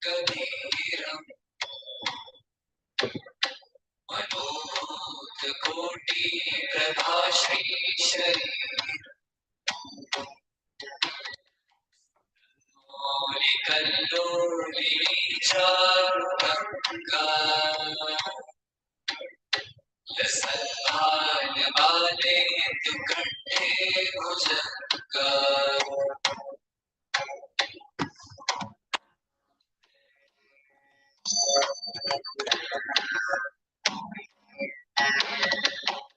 कबीरम मनोभूत कोटि प्रभा श्री शरीर मौलि कल्लोलिनी चारुगंगा लसल्लाल वाले दुकट्टे भुजंगा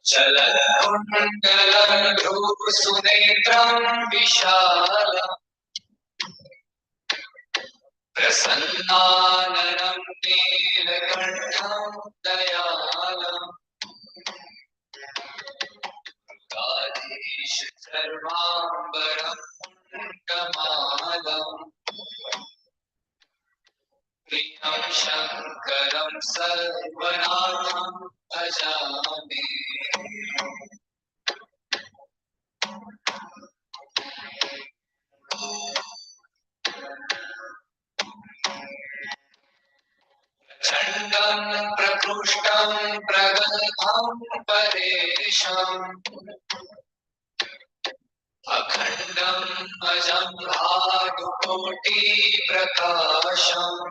चलकुण्डलधूसुनेत्रं विशालम् प्रसन्नाननं नीलकण्ठं दयालम् मृगाधीश सर्वाम्बरं पुण्डमालम् प्रियं शङ्करं सर्वनाथं भजामि प्रचण्डं प्रकृष्टं प्रगल्भं परेशम् अखण्डं अजं भानुकोटिप्रकाशम्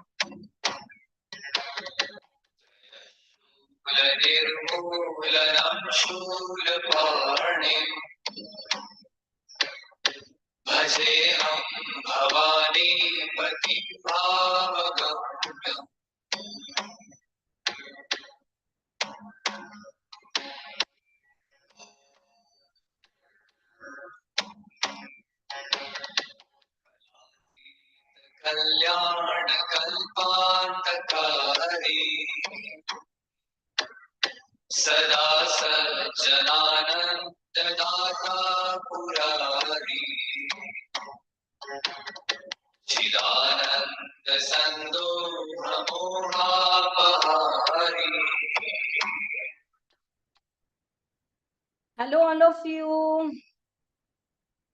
निर्मूलनं शूलपाणिम् भजेऽहं भवानी पतिभावगौरम् कल्याण कल्पान्तकारी सदा सज्जनानन्ददाता पुरारी Chidanand सन्दोह मोहापहारी. Hello all of you.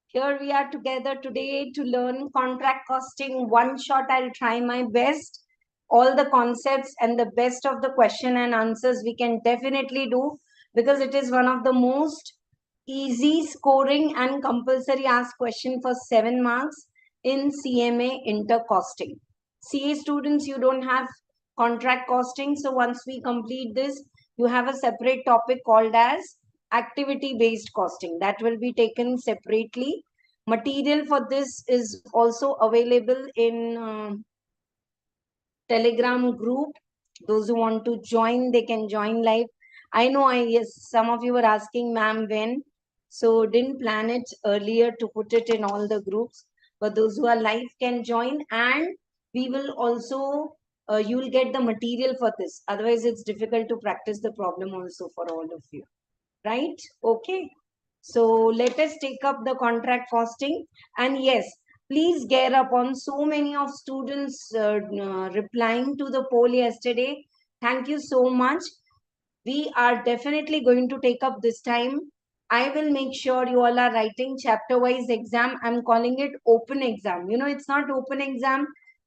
Here we are together today to learn contract costing. One shot, I'll try my best. All the concepts and the best of the question and answers we can definitely do, because it is one of the most easy scoring and compulsory asked question for 7 marks in CMA Inter costing. CA students, you don't have contract costing. So once we complete this, you have a separate topic called as activity based costing that will be taken separately. Material for this is also available in Telegram group. Those who want to join, they can join live. I know yes, some of you were asking, ma'am, when, so didn't plan it earlier to put it in all the groups, but those who are live can join, and we will also you will get the material for this. Otherwise it's difficult to practice the problem also for all of you. Right? Okay. So let us take up the contract costing. And yes, please gear up. On so many of students replying to the poll yesterday. Thank you so much. We are definitely going to take up this time. I will make sure you all are writing chapter wise exam. I'm calling it open exam. You know, it's not open exam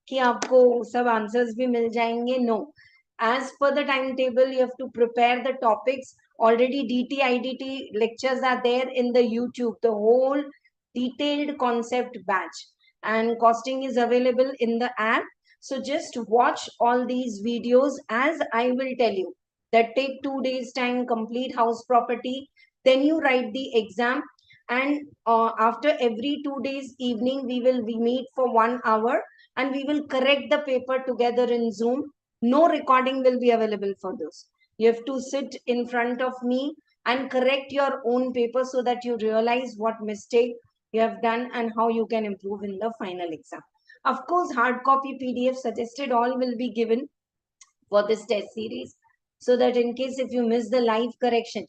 कि आपको सब answers भी मिल जाएंगे. No. As per the timetable, you have to prepare the topics. Already DT, IDT lectures are there in the YouTube, the whole detailed concept batch, and costing is available in the app. So just watch all these videos as I will tell you. That take 2 days time, complete house property, then you write the exam, and after every 2 days evening we meet for 1 hour and we will correct the paper together in Zoom. No recording will be available for those. You have to sit in front of me and correct your own paper so that you realize what mistake you have done and how you can improve in the final exam. Of course, hard copy PDF suggested all will be given for this test series, so that in case if you miss the live correction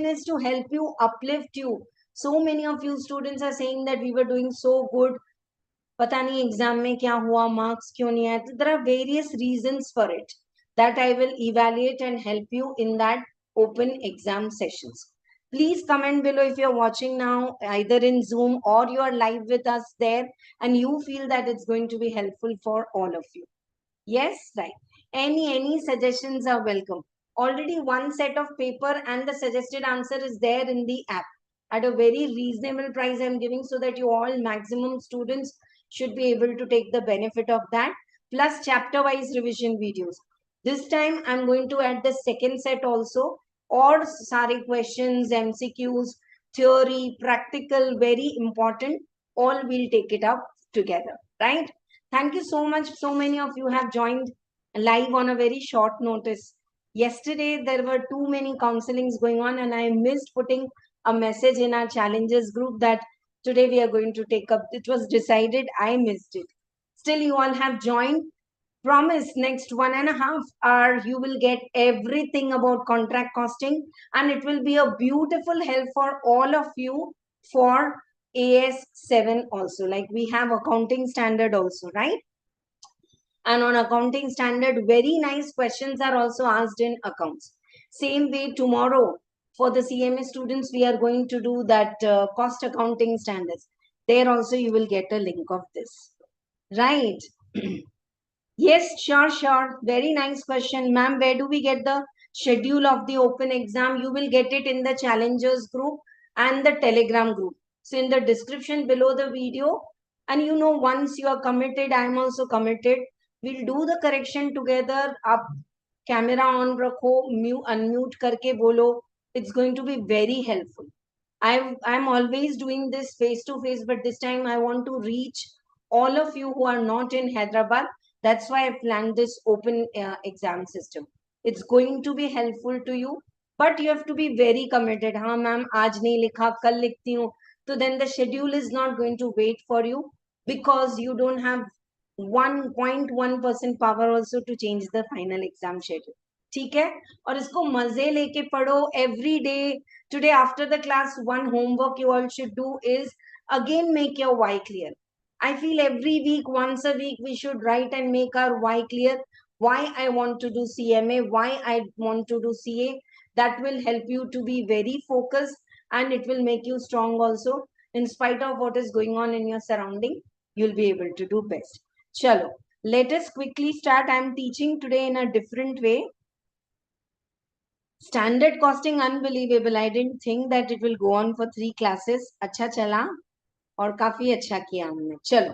is to help you, uplift you. So many of you students are saying that we were doing so good, पता नहीं exam में क्या हुआ, marks क्यों नहीं आए. There are various reasons for it that I will evaluate and help you in that open exam sessions. Please comment below if you're watching now, either in Zoom or you are live with us there, and you feel that it's going to be helpful for all of you. Yes, right. Any suggestions are welcome. Already one set of paper and the suggested answer is there in the app at a very reasonable price I'm giving, so that you all maximum students should be able to take the benefit of that, plus chapter wise revision videos. This time I'm going to add the second set also, or sare questions, MCQs, theory, practical, very important. All we'll take it up together, right? Thank you so much. So many of you have joined live on a very short notice. Yesterday, there were too many counselings going on, and I missed putting a message in our challenges group that today we are going to take up. It was decided, I missed it. Still, you all have joined. Promise next 1.5 hours, you will get everything about contract costing, and it will be a beautiful help for all of you for AS7 also. Like we have accounting standard also, right? And on accounting standard, very nice questions are also asked in accounts. Same way tomorrow for the CMA students, we are going to do that cost accounting standards. There also you will get a link of this, right? Yes, sure, sure. Very nice question. Ma'am, where do we get the schedule of the open exam? You will get it in the challengers group and the Telegram group. So in the description below the video, and you know, once you are committed, I am also committed. We'll do the correction together. Up camera on rakho, mute, unmute karke bolo. It's going to be very helpful. I'm always doing this face to face, but this time I want to reach all of you who are not in Hyderabad. That's why I planned this open exam system. It's going to be helpful to you, but you have to be very committed. हाँ ma'am आज नहीं लिखा कल लिखती हूँ. So then the schedule is not going to wait for you, because you don't have 1.1% power also to change the final exam schedule. ठीक है, और इसको मजे लेके पढ़ो every day. Today after the class, one homework you all should do is again make your why clear. I feel every week, once a week, we should write and make our why clear. Why I want to do CMA, why I want to do CA. That will help you to be very focused, and it will make you strong also. In spite of what is going on in your surrounding, you'll be able to do best. Chalo, let us quickly start. I'm teaching today in a different way. Standard costing, unbelievable. I didn't think that it will go on for 3 classes. अच्छा चला और काफी अच्छा किया हमने. चलो.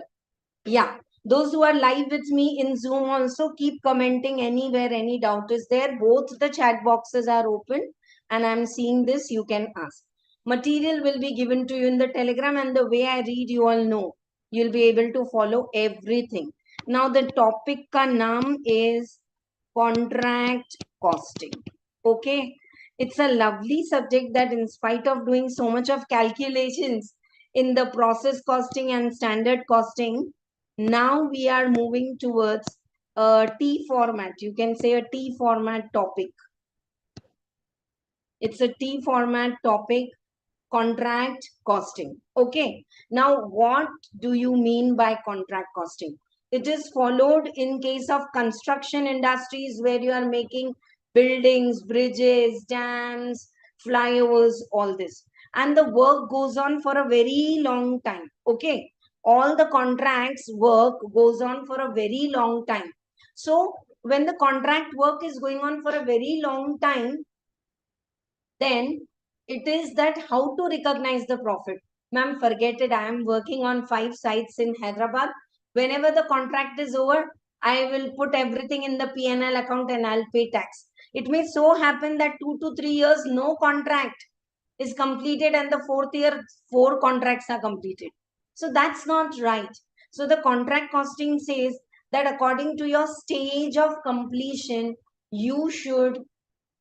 Yeah, those who are live with me in Zoom also, keep commenting anywhere any doubt is there. Both the chat boxes are open, and I'm seeing this. You can ask. Material will be given to you in the Telegram, and the way I read, you all know. You'll be able to follow everything. Now the topic ka naam is contract costing. Okay, it's a lovely subject that, in spite of doing so much of calculations in the process costing and standard costing, now we are moving towards a T format. You can say a T format topic. It's a T format topic, contract costing. Okay. Now, what do you mean by contract costing? It is followed in case of construction industries where you are making buildings, bridges, dams, flyovers, all this. And the work goes on for a very long time. Okay. All the contracts work goes on for a very long time. So when the contract work is going on for a very long time, then it is that how to recognize the profit. Ma'am, forget it. I am working on 5 sites in Hyderabad. Whenever the contract is over, I will put everything in the P&L account and I'll pay tax. It may so happen that 2 to 3 years, no contract is completed, and the 4th year, 4 contracts are completed. So that's not right. So the contract costing says that according to your stage of completion, you should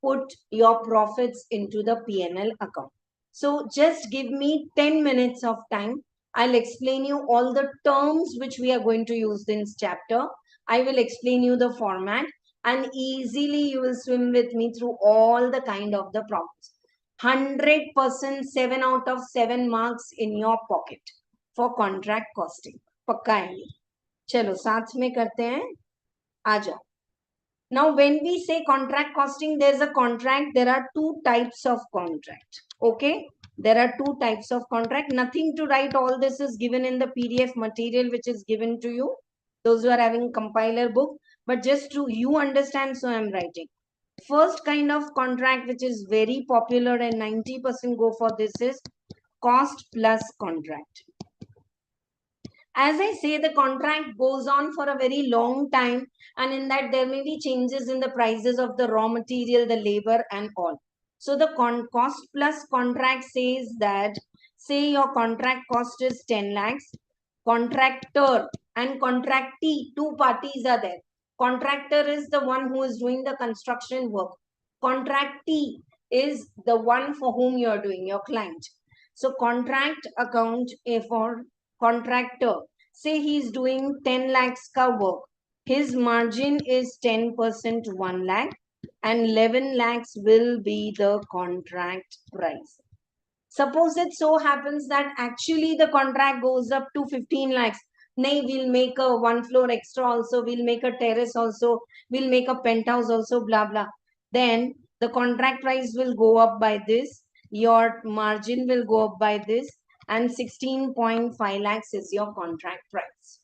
put your profits into the P&L account. So just give me 10 minutes of time. I'll explain you all the terms which we are going to use in this chapter. I will explain you the format, and easily you will swim with me through all the kind of the problems. 100% 7 out of 7 marks in your pocket for contract costing. पक्का है ये. चलो साथ में करते हैं. आ जाओ. Now, when we say contract costing, there's a contract. There are two types of contract. Okay. There are two types of contract. Nothing to write. All this is given in the PDF material, which is given to you. Those who are having compiler book. But just to you understand, so I'm writing. First kind of contract, which is very popular and 90% go for this, is cost plus contract. As I say, the contract goes on for a very long time, and in that there may be changes in the prices of the raw material, the labor, and all. So the cost plus contract says that, say your contract cost is 10 lakhs, contractor and contractee, two parties are there. Contractor is the one who is doing the construction work. Contractee is the one for whom you are doing, your client. So contract account for contractor, say he's doing 10 lakhs ka work, his margin is 10% 1 lakh, and 11 lakhs will be the contract price. Suppose it so happens that actually the contract goes up to 15 lakhs. Nay, we'll make a one floor extra also, we'll make a terrace also, we'll make a penthouse also, blah, blah. Then the contract price will go up by this, your margin will go up by this, and 16.5 lakhs is your contract price.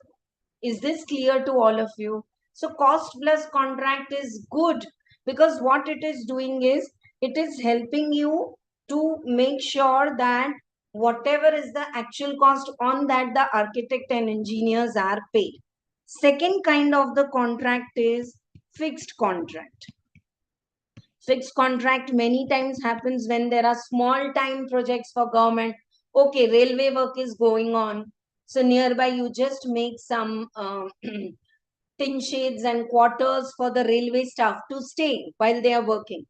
Is this clear to all of you? So cost plus contract is good, because what it is doing is it is helping you to make sure that whatever is the actual cost, on that the architect and engineers are paid. Second kind of the contract is fixed contract. Fixed contract many times happens when there are small time projects for government. Okay, railway work is going on, so nearby you just make some tin shades and quarters for the railway staff to stay while they are working.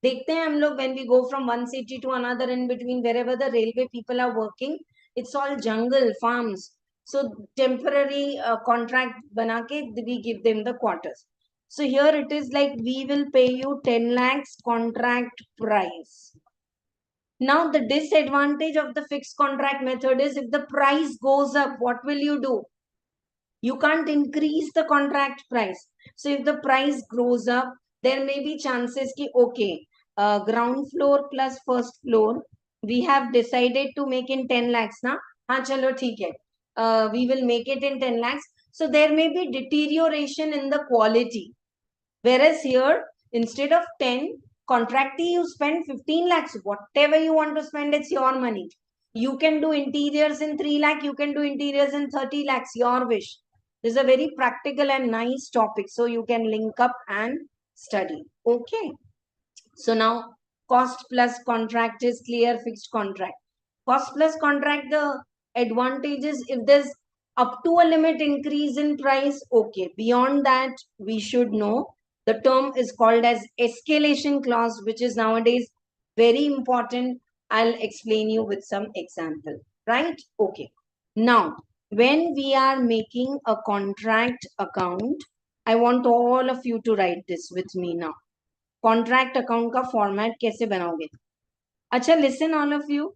देखते हैं हम लोग, when we go from one city to another, in between wherever the railway people are working, it's all jungle farms. So temporary contract बना के we give them the quarters. So here it is like, we will pay you 10 lakhs contract price. Now the disadvantage of the fixed contract method is, if the price goes up, what will you do? You can't increase the contract price. So if the price grows up, there may be chances ki, okay, ground floor plus first floor, we have decided to make in 10 lakhs na. Haan, chalo, theek hai. We will make it in 10 lakhs. So there may be deterioration in the quality. Whereas here, instead of 10, contractee, you spend 15 lakhs. Whatever you want to spend, it's your money. You can do interiors in 3 lakh, you can do interiors in 30 lakhs, your wish. This is a very practical and nice topic, so you can link up and study. Okay. So now cost plus contract is clear. Fixed contract. Cost plus contract, the advantage is, if there's up to a limit increase in price, okay. Beyond that, we should know. The term is called as escalation clause, which is nowadays very important. I'll explain you with some example, right? Okay. Now, when we are making a contract account, I want all of you to write this with me now. Contract account का format कैसे बनाओगे? अच्छा, listen all of you.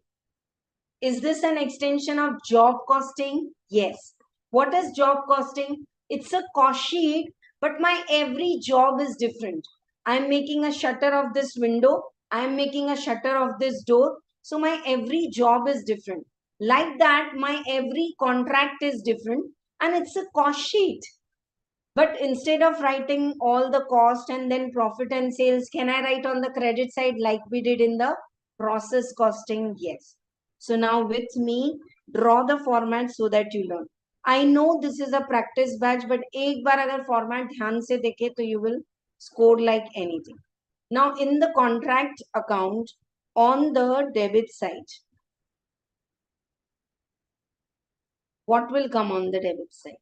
Is this an extension of job costing? Yes. What is job costing? It's a cost sheet, but my every job is different. I'm making a shutter of this window. I'm making a shutter of this door. So my every job is different. Like that, my every contract is different, and it's a cost sheet. But instead of writing all the cost and then profit and sales, can I write on the credit side like we did in the process costing? Yes. So now with me, draw the format so that you learn. I know this is a practice batch, but एक बार अगर format ध्यान से देखे तो you will score like anything. Now in the contract account, on the debit side, what will come on the debit side?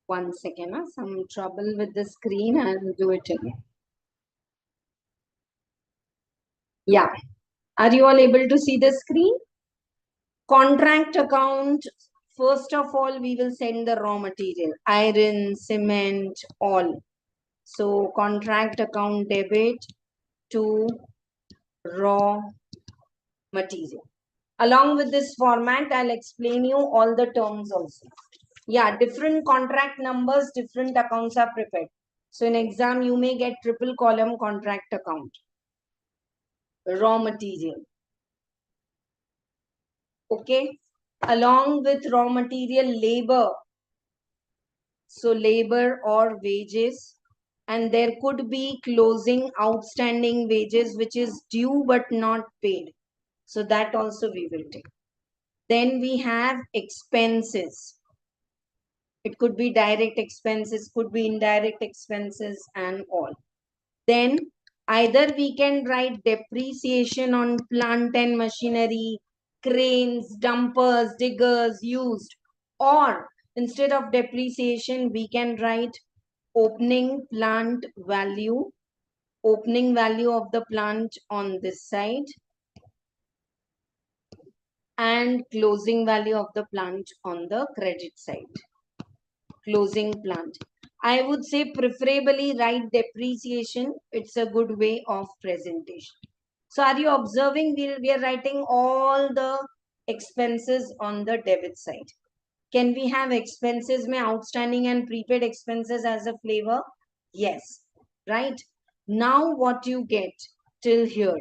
One second, some trouble with the screen. I'll do it again. Yeah. Are you all able to see the screen? Contract account first of all, we will send the raw material, iron, cement, all. So contract account debit to raw material. Along with this format, I'll explain you all the terms also. Yeah, different contract numbers, different accounts are prepared. So in exam, you may get triple column contract account. Raw material. Okay. Along with raw material, labor. So labor or wages. And there could be closing outstanding wages which is due but not paid. So that also we will take. Then we have expenses. It could be direct expenses, could be indirect expenses and all. Then either we can write depreciation on plant and machinery, cranes, dumpers, diggers used, or instead of depreciation, we can write opening plant value, opening value of the plant on this side, and closing value of the plant on the credit side. Closing plant. I would say preferably write depreciation. It's a good way of presentation. So are you observing? We are writing all the expenses on the debit side. Can we have expenses में outstanding and prepaid expenses as a flavor? Yes. Right. Now what you get till here?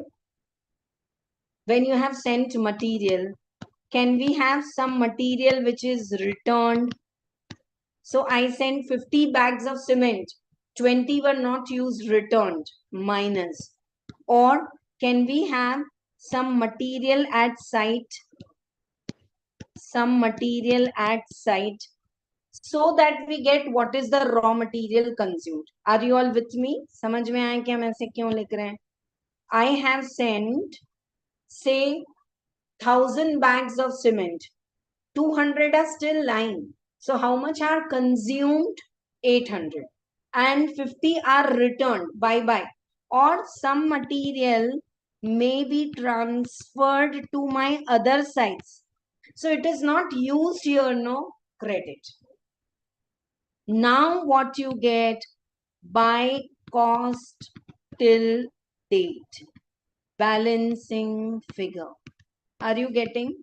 When you have sent material, can we have some material which is returned? So I sent 50 bags of cement. 20 were not used, returned, minus. Or can we have some material at site? Some material at site. So that we get what is the raw material consumed. Are you all with me? समझ में आए कि हम ऐसे क्यों लिख रहे हैं? I have sent, say, 1,000 bags of cement. 200 are still lying. So how much are consumed? 800. And 50 are returned. Bye-bye. Or some material may be transferred to my other sites. So it is not used here, no credit. Now what you get? By cost till date. Balancing figure. Are you getting?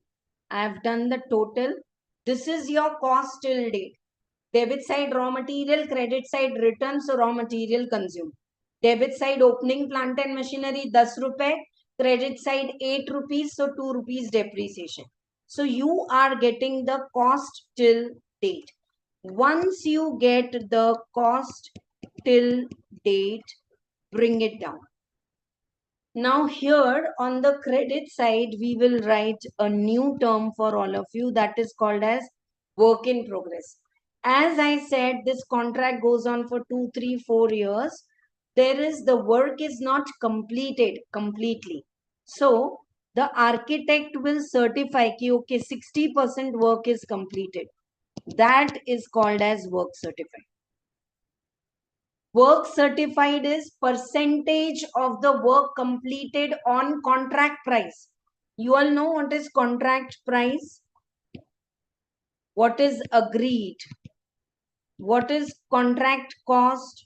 I have done the total. This is your cost till date. Debit side raw material, credit side return, so raw material consumed. Debit side opening plant and machinery 10 rupees, credit side 8 rupees, so 2 rupees depreciation. So you are getting the cost till date. Once you get the cost till date, bring it down. Now here on the credit side, we will write a new term for all of you that is called as work in progress. As I said, this contract goes on for 2, 3, 4 years. The work is not completed completely. So the architect will certify that okay, 60% work is completed. That is called as work certified. Work certified is percentage of the work completed on contract price. You all know what is contract price? What is agreed? What is contract cost?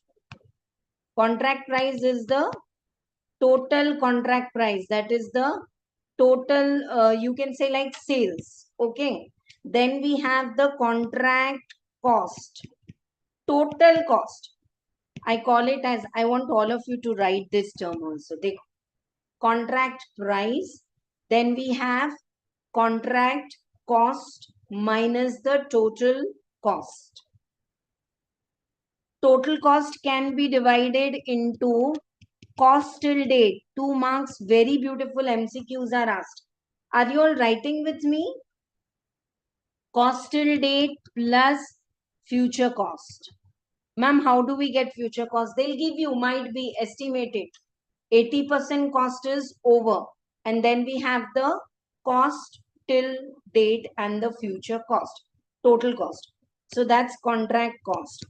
Contract price is the total contract price. That is the total, you can say like sales. Okay. Then we have the contract cost. Total cost. I call it as, I want all of you to write this term also. The contract price. Then we have contract cost minus the total cost. Total cost can be divided into cost till date. 2 marks, very beautiful MCQs are asked. Are you all writing with me? Cost till date plus future cost. Ma'am, how do we get future cost? They'll give you, might be estimated. 80% cost is over. And then we have the cost till date and the future cost. Total cost. So that's contract cost.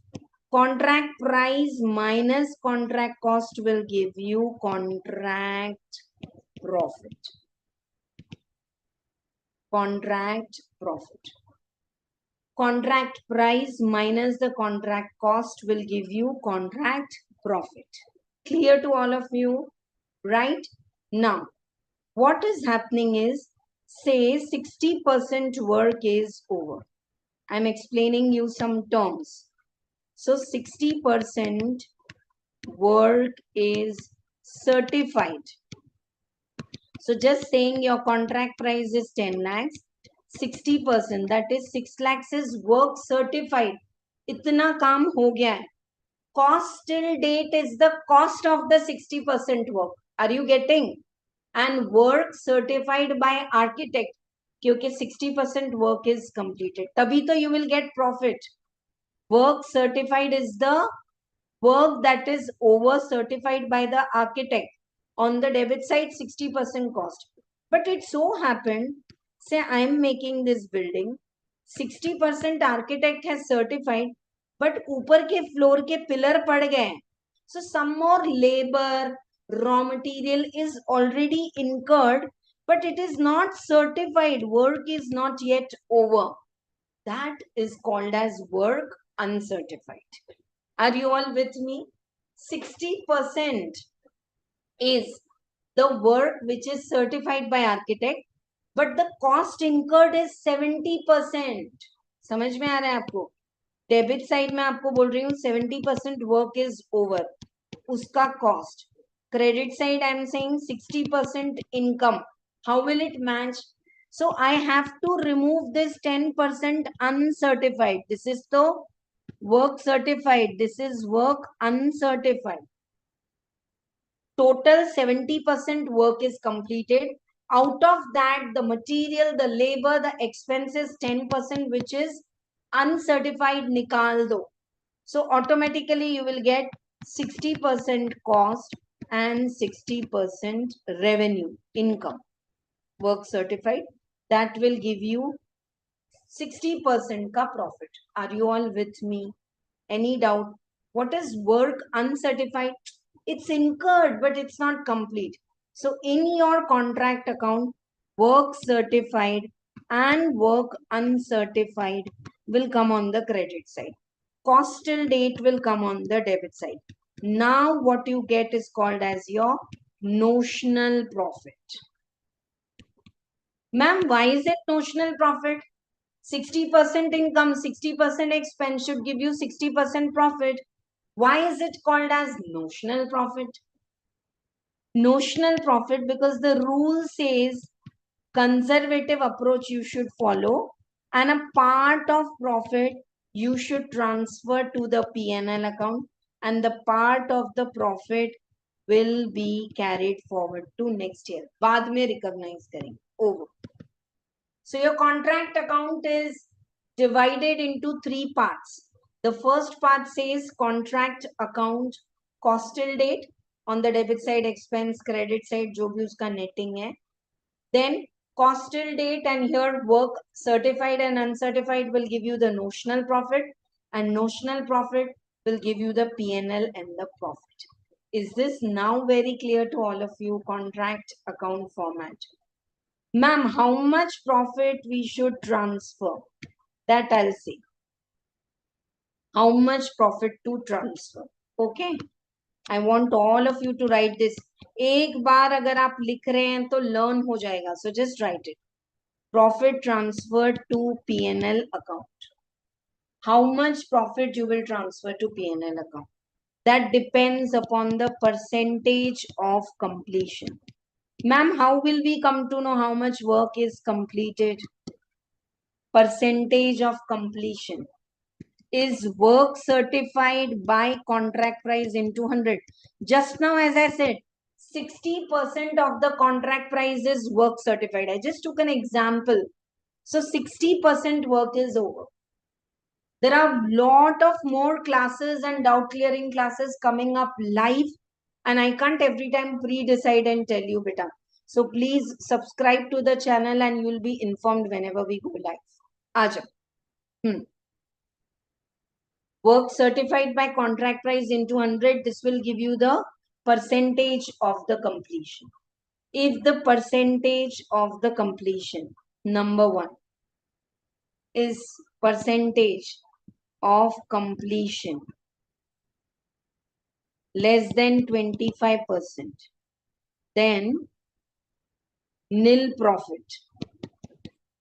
Contract price minus contract cost will give you contract profit. Contract profit. Contract price minus the contract cost will give you contract profit. Clear to all of you, right? Now, what is happening is, say 60% work is over. I'm explaining you some terms. So 60% work is certified. So just saying your contract price is 10 lakhs, 60%, that is 6 lakhs is work certified. Itna काम हो गया है. Cost till date is the cost of the 60% work. Are you getting? And work certified by architect, क्योंकि 60% work is completed. तभी तो you will get profit. Work certified is the work that is over certified by the architect. On the debit side, 60% cost. But it so happened, say I am making this building, 60% architect has certified, but ऊपर के floor के pillar पड़ गए. So some more labor, raw material is already incurred, but it is not certified. Work is not yet over. That is called as work uncertified. Are you all with me? 60% is the work which is certified by architect, but the cost incurred is 70%. समझ में आ रहा है आपको? Debit side में आपको बोल रही हूँ 70% वर्क इज ओवर, उसका cost. Credit side I am saying 60% income. How will it match? So I have to remove this 10% uncertified. This is the work certified. This is work uncertified. Total 70% work is completed. Out of that, the material, the labor, the expenses, 10% which is uncertified, nikal do. So automatically you will get 60% cost and 60% revenue, income. Work certified, that will give you 60% ka profit. Are you all with me? Any doubt? What is work uncertified? It's incurred, but it's not complete. So in your contract account, work certified and work uncertified will come on the credit side. Cost till date will come on the debit side. Now what you get is called as your notional profit. Ma'am, why is it notional profit? 60% income, 60% expense should give you 60% profit. Why is it called as notional profit? Notional profit because the rule says conservative approach you should follow, and a part of profit you should transfer to the P&L account, and the part of the profit will be carried forward to next year. बाद में recognize करेंगे. Over. So your contract account is divided into 3 parts. The first part says contract account cost till date. On the debit side expense, credit side जो भी उसका netting है. Then cost till date, and here work certified and uncertified will give you the notional profit, and notional profit will give you the P&L and the profit. Is this now very clear to all of you? Contract account format. Ma'am, how much profit we should transfer? That I'll say. How much profit to transfer? Okay. I want all of you to write this. एक बार अगर आप लिख रहे हैं तो learn हो जाएगा. So just write it. Profit transferred to P&L account. How much profit you will transfer to P&L account? That depends upon the percentage of completion. Ma'am, how will we come to know how much work is completed? Percentage of completion. Is work certified by contract price into 100? Just now, as I said, 60% of the contract price is work certified. I just took an example. So 60% work is over. There are lot of more classes and doubt clearing classes coming up live, and I can't every time pre-decide and tell you beta. So please subscribe to the channel and you will be informed whenever we go live. Aja. Work certified by contract price into 100. This will give you the percentage of the completion. If the percentage of the completion, number 1, is percentage of completion less than 25%, then nil profit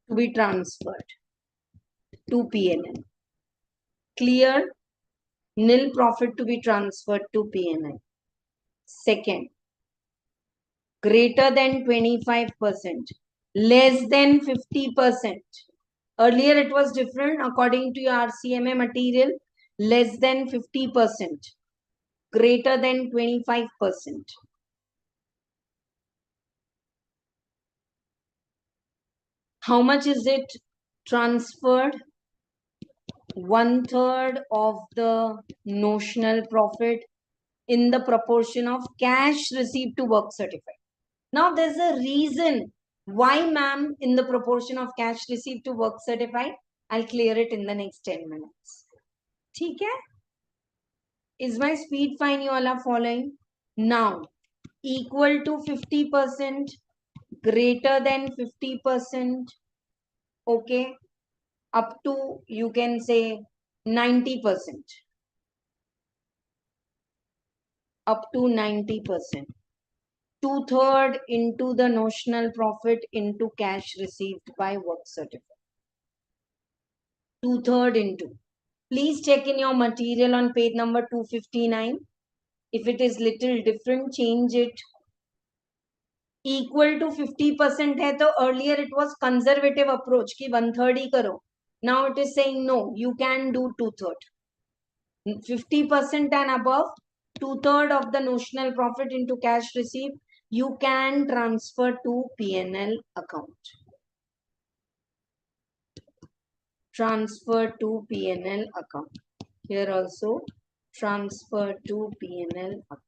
to be transferred to PNL. Clear? Nil profit to be transferred to PNL. Second, greater than 25%, less than 50%. Earlier it was different according to your CMA material, less than 50%, greater than 25%. How much is it transferred? 1/3 of the notional profit in the proportion of cash received to work certified. Now there's a reason why, ma'am, in the proportion of cash received to work certified. I'll clear it in the next 10 minutes. ठीक है? Is my speed fine? You all are following? Now, equal to 50%, greater than 50%, okay, up to, you can say, 90%. Up to 90%. 2/3 into the notional profit into cash received by work certificate. 2/3 into. Please check in your material on page number 259. If it is little different, change it. Equal to 50% है तो earlier it was conservative approach कि 1/3 ही करो. Now it is saying no, you can do 2/3. 50% and above, 2/3 of the notional profit into cash received, you can transfer to PNL account. Transfer to PNL account. Here also, transfer to PNL account.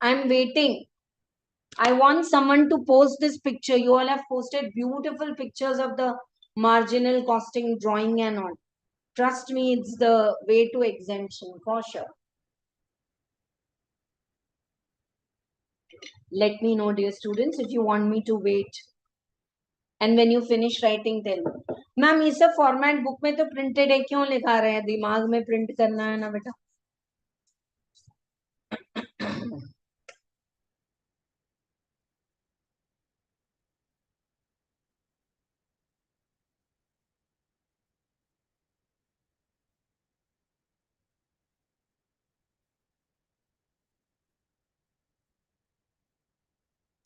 I'm waiting. I want someone to post this picture. You all have posted beautiful pictures of the marginal costing drawing and all. Trust me, it's the way to exemption for sure. Let me know, dear students, if you want me to wait. And when you finish writing, tell me. Ma'am, ये सब format book में तो printed है, क्यों लिखा रहे हैं? दिमाग में print करना है ना बेटा.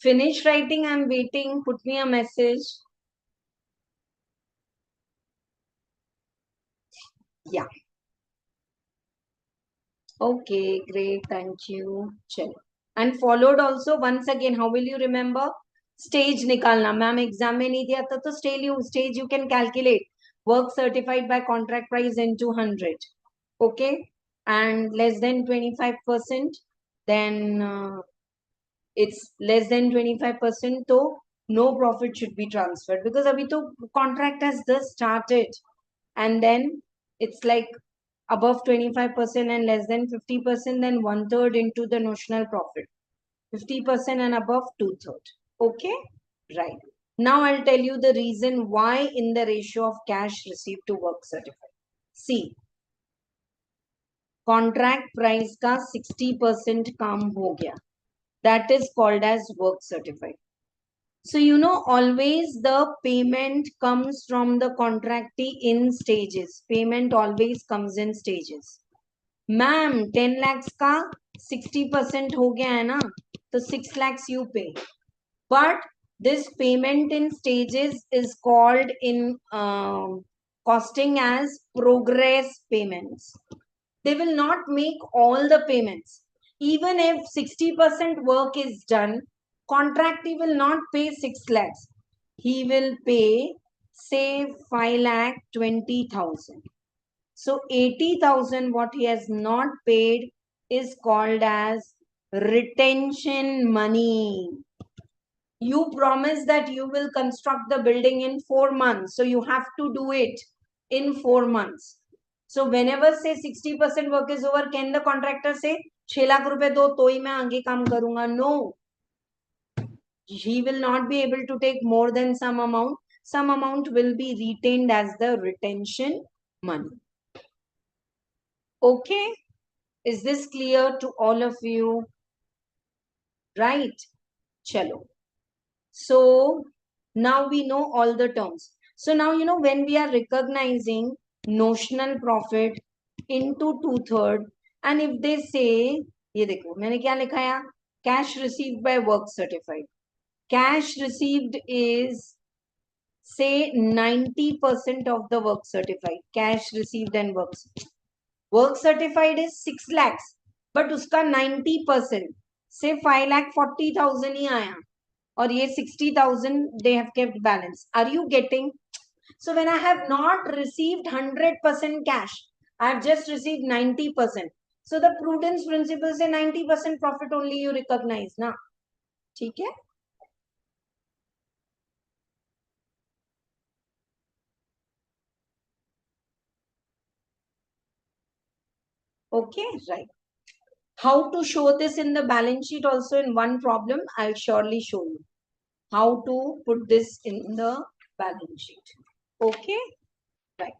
Finish writing, I'm waiting. Put me a message. Yeah. Okay, great. Thank you. Chalo. And followed also, once again, how will you remember? Stage nikalna. Ma'am, exam mein nahi diya tha, to stage you can calculate. Work certified by contract price into 100. Okay. And less than 25%, then it's less than 25%, so no profit should be transferred, because abhi to contract has just started, and then it's like above 25% and less than 50%, then 1/3 into the notional profit. 50% and above, 2/3. Okay, right. Now I'll tell you the reason why in the ratio of cash received to work certified. See, contract price का 60% काम हो गया. That is called as work certified. So, you know, always the payment comes from the contractee in stages. Payment always comes in stages. Ma'am, 10 lakhs का 60% हो गया है ना, तो 6 lakhs you pay. But this payment in stages is called in costing as progress payments. They will not make all the payments. Even if 60% work is done, contractee will not pay 6 lakhs. He will pay, say, 5,20,000. So 80,000 what he has not paid is called as retention money. You promise that you will construct the building in 4 months. So you have to do it in 4 months. So whenever say 60% work is over, can the contractor say 6 lakh रुपए दो तो ही मैं आगे काम करूंगा? No. He will not be able to take more than some amount. some amount will be retained as the retention money. Okay, is this clear to all of you? Right? Chalo. So now we know all the terms. So now you know when we are recognizing notional profit into 2/3, and if they say, ये देखो मैंने क्या लिखा है, cash received by work certified. Cash received is say 90% of the work certified. Cash received and work certified is 6 lakhs, but उसका 90% say 5,40,000 ही आया. Or ye 60,000 they have kept balance. Are you getting? So when I have not received 100% cash, I have just received 90%. So the prudence principle say 90% profit only you recognize na. ठीक है? Okay, right. How to show this in the balance sheet also in one problem, I'll surely show you. How to put this in the balance sheet. Okay, right.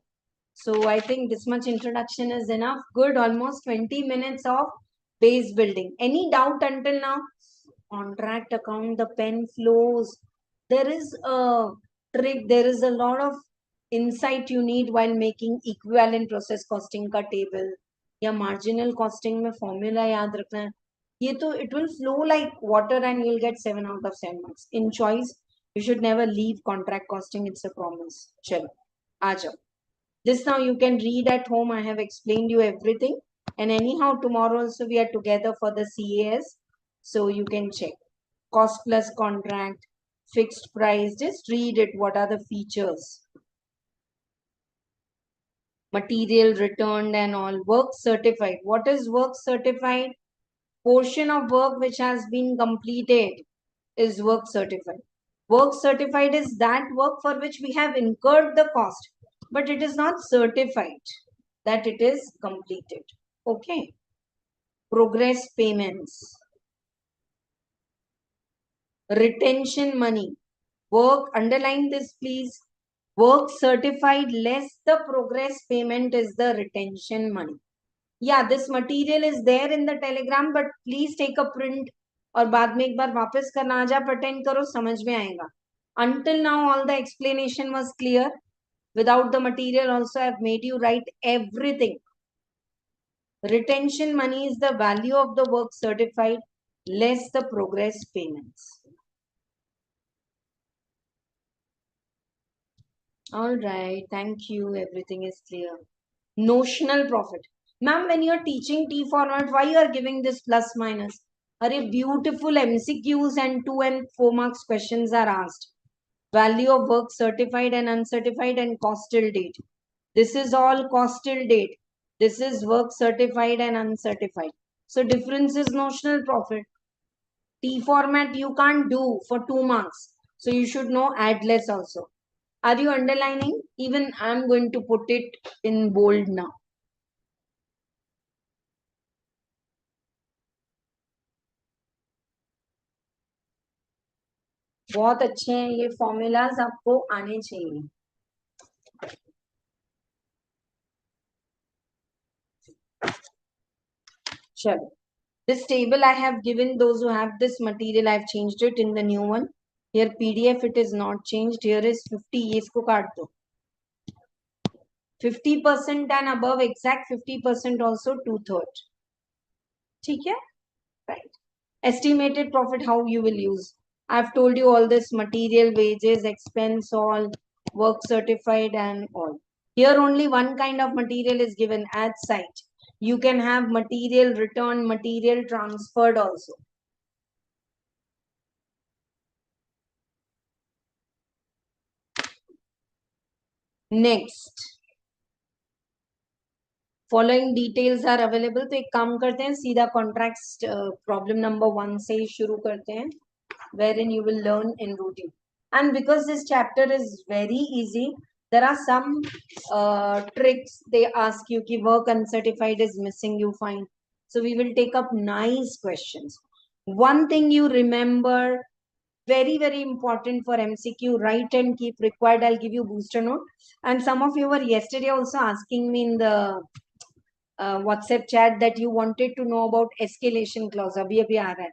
So I think this much introduction is enough. Good, almost 20 minutes of base building. Any doubt until now? Contract account, the pen flows. There is a trick, there is a lot of insight you need while making equivalent process costing का table या marginal costing में formula याद रखना है. ये तो it will flow like water and you'll get 7 out of 7 marks. In choice, you should never leave contract costing. It's a promise. चलो, आ जाओ. This now you can read at home. I have explained you everything. And anyhow, tomorrow also we are together for the CAS. So you can check. Cost plus contract, fixed price. Just read it. What are the features? Material returned and all. Work certified. What is work certified? Portion of work which has been completed is work certified. Work certified is that work for which we have incurred the cost, but it is not certified that it is completed. Okay. Progress payments. Retention money. Work, underline this please. Work certified less the progress payment is the retention money. Yeah, this material is there in the telegram, but please take a print और बाद में एक बार वापस करना आ जा pretend करो समझ में आएगा. Until now all the explanation was clear. Without the material also I have made you write everything. Retention money is the value of the work certified less the progress payments. All right, thank you. Everything is clear. Notional profit. Ma'am, when you are teaching T format, why you are giving this plus minus? Are beautiful MCQs and 2 and 4 marks questions are asked. Value of work certified and uncertified and cost till date. This is all cost till date. This is work certified and uncertified. So difference is notional profit. T format you can't do for 2 marks. So you should know add less also. Are you underlining? Even I'm going to put it in bold now. बहुत अच्छे हैं ये formulas आपको आने चाहिए. चलो, this table I have given those who have this material. I have changed it in the new one. Here PDF it is not changed. Here is 50. ये इसको काट दो. 50% and above exact 50% also 2/3. ठीक है? Right. Estimated profit how you will use. I've told you all this material, wages, expense, all work certified and all. Here only one kind of material is given at site. You can have material returned, material transferred also. Next. Following details are available. तो एक काम करते हैं सीधा contracts problem number 1 से ही शुरू करते हैं, wherein you will learn in routine. And because this chapter is very easy, there are some tricks they ask you कि work uncertified is missing, you find. So we will take up nice questions. One thing you remember, Very, very important for MCQ. Write and keep. Required, I'll give you booster note. And some of you were yesterday also asking me in the WhatsApp chat that you wanted to know about escalation clause. Abhi abhi aa raha hai.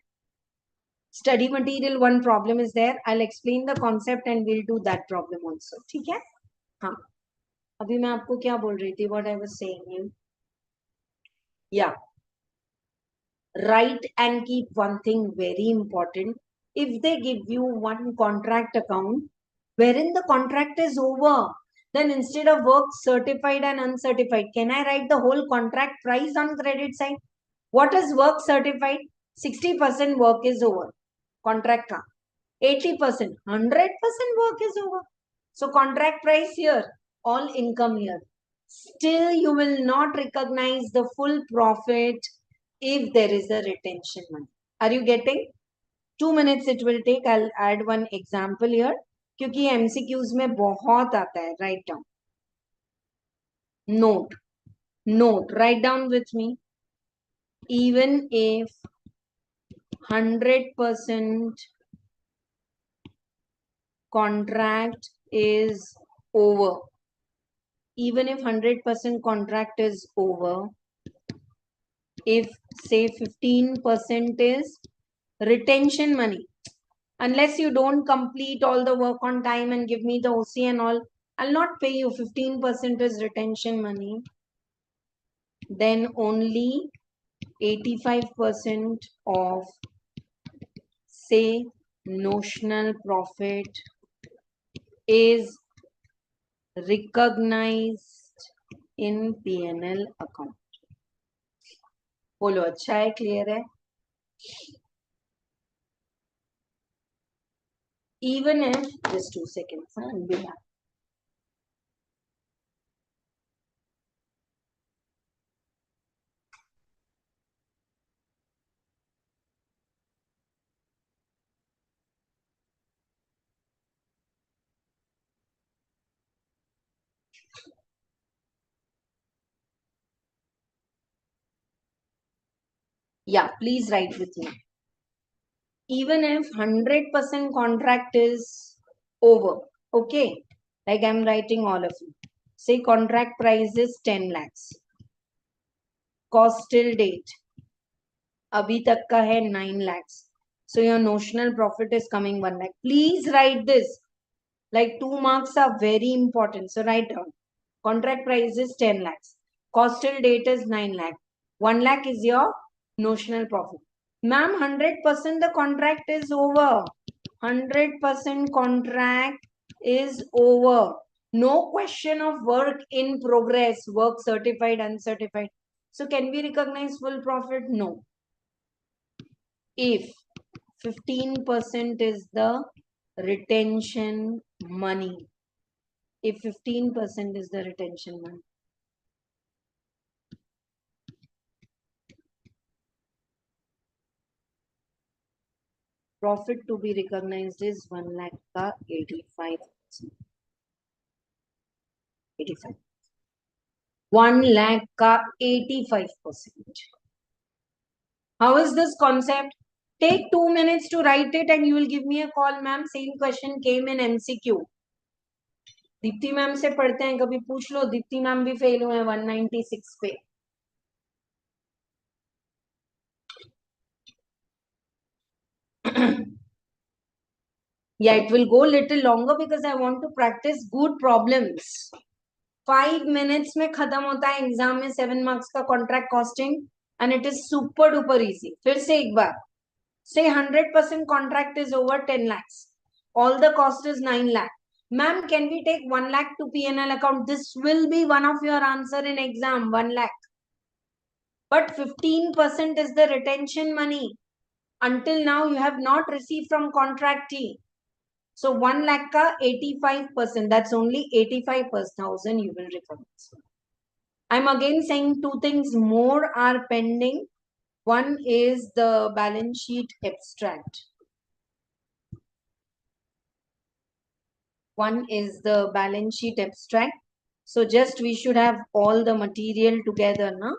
Study material, one problem is there. I'll explain the concept and we'll do that problem also. ठीक है? हाँ. अभी मैं आपको क्या बोल रही थी? What I was saying you. Yeah. Write and keep one thing very important. If they give you one contract account wherein the contract is over, then instead of work certified and uncertified, can I write the whole contract price on credit side? What is work certified? 60% work is over. Contract ka. 80%, 100% work is over. So contract price here, all income here. Still, you will not recognize the full profit if there is a retention money. Are you getting? 2 minutes it will take. I'll add one example here. क्योंकि MCQs में बहुत आता है. Write down. Note. Write down with me. Even if 100% contract is over. Even if 100% contract is over, if say 15% is retention money, unless you don't complete all the work on time and give me the OC and all, I'll not pay you. 15% is retention money. Then only 85% of say notional profit is recognized in P&L account. बोलो अच्छा है, clear है? Even if, just 2 seconds, I'll be back. Yeah, please write with me. Even if 100% contract is over, okay, like I'm writing all of you. Say contract price is 10 lakhs. Cost till date. Abhi tak ka hai 9 lakhs. So your notional profit is coming 1 lakh. Please write this. Like 2 marks are very important. So write down. Contract price is 10 lakhs. Cost till date is 9 lakh. 1 lakh is your notional profit. Ma'am, 100% the contract is over. 100% contract is over. No question of work in progress, work certified, uncertified. So can we recognize full profit? No. If 15% is the retention money. If 15% is the retention money. Profit to be recognized is 1 lakh ka 85%. 85. 1 lakh ka 85%. How is this concept? Take 2 minutes to write it and you will give me a call, ma'am. Same question came in MCQ. Deepti ma'am से पढ़ते हैं, कभी पूछ लो. Deepti ma'am भी fail हुए 196 पे. Yeah, it will go little longer because I want to practice good problems. 5 minutes में खत्म होता है एग्जाम में 7 marks का contract costing and it is super duper easy. फिर से एक बार. Say 100% contract is over 10 lakhs. All the cost is 9 lakh. Ma'am, can we take 1 lakh to P&L account? This will be one of your answer in exam, 1 lakh. But 15% is the retention money. Until now, you have not received from contractee. So 1 lakh ka 85%, that's only 85,000 you will recognize. I'm again saying 2 things more are pending. One is the balance sheet abstract. One is the balance sheet abstract. So just we should have all the material together, na?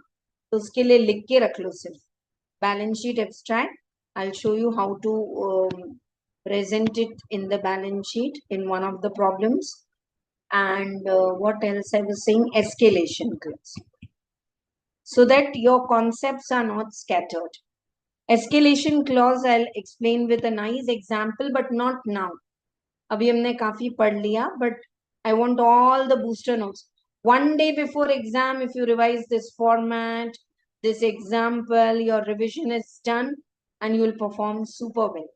तो उसके लिए लिख के रख लो सिर्फ. Balance sheet abstract. I'll show you how to present it in the balance sheet in one of the problems. And what else I was saying? Escalation clause. So that your concepts are not scattered. Escalation clause I'll explain with a nice example, but not now. अभी हमने काफी पढ़ लिया, but I want all the booster notes. One day before exam, if you revise this format, this example, your revision is done and you will perform super well.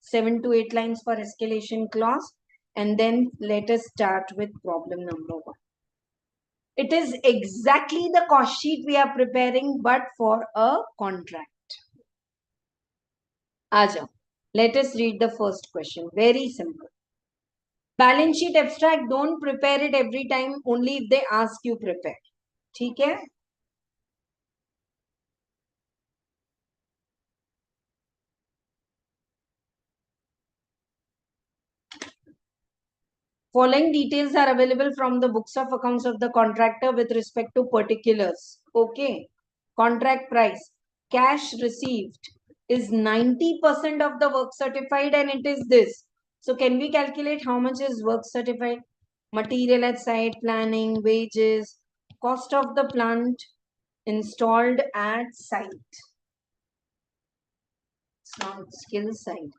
7 to 8 lines for escalation clause, and then let us start with problem number 1. It is exactly the cost sheet we are preparing, but for a contract. Aja, let us read the first question. Very simple. Balance sheet abstract, don't prepare it every time, only if they ask you prepare. ठीक है? Following details are available from the books of accounts of the contractor with respect to particulars. Okay. Contract price. Cash received is 90% of the work certified, and it is this. So can we calculate how much is work certified? Material at site, planning, wages, cost of the plant installed at site. It's not skill side.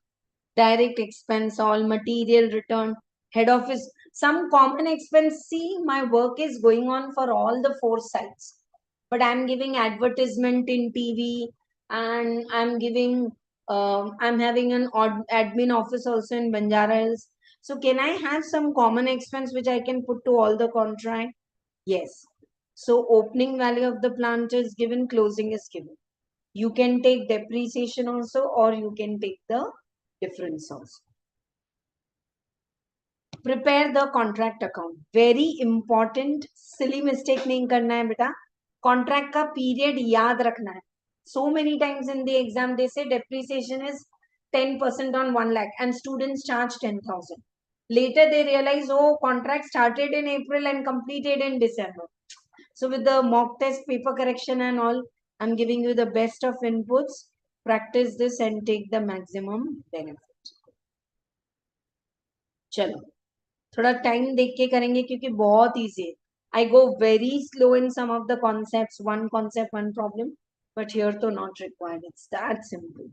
Direct expense, all material return, head office, some common expense. See, my work is going on for all the 4 sites, but I'm giving advertisement in TV, and I'm giving I'm having an admin office also in Banjara Hills. So can I have some common expense which I can put to all the contract? Yes. So opening value of the plant is given, closing is given. You can take depreciation also, or you can take the difference also. Prepare the contract account. Very important. Silly mistake नहीं करना है बेटा. Contract का period याद रखना है. So many times in the exam they say depreciation is 10% on 1 lakh and students charge 10,000. Later they realize, oh, contract started in April and completed in December. So with the mock test, paper correction and all, I'm giving you the best of inputs. Practice this and take the maximum benefit. चलो थोड़ा time देख के करेंगे क्योंकि बहुत easy है. I go very slow in some of the concepts, one concept, one problem, but here to not required. It's that simple.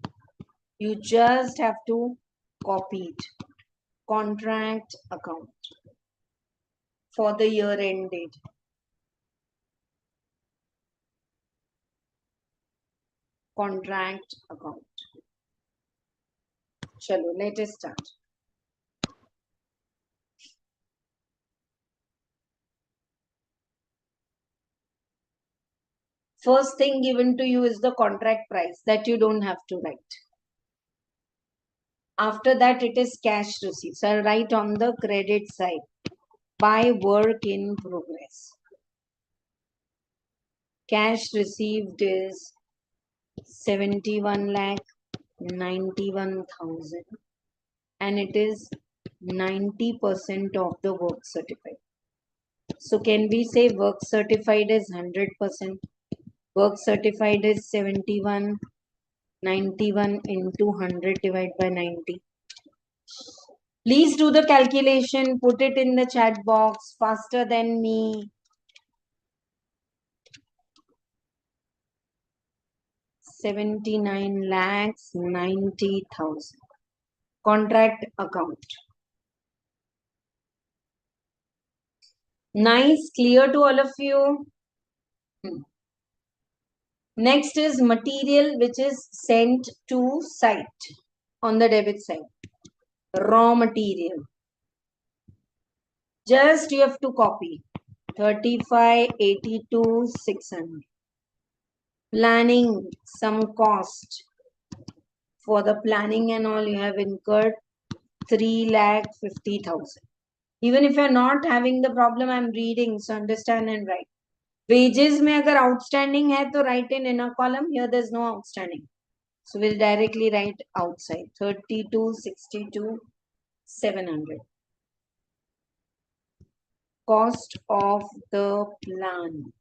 You just have to copy it. Contract account for the year end date. Contract account. Chalo, let us start. First thing given to you is the contract price that you don't have to write. After that, it is cash received. So I'll write on the credit side, by work in progress. Cash received is 71 lakh 91,000, and it is 90% of the work certified. So can we say work certified is 100%? Work certified is 71, 91 into 100 divided by 90. Please do the calculation, put it in the chat box faster than me. 79 lakhs 90,000. Contract account. Nice, clear to all of you? Next is material which is sent to site on the debit side. Raw material. Just you have to copy 35, 82, 600. Planning, some cost. For the planning and all you have incurred 3,50,000. Even if you're not having the problem, I'm reading, so understand and write. Wages में अगर outstanding है तो write in inner column. Here there's no outstanding. So we'll directly write outside 32, 62, 700. Cost of the plant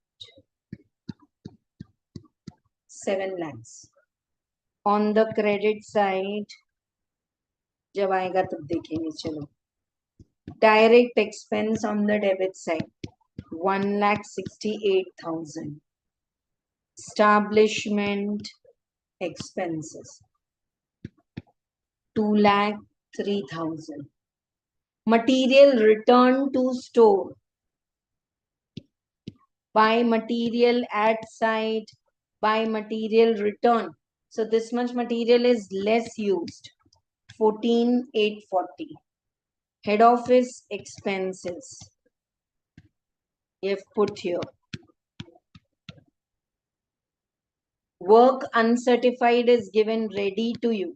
7 lakhs. On the credit side, जब आएगा तब देखेंगे. चलो, direct expense on the debit side 1,68,000. Establishment expenses 2,03,000. Material return to store. Buy material at site, buy material return. So this much material is less used. 14,840. Head office expenses. You have put here. Work uncertified is given ready to you.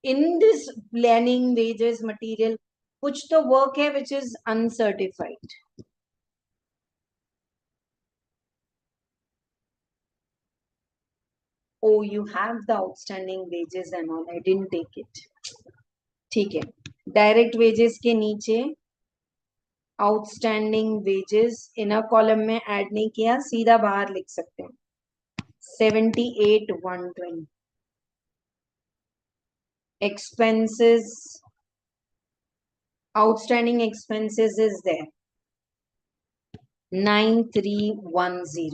In this planning wages material, कुछ तो work है which is uncertified. Oh, you have the outstanding wages and all. I didn't take it. ठीक है. Direct wages के नीचे outstanding wages inner column में add नहीं किया, सीधा बाहर लिख सकते हैं. 78,120. Expenses, outstanding expenses is there. 9,310.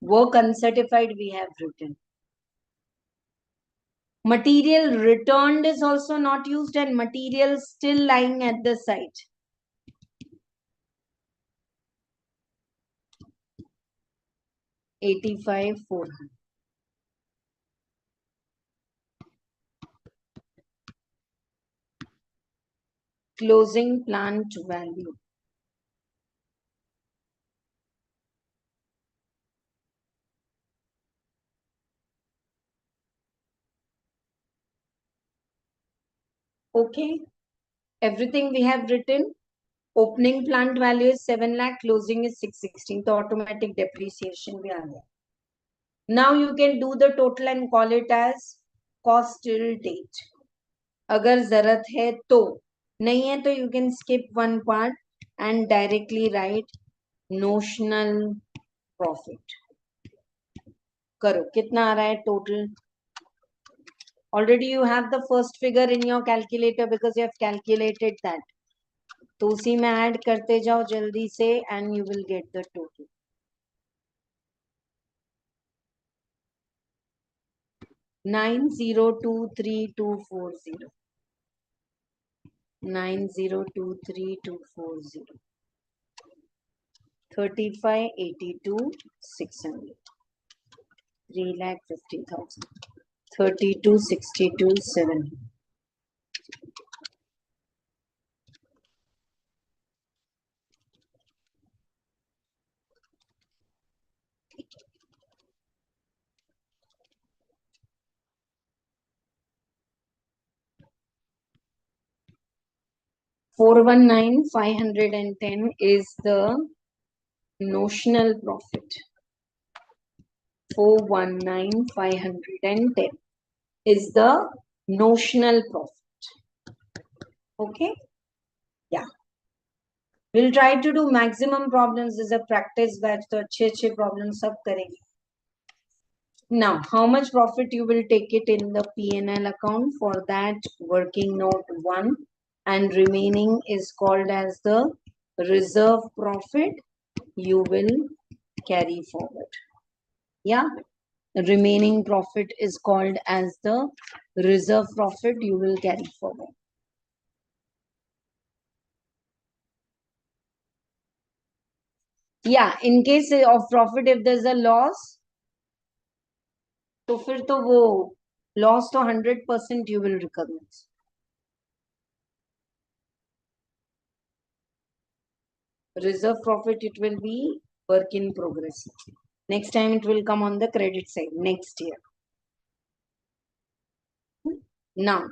Work uncertified we have written. Material returned is also not used and material still lying at the site. $85,400. Closing plant value. Okay. Everything we have written. Opening plant value is 7 lakh, closing is 616. So automatic depreciation भी आ गया. Now you can do the total and call it as cost till date. अगर जरूरत है तो, नहीं है तो you can skip one part and directly write notional profit. करो, कितना आ रहा है total? Already you have the first figure in your calculator because you have calculated that. तो उसी में ऐड करते जाओ जल्दी से and you will get the total. 9023,240. 9023,240. 35,82,600. 3,50,000. 32,62,700. $419,510 is the notional profit. 419,510 is the notional profit. Okay? Yeah. We'll try to do maximum problems. This is a practice batch. So अच्छे problems सब करेंगे. Now, how much profit you will take it in the P&L account? For that, working note 1 and remaining is called as the reserve profit. You will carry forward. Yeah, the remaining profit is called as the reserve profit. You will carry forward. Yeah, in case of profit, if there's a loss, तो फिर तो वो loss तो 100% you will recognize. Reserve profit, it will be work in progress. Next time it will come on the credit side next year. Now,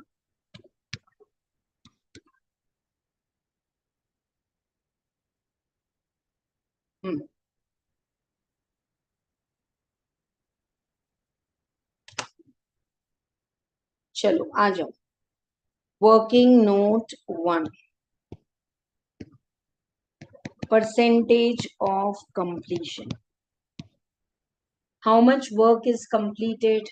चलो आ जाओ. Working note 1. Percentage of completion. How much work is completed?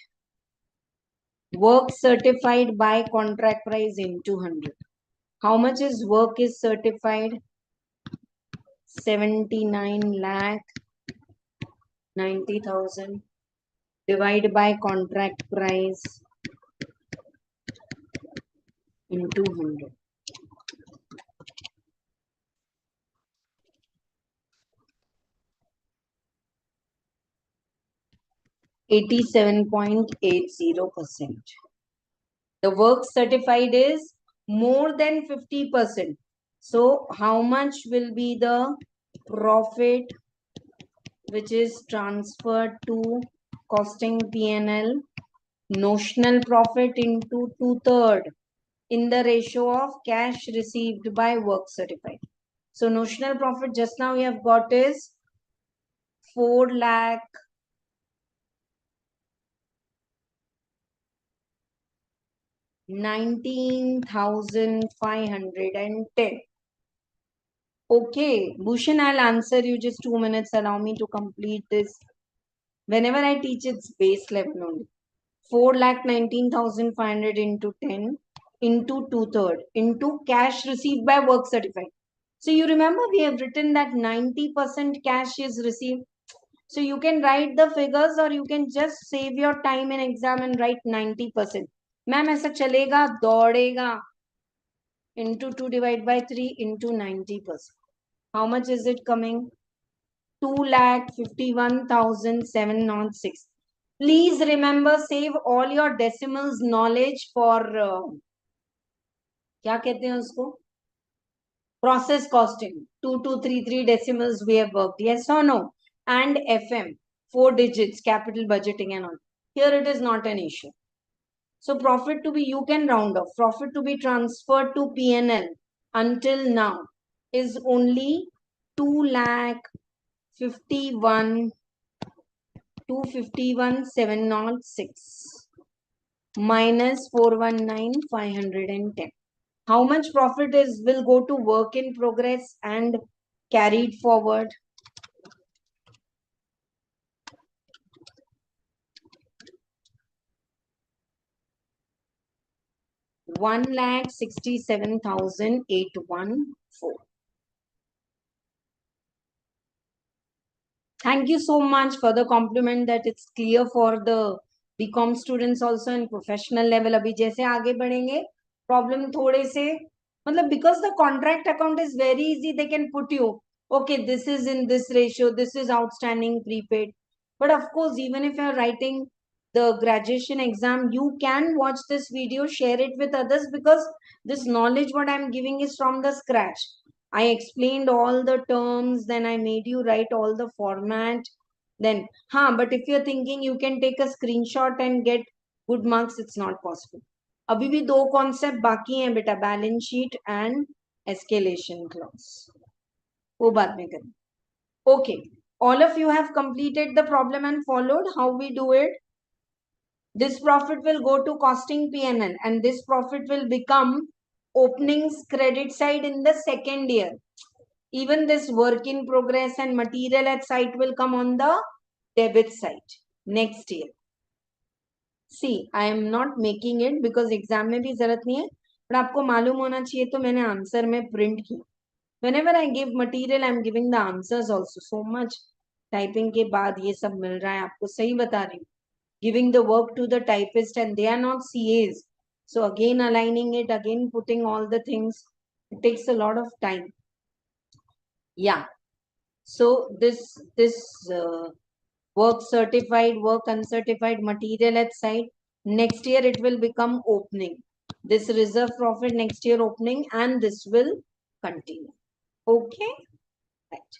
Work certified by contract price into 100. How much is work is certified? 79 lakh 90,000 divided by contract price into 100. 87.80%. The work certified is more than 50%. So how much will be the profit which is transferred to costing P&L? Notional profit into 2/3 in the ratio of cash received by work certified. So notional profit just now we have got is 4 lakh 19,510. Okay, Bhushan, I'll answer you just 2 minutes. Allow me to complete this. Whenever I teach, it's base level only. 4,19,500 into 10 into 2/3 into cash received by work certified. So you remember we have written that 90% cash is received. So you can write the figures or you can just save your time in exam and write 90%. Ma'am, ऐसा चलेगा दौड़ेगा into 2 divided by 3 into 90%. How much is it coming? 2,51,706. Please remember, save all your decimals knowledge for क्या कहते हैं उसको? Process costing. 2233 decimals we have worked. Yes or no? And FM, 4 digits, capital budgeting and all. Here it is not an issue. So profit to be, you can round off. Profit to be transferred to P&L until now is only 2,51,706 minus 419,510. How much profit is will go to work in progress and carried forward? 1,67,814. Thank you so much for the compliment that it's clear for the BCom students also in professional level. अभी जैसे आगे बढ़ेंगे problem थोड़े से मतलब because the contract account is very easy, they can put you okay, this is in this ratio, this is outstanding prepaid. But of course, even if you're writing the graduation exam, you can watch this video, share it with others, because this knowledge what I'm giving is from the scratch. I explained all the terms, then I made you write all the format. Then, but if you're thinking you can take a screenshot and get good marks, it's not possible. अभी भी 2 concept बाकी हैं बेटा, balance sheet and escalation clause. वो बाद में करें. Okay, all of you have completed the problem and followed how we do it. This profit will go to costing P&L and this profit will become openings credit side in the second year. Even this work in progress and material at site will come on the debit side next year. See, I am not making it because exam में भी जरूरत नहीं है, but आपको मालूम होना चाहिए तो मैंने answer में print किया. Whenever I give material, I am giving the answers also. So much typing के बाद ये सब मिल रहा है आपको, सही बता रही हूँ. Giving the work to the typist and they are not CAs. So again aligning it, again putting all the things, it takes a lot of time. Yeah. So this work certified, work uncertified, material at site, next year it will become opening. This reserve profit next year opening and this will continue. Okay. Right.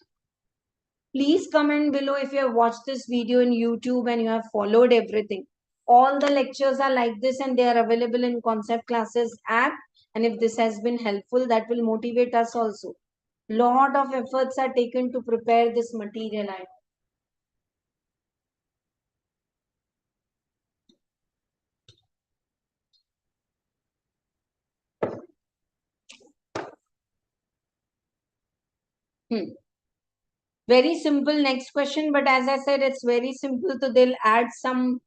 Please comment below if you have watched this video in YouTube and you have followed everything. All the lectures are like this and they are available in Concept Classes app. And if this has been helpful, that will motivate us also. Lot of efforts are taken to prepare this material. Very simple next question, but as I said, it's very simple. So they'll add some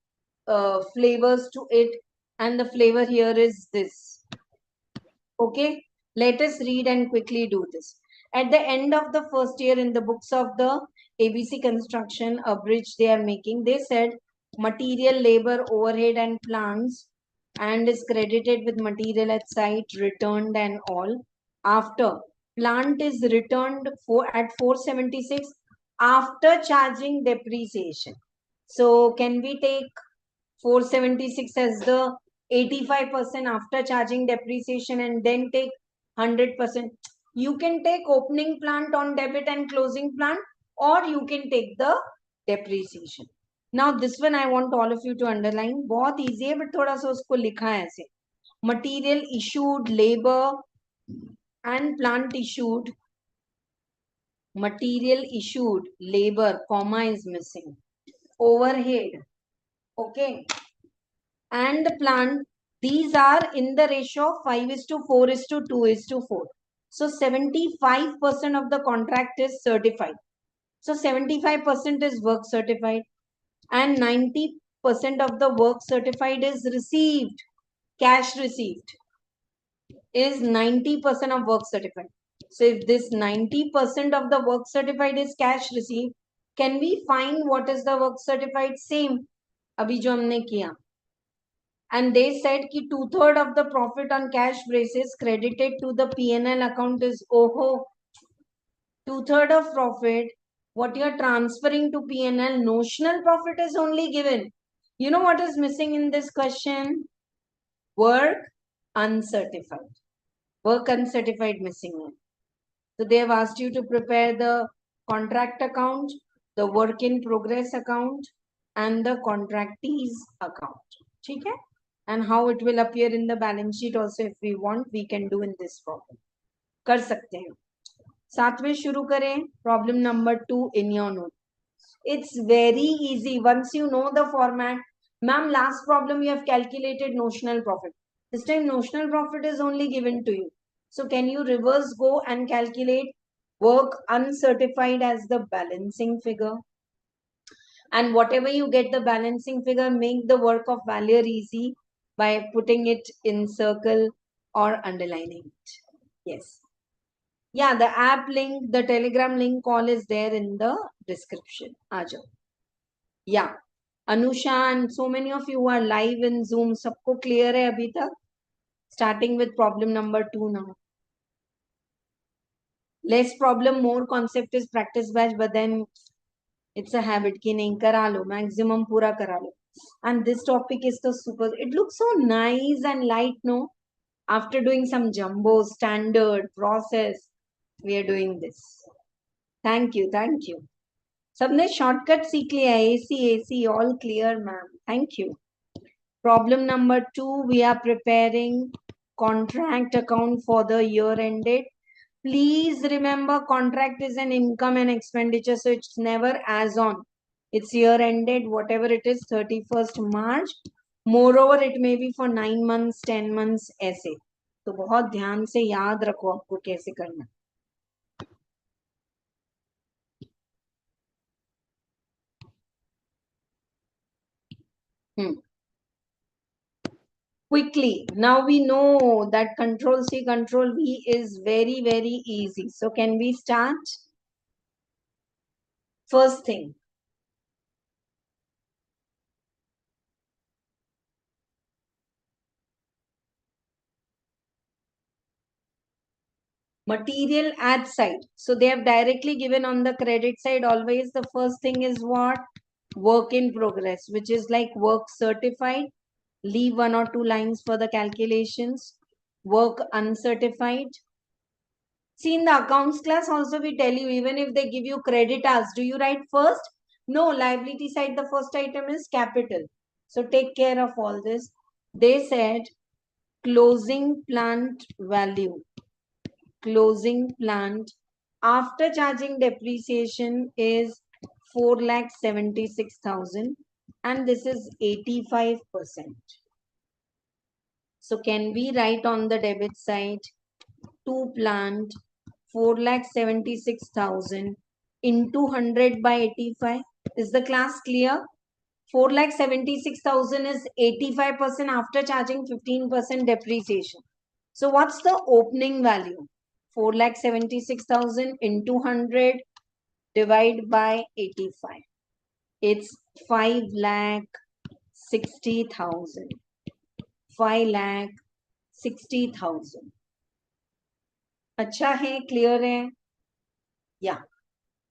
flavors to it. and the flavor here is this. Okay, let us read and quickly do this. At the end of the first year in the books of the ABC construction, a bridge they are making, they said material, labor, overhead and plants, and is credited with material at site, returned and all. After plant is returned at 476 after charging depreciation. So can we take 476 as the 85% after charging depreciation and then take 100%? You can take opening plant on debit and closing plant, or you can take the depreciation. Now this one I want all of you to underline. बहुत easy है, but थोड़ा सा उसको लिखा है ऐसे. Material issued, labor and plant issued. Material issued, labor, comma is missing. Overhead, okay, and the plant, these are in the ratio of 5:4:2:4. So 75% of the contract is certified. So 75% is work certified and 90% of the work certified is received. Cash received is 90% of work certified. So if this 90% of the work certified is cash received, can we find what is the work certified? Same अभी जो हमने किया. And they said कि 2/3 of the profit on cash basis credited to the P&L account is 2/3 of profit. What you are transferring to P&L, notional profit is only given. You know what is missing in this question? Work uncertified. Work uncertified missing. So they have asked you to prepare the contract account, the work in progress account, and the contractees account. Okay? And how it will appear in the balance sheet also, if we want, we can do in this problem. कर सकते हैं. साथ में शुरू करें. Problem number 2 in your note. It's very easy once you know the format. Ma'am, last problem you have calculated notional profit. This time notional profit is only given to you. So can you reverse go and calculate work uncertified as the balancing figure? And whatever you get the balancing figure, make the work of valuer easy by putting it in circle or underlining it. Yes. Yeah, the app link, the Telegram link all is there in the description. Aajo. Yeah. Anusha and so many of you are live in Zoom. Sabko clear hai abhi tak? Starting with problem number 2 now. Less problem, more concept is practice batch, but then it's a habit ki nahi kara lo, maximum pura kara lo. And this topic is so super, it looks so nice and light, no? After doing some jumbo, standard, process, we are doing this. Thank you, thank you. सबने shortcut सीख लिया. AC all clear, ma'am. Thank you. Problem number 2, we are preparing contract account for the year ended. Please remember, contract is an income and expenditure, so it's never as on. It's year ended, whatever it is, 31st March. Moreover, it may be for 9 months, 10 months, ऐसे. तो बहुत ध्यान से याद रखो आपको कैसे करना. Quickly, now we know that Control C, Control V is very, very easy. So can we start? First thing. Material at site. So they have directly given on the credit side always. The first thing is what? Work in progress, which is like work certified. Leave 1 or 2 lines for the calculations. Work uncertified. See, in the accounts class also we tell you, even if they give you credit as, do you write first? No, liability side, the first item is capital. So take care of all this. They said closing plant value. Closing plant after charging depreciation is 4,76,000 and this is 85%. So can we write on the debit side to plant 4,76,000 into 100 by 85? Is the class clear? 4,76,000 is 85% after charging 15% depreciation. So what's the opening value? 4,76,000 into 100 divide by 85. It's 5,60,000. 5,60,000. अच्छा है, clear है? Yeah.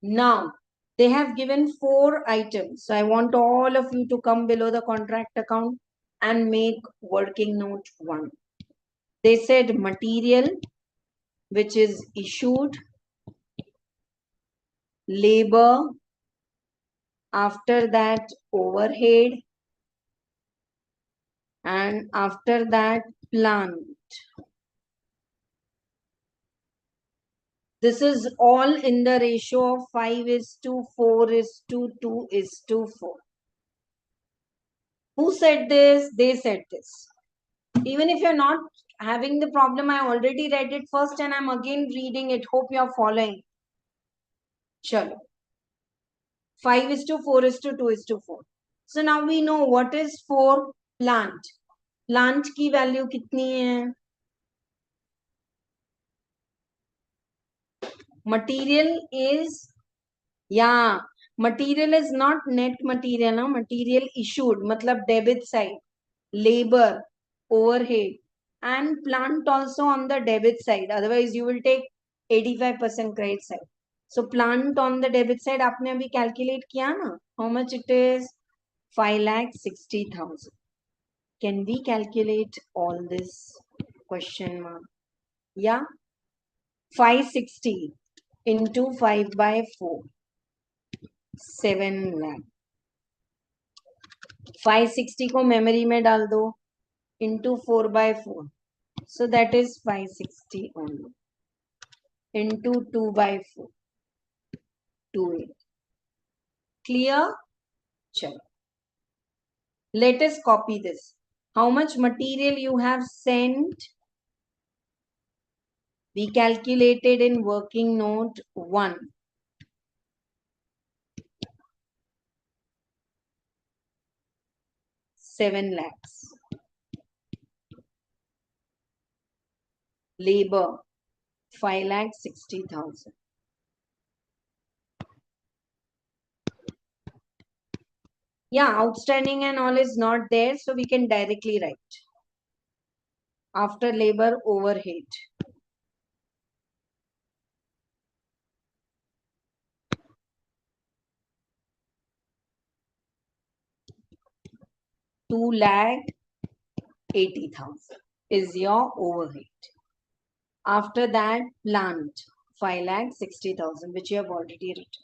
Now, they have given 4 items. So I want all of you to come below the contract account and make working note 1. They said material, which is issued, labor, after that overhead, and after that plant. This is all in the ratio of 5:4:2:4. Who said this? They said this. Even if you're not having the problem, I already read it first and I'm again reading it. Hope you're following. Chalo. 5:4:2:4. So now we know what is for plant. Plant की value कितनी है? Material is, yeah, material is not net material, no? Material issued, matlab debit side, labor, overhead, and plant also on the debit side. Otherwise, you will take 85% credit side. So plant on the debit side, आपने अभी calculate किया ना? How much it is? 5,60,000. Can we calculate all this? Question mark. Yeah. 560 into 5/4. 7 lakh. 560 को memory में डाल दो into 4/4. So that is 560 only. Into 2/4. 28. Clear? Chalo. Let us copy this. How much material you have sent? We calculated in working note 1. 7 lakhs. Labor 5,60,000. Yeah, outstanding and all is not there, so we can directly write. After labor, overhead. $2,80,000 is your overhead. After that, plant 5,60,000, which you have already written.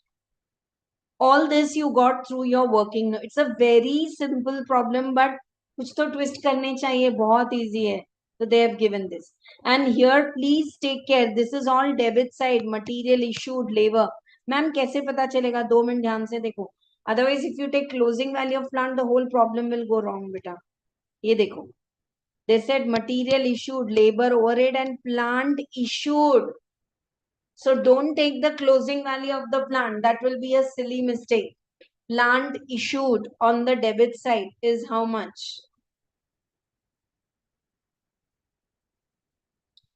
All this you got through your working note. It's a very simple problem, but कुछ तो twist करने चाहिए, बहुत easy है. So they have given this. And here, please take care. This is all debit side, material issued, labor. Ma'am कैसे पता चलेगा? 2 minute ध्यान से देखो. Otherwise, if you take closing value of plant, the whole problem will go wrong, बेटा. ये देखो. They said material issued, labor, overhead, and plant issued. So don't take the closing value of the plant. That will be a silly mistake. Plant issued on the debit side is how much?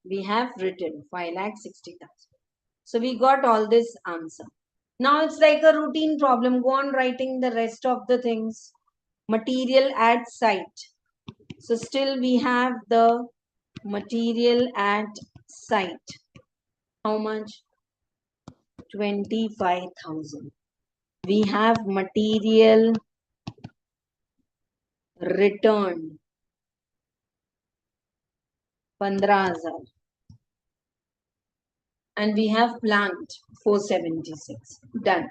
We have written 5,60,000. So we got all this answer. Now it's like a routine problem. Go on writing the rest of the things. Material at site. So still we have the material at site. How much? 25,000. We have material returned. 15,000. And we have plant 476. Done.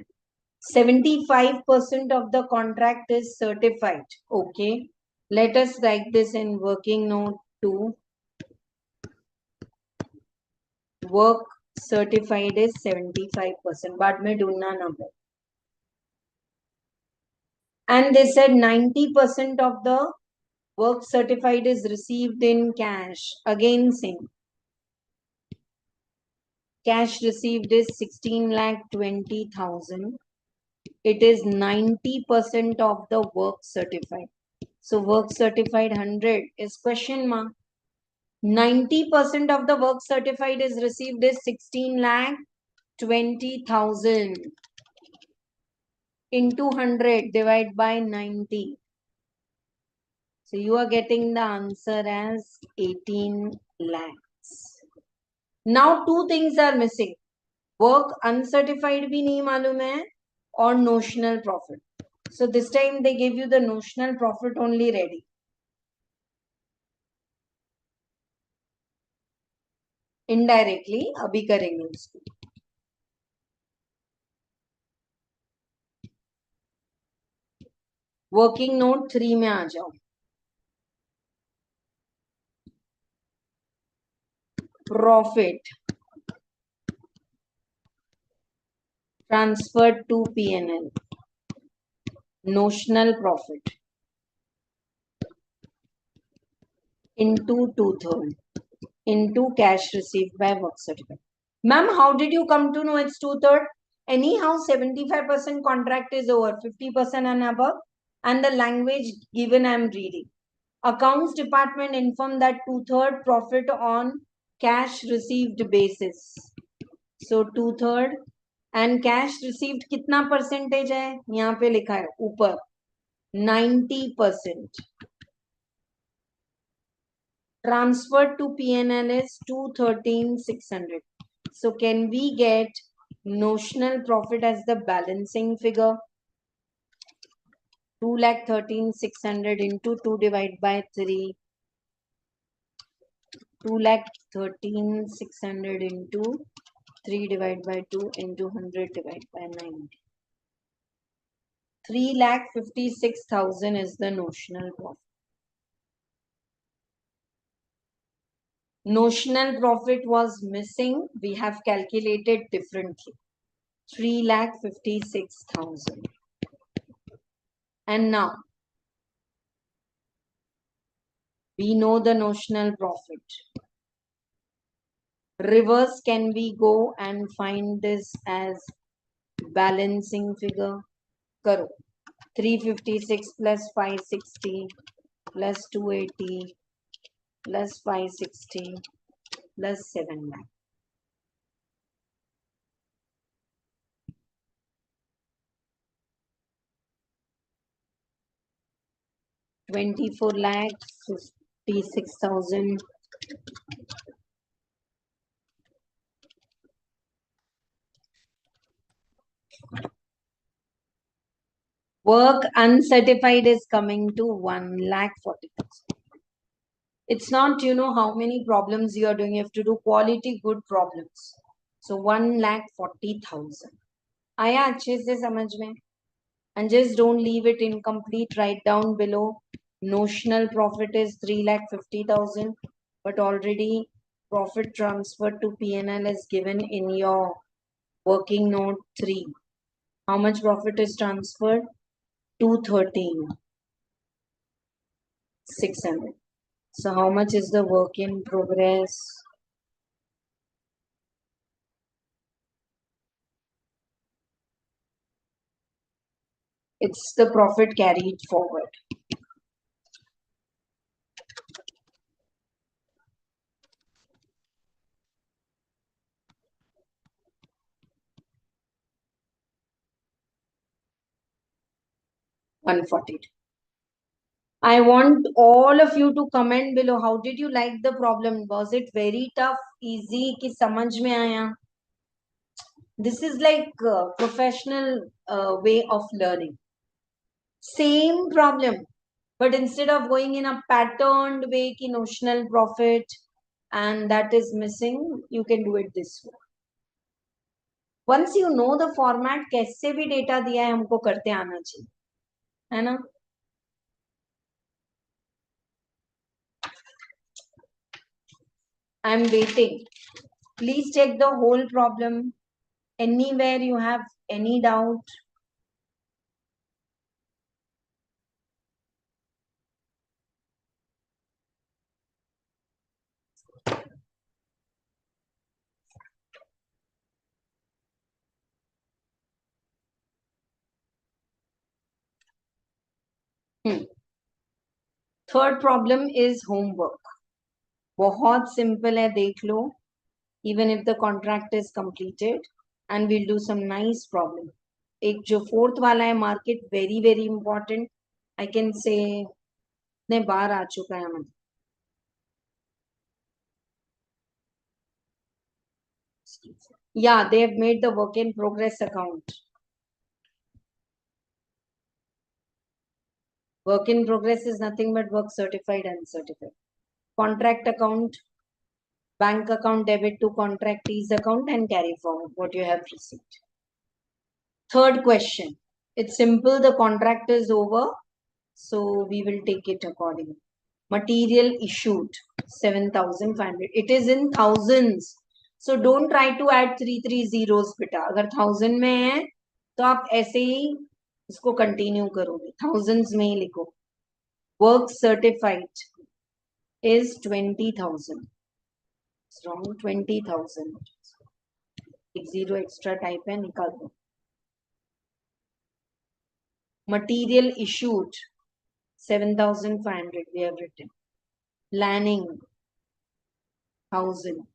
75% of the contract is certified. Okay. Let us write this in working note 2. Work certified is 75%. बाद में ढूंढना number. And they said 90% of the work certified is received in cash. Again same. Cash received is 16,20,000 it is 90% of the work certified. So work certified 100 is question mark. 90% of the work certified is received is 16 lakh 20,000 into 100 divide by 90. So you are getting the answer as 18 lakhs. Now two things are missing. Work uncertified bhi nahi malum hai or notional profit. So this time they give you the notional profit only ready. Indirectly abhi karenge usko. Working note 3 में आ जाओ. Profit transferred to P&L. Notional profit into 2/3 into cash received by work certificate. Ma'am, how did you come to know it's 2/3? Anyhow, 75% contract is over, 50% and above, and the language given I am reading. Accounts department informed that 2/3 profit on cash received basis. So 2/3 and cash received कितना percentage है? यहाँ पे लिखा है ऊपर 90%. Transferred to P&L is 213,600. So can we get notional profit as the balancing figure? 2,13,600 into 2 divided by 3. 2,13,600 into 3 divided by 2 into 100 divided by 90. 3,56,000 is the notional profit. Notional profit was missing. We have calculated differently. 3,56,000. And now we know the notional profit. Reverse, can we go and find this as balancing figure? Karo. 356 plus 560 plus 280 plus 560 plus 7 lakh. 24 lakh 56,000. Work uncertified is coming to 1,40,000. It's not, how many problems you are doing. You have to do quality good problems. So 1,40,000. आया अच्छे से समझ में? And just don't leave it incomplete. Write down below. Notional profit is 3,50,000, but already profit transferred to P&L is given in your working note 3. How much profit is transferred? 213,600. So how much is the work in progress? It's the profit carried forward. $142. I want all of you to comment below. How did you like the problem? Was it very tough, easy, कि समझ में आया? This is like a professional way of learning. Same problem, but instead of going in a patterned way, ki notional profit, and that is missing, you can do it this way. Once you know the format, कैसे भी data दिया है हमको करते आना चाहिए, है ना? I'm waiting. Please check the whole problem. Anywhere you have any doubt, Third problem is homework. बहुत simple है, देख लो. Even if the contract is completed, and we'll do some nice problem. एक जो fourth वाला है, market very very important. I can say ने बार आ चुका है मतलब. Yeah, they have made the work in progress account. Work in progress is nothing but work certified and uncertified. Contract account, bank account debit to contractees account and carry forward what you have received. Third question. It's simple. The contract is over. So we will take it accordingly. Material issued 7,500. It is in thousands. So don't try to add 3 zeros बेटा. अगर 1000 में है तो आप ऐसे ही इसको continue करोगे. Thousands में ही लिखो. Work certified is 20,000. It's wrong. 20,000. एक zero extra type है, निकाल दो. Material issued 7,500 we have written. Planning 1,000.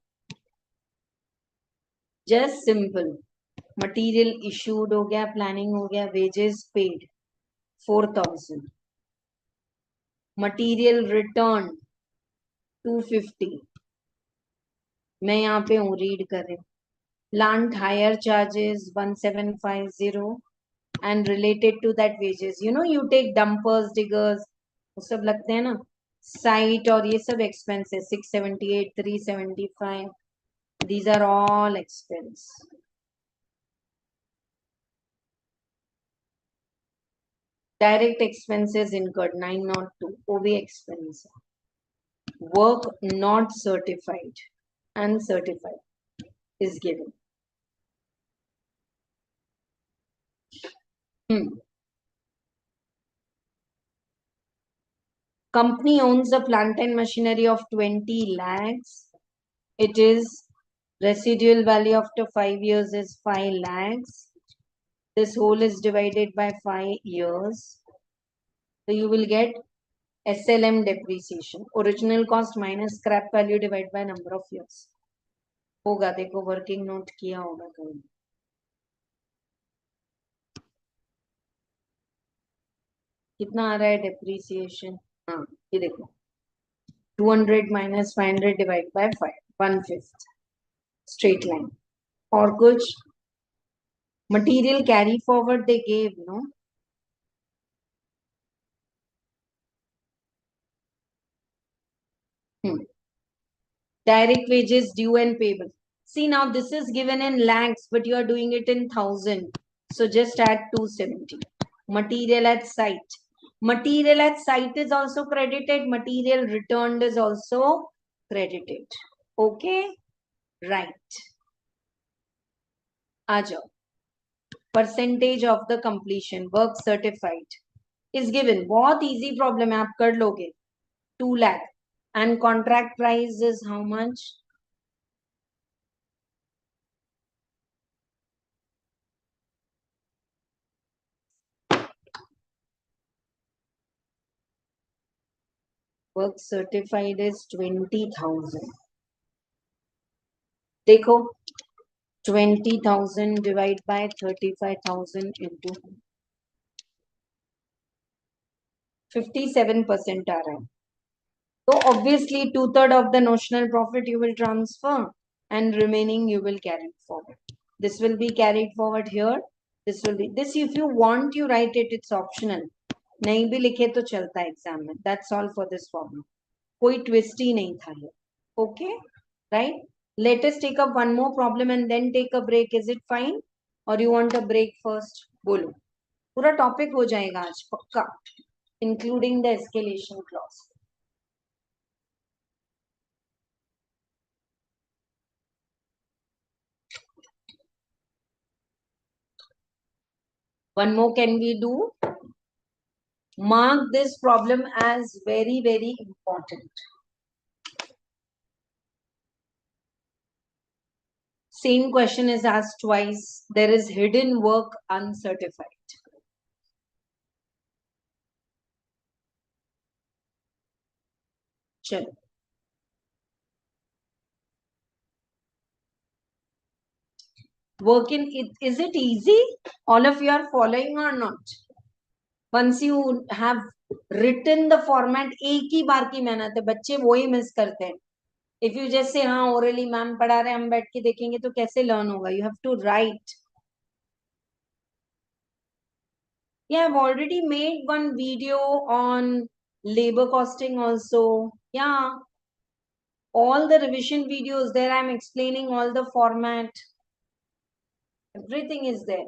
Just simple. Material issued हो गया, planning हो गया, wages paid 4,000. Material returned 250. मैं यहाँ पे हूँ, रीड कर रही हूँ. Plant hire charges 1,750 and related to that wages. You know, you take dumpers, diggers, वो सब लगते हैं ना, site और ये सब expenses 678, 375. These are all expense. Direct expenses incurred 902. OV expense. Work not certified and certified is given. Company owns the plant and machinery of 20 lakhs. It is residual value after 5 years is 5 lakhs. This whole is divided by 5 years. So you will get SLM depreciation. Original cost minus scrap value divided by number of years. होगा, देखो working note किया होगा कहीं. कितना आ रहा है depreciation? हाँ, ये देखो 200 minus 500 divided by 5, 1/5 straight line. और कुछ material carry forward they gave, no? Direct wages due and payable. See, now this is given in lakhs, but you are doing it in 1,000. So just add 270. Material at site. Material at site is also credited. Material returned is also credited. Okay? Right. आ जाओ. Percentage of the completion. Work certified is given. बहुत easy problem है, आप कर लोगे. 2 lakh. And contract price is how much? Work certified is 20,000. देखो 20,000 divided by 35,000 into 57% आ रहा है. So obviously 2/3 of the notional profit you will transfer and remaining you will carry forward. This will be carried forward here. This will be this. If you want, you write it. It's optional. नहीं भी लिखे तो चलता है exam में. That's all for this problem. कोई twist ही नहीं था ये. Okay, right? Let us take up one more problem and then take a break. Is it fine? Or you want a break first? बोलो. पूरा topic हो जाएगा आज पक्का, including the escalation clause. One more can we do? Mark this problem as very, very important. Same question is asked twice. There is hidden work uncertified. चलो, work in it. Is it easy? All of you are following or not? Once you have written the format, एक ही बार की मेहनत है, बच्चे वो ही miss करते हैं. If you just say हाँ orally मैम पढ़ा रहे हैं, हम बैठ के देखेंगे तो कैसे learn होगा? You have to write. Yeah, I've already made one video on labor costing also. Yeah, all the revision videos there, I'm explaining all the format. Everything is there.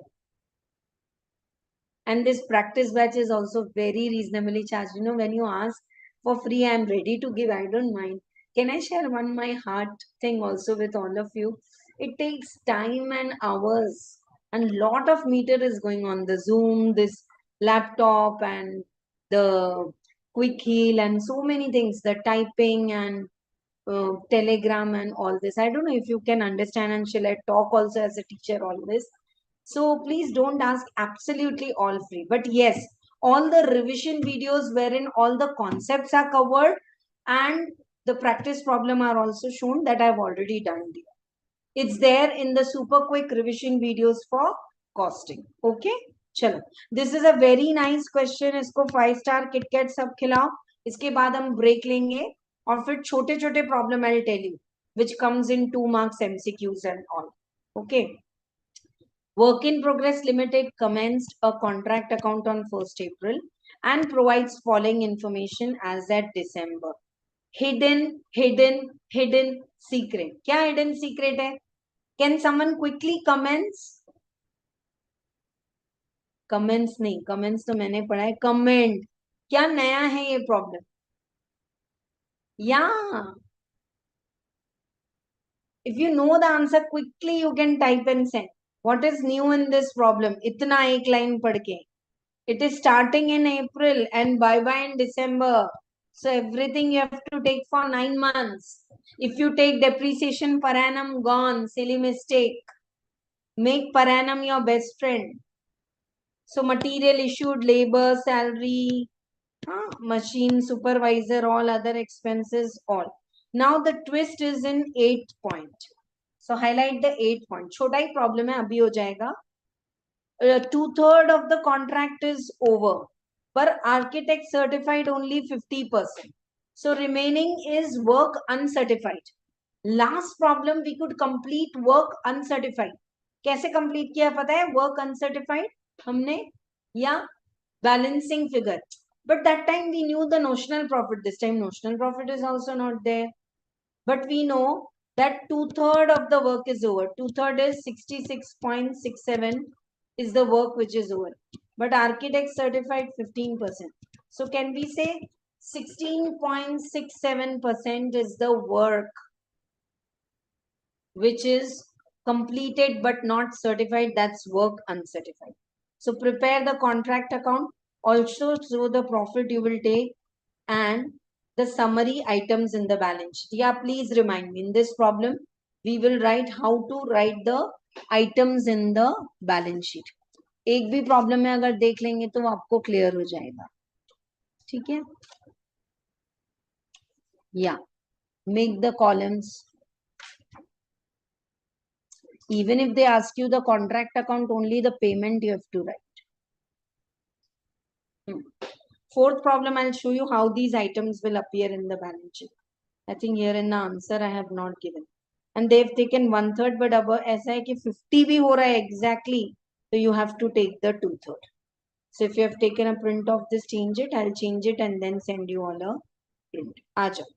And this practice batch is also very reasonably charged. You know, when you ask for free, I'm ready to give. I don't mind. Can I share one my heart thing also with all of you? It takes time and hours, and lot of meter is going on. The Zoom, this laptop, and the quick heal, and so many things. The typing and Telegram and all this. I don't know if you can understand, and shall I talk also as a teacher all this? So please don't ask absolutely all free. But yes, all the revision videos wherein all the concepts are covered and the practice problem are also shown, that I've already done there. It's there in the super quick revision videos for costing. Okay? चलो, this is a very nice question. इसको 5-star KitKat सब खिलाओ. इसके बाद हम break लेंगे और फिर छोटे छोटे problem I'll tell you, which comes in 2 marks MCQs and all. Okay? Work in Progress Limited commenced a contract account on 1st April and provides following information as at December. Hidden secret. क्या hidden secret है? Can someone quickly comments? Comments नहीं, comments तो मैंने पढ़ा है. Comment. क्या नया है ये problem? Yeah. If you know the answer quickly, you can type and send. What is new in this problem? इतना एक line पढ़ के. It is starting in April and bye-bye in December. So everything you have to take for 9 months. If you take depreciation per annum, gone. Silly mistake. Make per annum your best friend. So material issued, labor, salary, machine, supervisor, all other expenses, all. Now the twist is in 8 point. So highlight the 8 point. छोटा ही problem है, अभी हो जाएगा. 2/3 of the contract is over, but architect certified only 50%. So remaining is work uncertified. Last problem we could complete work uncertified. कैसे complete किया पता है? Work uncertified हमने या balancing figure. But that time we knew the notional profit. This time notional profit is also not there. But we know that 2/3 of the work is over. 2/3 is 66.67 is the work which is over. But architect certified 15%. So can we say 16.67% is the work which is completed but not certified? That's work uncertified. So prepare the contract account. Also show the profit you will take and the summary items in the balance sheet. Yeah, please remind me. In this problem, we will write how to write the items in the balance sheet. एक भी problem में अगर देख लेंगे तो आपको clear हो जाएगा. ठीक है? Yeah. Make the columns. Even if they ask you the contract account, only the payment you have to write. Fourth problem, I'll show you how these items will appear in the balance sheet. I think here in the answer I have not given. And they've taken 1/3, but अब ऐसा है कि 50 भी हो रहा है exactly, so you have to take the 2/3. So if you have taken a print of this, change it. I'll change it and then send you all a print. आ जाओ,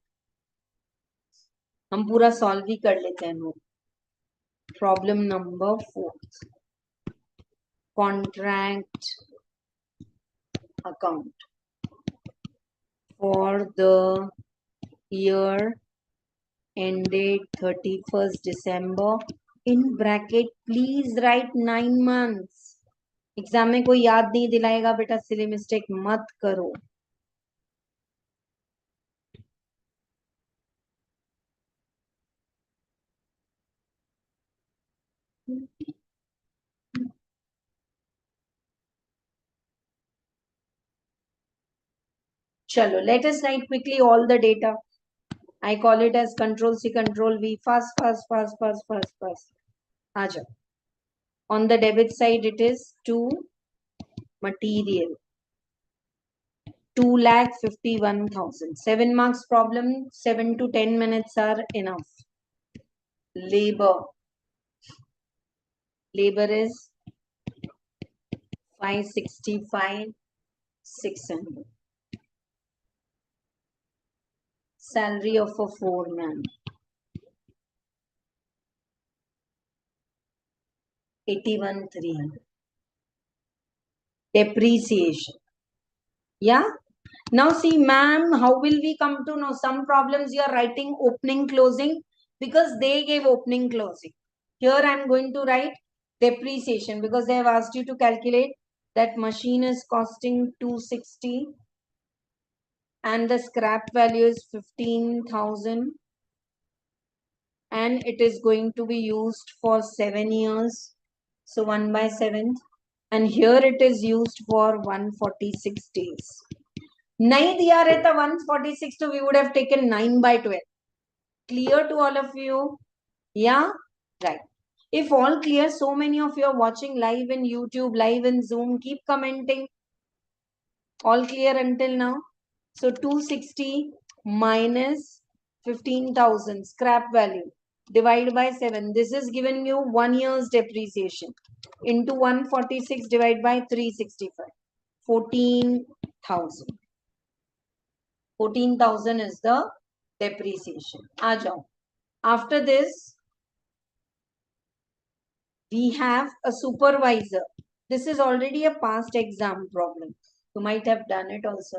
हम पूरा solve ही कर लेते हैं. Problem number 4. Contract account for the year ended 31st December. In bracket, please write 9 months. Exam में कोई याद नहीं दिलाएगा बेटा, सिली मिस्टेक मत करो. चलो, let us write quickly all the data. I call it as control C, control V. Fast. Aaja. On the debit side, it is to material. 2,51,000. 7 marks problem. 7 to 10 minutes are enough. Labor. Labor is 565,600. Salary of a foreman. 81,300. Depreciation. Yeah. Now see, ma'am, how will we come to know? Some problems you are writing opening, closing because they gave opening, closing. Here I am going to write depreciation because they have asked you to calculate that machine is costing 260 and the scrap value is 15,000 and it is going to be used for 7 years. So 1 by 7. And here it is used for 146 days. नहीं दिया रहता 146 तो we would have taken 9 by 12. Clear to all of you? Yeah? Right. If all clear, so many of you are watching live in YouTube, live in Zoom, keep commenting. All clear until now? So 260 minus 15,000 scrap value. Divide by 7. This is giving you 1 year's depreciation. Into 146 divided by 365. 14,000. 14,000 is the depreciation. Aa jao. After this, we have a supervisor. This is already a past exam problem. You might have done it also.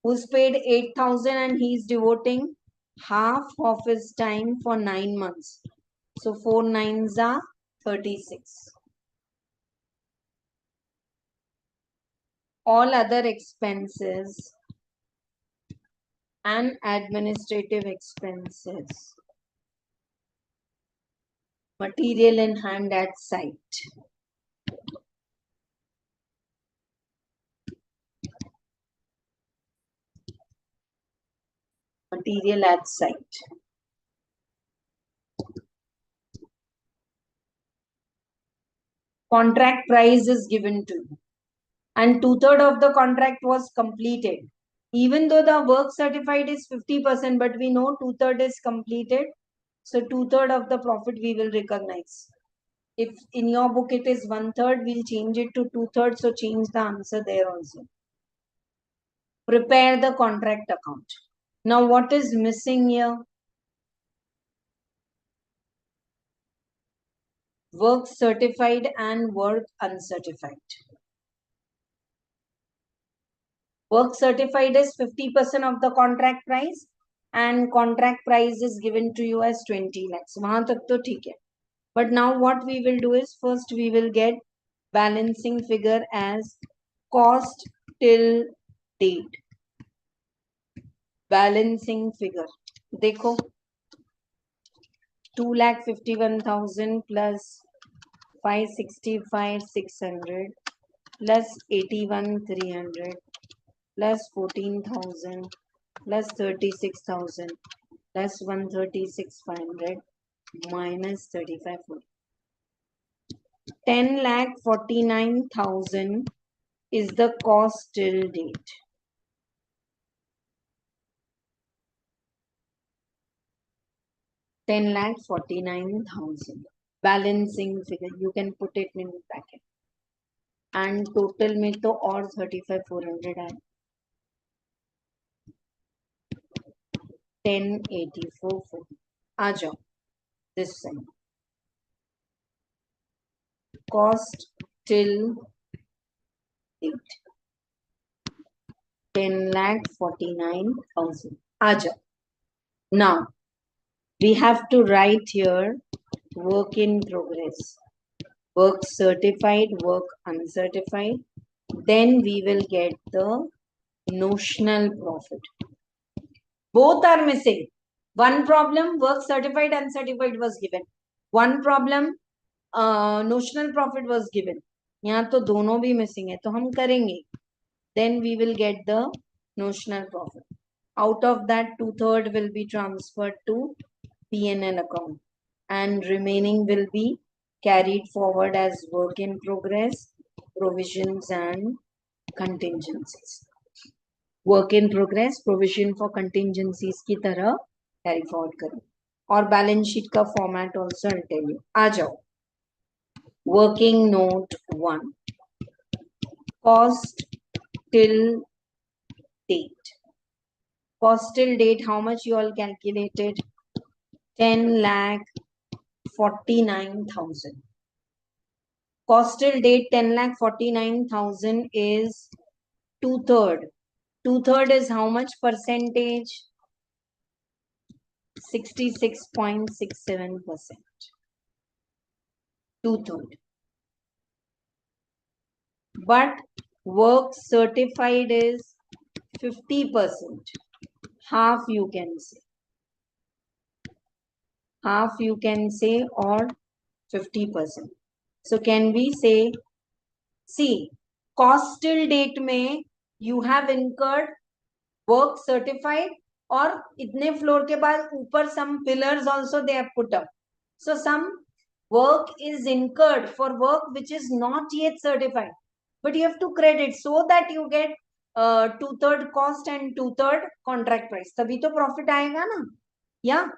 Who's paid 8,000 and he's devoting half of his time for 9 months. So 4 nines are 36. All other expenses and administrative expenses. Material in hand at site. Material at site. Contract price is given to you. And 2/3 of the contract was completed. Even though the work certified is 50%, but we know 2/3 is completed. So 2/3 of the profit we will recognize. If in your book it is 1/3, we'll change it to 2/3. So change the answer there also. Prepare the contract account. Now what is missing here? Work certified and work uncertified. Work certified is 50% of the contract price and contract price is given to you as 20 lakhs. Wahan tak to theek hai. But now what we will do is first we will get balancing figure as cost till date. Balancing figure. Dekho 2,51,000 plus 565,600 plus 81,300 plus 14,000 plus 36,000 plus 136,500 minus 35,400. 10,49,000 is the cost till date. $10,49,000. Balancing figure. You can put it in the bracket. And total में तो और 35,400 है. 10,84,400. आ जाओ. This side. Cost till date. 10,49,000. आ जाओ. Now, we have to write here work in progress. Work certified, work uncertified. Then we will get the notional profit. Both are missing. One problem, work certified, uncertified was given. One problem, notional profit was given. यहाँ तो दोनों भी missing है तो हम करेंगे. Then we will get the notional profit. Out of that, 2/3 will be transferred to P&L account, and remaining will be carried forward as work in progress, provisions and contingencies. Work in progress, provision for contingencies की तरह carry forward करो. और balance sheet का format also I'll tell you. आ जाओ. Working note 1. Cost till date. Cost till date, how much you all calculated? 10,49,000. Cost till date 10,49,000 is 2/3. 2/3 is how much percentage? 66.67%. 2/3. But work certified is 50%. Half you can say. Half you can say, or 50%. So can we say, see, cost till date में you have incurred work certified, और इतने floor के बाद ऊपर some pillars also they have put up. So some work is incurred for work which is not yet certified, but you have to credit so that you get 2/3 cost and 2/3 contract price. तभी तो profit आएगा ना? Yeah.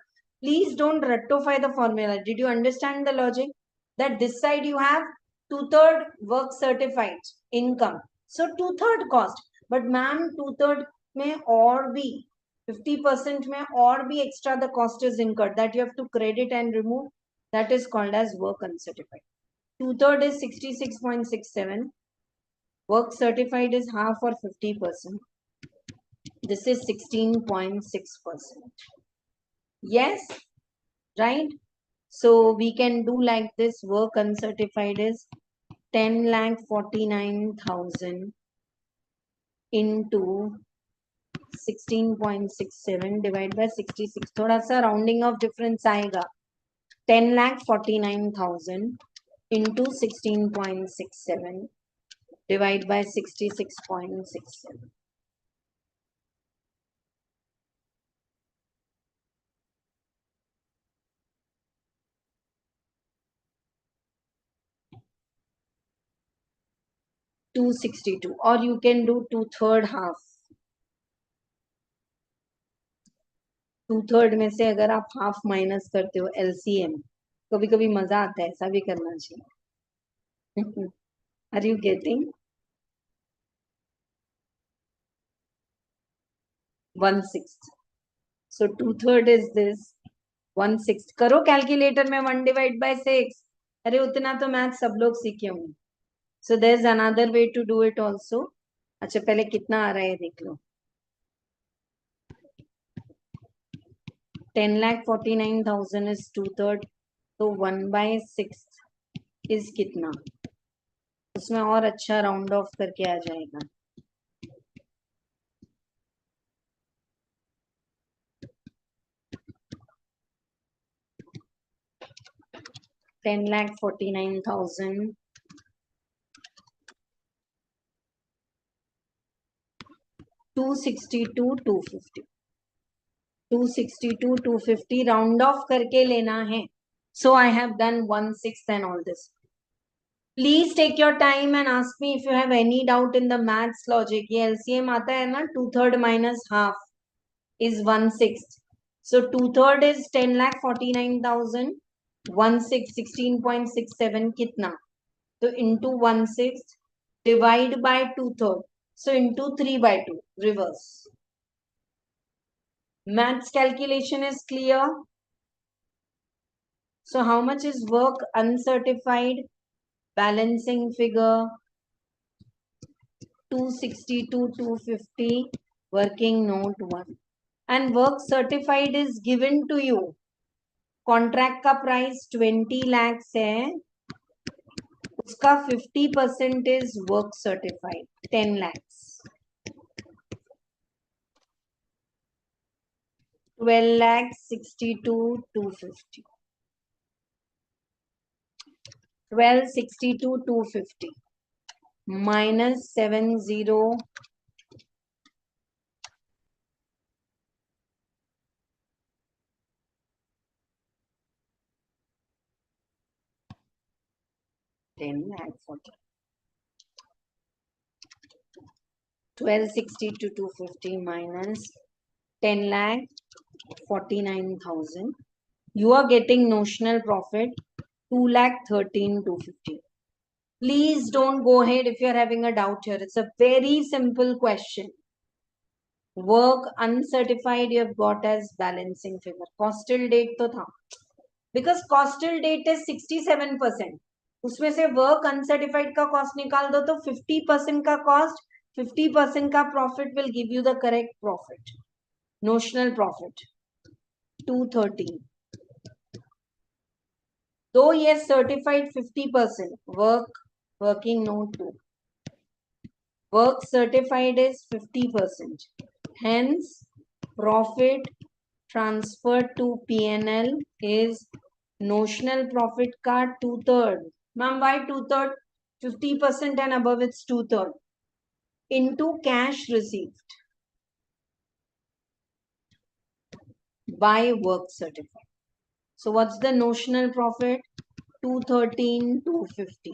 Please don't rectify the formula. Did you understand the logic? That this side you have 2/3 work certified income. So 2/3 cost. But ma'am, 2/3 में और भी 50% में और भी extra the cost is incurred that you have to credit and remove. That is called as work uncertified. 2/3 is 66.67. Work certified is half or 50%. This is 16.6%. Yes, right? So we can do like this. Work uncertified is 10,49,000 into 16.67 divided by 66. थोड़ा सा rounding of difference आएगा. 10,49,000 into 16.67 divided by 66.67. $262, or you can do 2/3 half. 2/3 में से अगर आप half minus करते हो LCM, कभी कभी मजा आता है, ऐसा भी करना चाहिए. Are you getting? 1/6. So 2/3 is this. 1/6 करो कैलकुलेटर में 1 डिवाइड बाय 6. अरे उतना तो मैथ सब लोग सीखे होंगे. So there's another way to do it also. अच्छा पहले कितना आ रहा है देख लो. 10,49,000 is 2/3. तो 1/6 is कितना? उसमें और अच्छा राउंड ऑफ करके आ जाएगा. 10,49,000 262,250. 262,250 राउंड ऑफ करके लेना है. So I have done 1/6 and all this. Please take your time and ask me if you have any doubt in the maths logic. ये LCM आता है ना, 2/3 minus half is 1/6. So 2/3 is 10,49,000. 1/6 16.67 कितना? तो into 1/6 divide by 2/3. So into 3/2 reverse. Maths calculation is clear. So how much is work uncertified? Balancing figure 262,250. Working note 1. And work certified is given to you. Contract का price 20 lakhs है. उसका 50% is work certified 10 lakhs. 12,62,250. 12,62,250 minus 70 10 lakh 40. 1260 to 250 minus 10 lakh 49,000. You are getting notional profit 2 lakh 13,250. Please don't go ahead if you are having a doubt here. It's a very simple question. Work uncertified you have got as balancing figure. Costal date तो था. Because costal date is 67%. उसमें से work uncertified का cost निकाल दो तो 50% का cost, 50% का profit will give you the correct profit. Notional profit 213. Though yes, certified 50%. Working note 2. Work certified is 50%. Hence, profit transferred to P&L is notional profit का 2/3. Ma'am, why 2/3? 50% and above it's 2/3 into cash received by work certified. So what's the notional profit? 213,250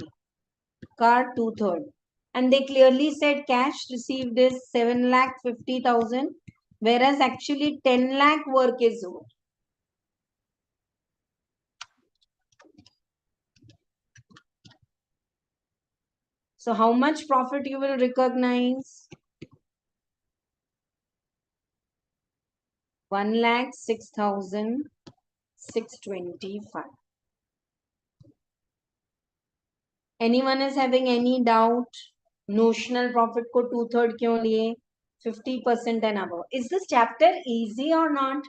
का 2/3. And they clearly said cash received is 7,50,000, whereas actually 10 lakh work is over. So how much profit you will recognize? 1,06,625. Anyone is having any doubt? Notional profit को 2/3 क्यों लिए? 50% and above. Is this chapter easy or not?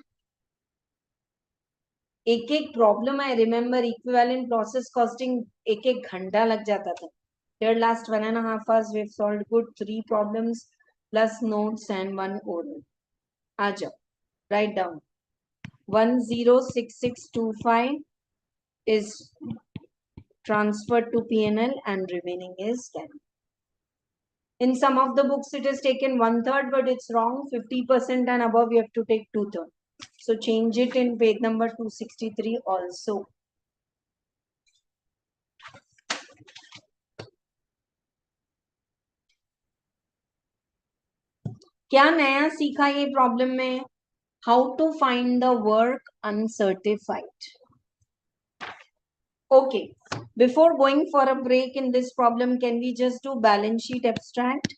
एक एक problem I remember equivalent process costing एक एक घंटा लग जाता था. Here last 1.5 hours we've solved good 3 problems plus notes and 1 oral. आ जाओ, write down. 106625 is transferred to P&L and remaining is carried. In some of the books it is taken 1/3, but it's wrong. 50% and above you have to take 2/3. So change it in page number 263 also. क्या नया सीखा ये problem में? How to find the work uncertified. Okay, before going for a break in this problem, can we just do balance sheet abstract?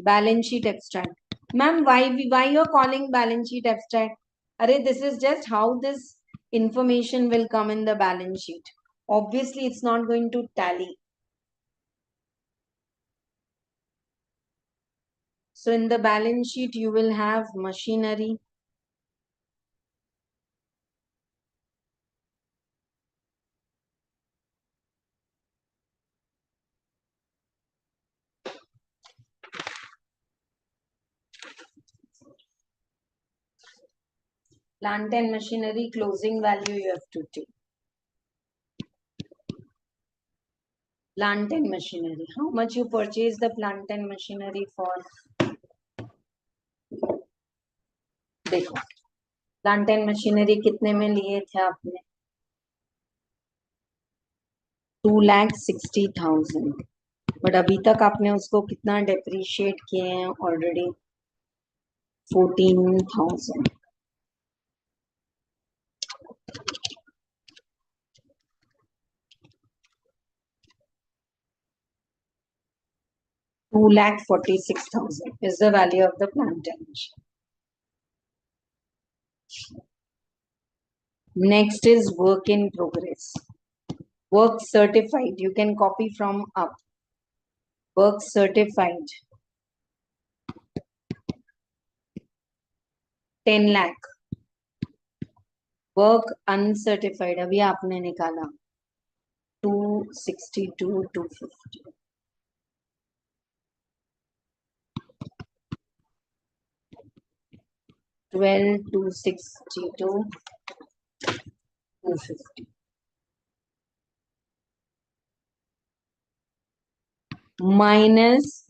Balance sheet abstract. Ma'am, why you're calling balance sheet abstract? Array, this is just how this information will come in the balance sheet. Obviously, it's not going to tally. So in the balance sheet, you will have machinery. Plant and machinery closing value you have to take. Plant and machinery. How much you purchase the plant and machinery for? देखो, plant and machinery कितने में लिए थे आपने? 2,60,000. But अभी तक आपने उसको कितना डेप्रिशिएट किए हैं already? 14,000. $2,46,000 is the value of the plant and machinery. Next is work in progress. Work certified. You can copy from up. Work certified. 10 lakh. Work uncertified. अभी आपने निकाला 262, 250. $12,262, 250. Minus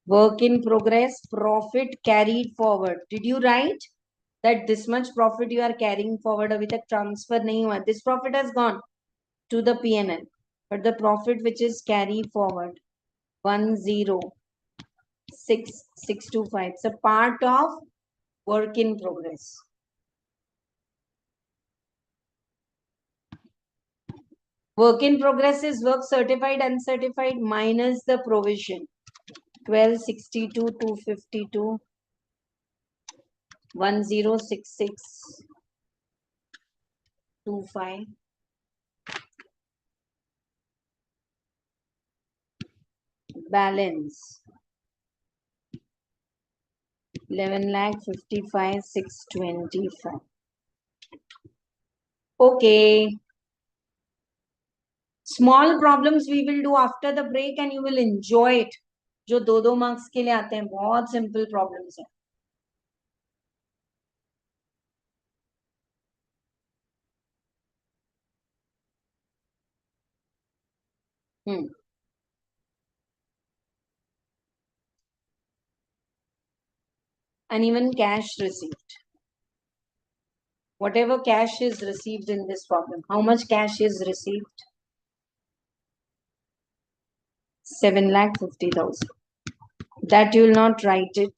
work in progress, profit carried forward. Did you write that this much profit you are carrying forward? अभी तक transfer नहीं हुआ. This profit has gone to the P&L. but the profit which is carry forward 106625. It's a part of work in progress. Work in progress is work certified, uncertified minus the provision. 1262, 252, 1066, 25. Balance 11,55,625. Okay. Small problems we will do after the break and you will enjoy it. जो दो marks के लिए आते हैं बहुत simple problems हैं. And even cash received. Whatever cash is received in this problem. How much cash is received? 7,50,000. That you will not write it.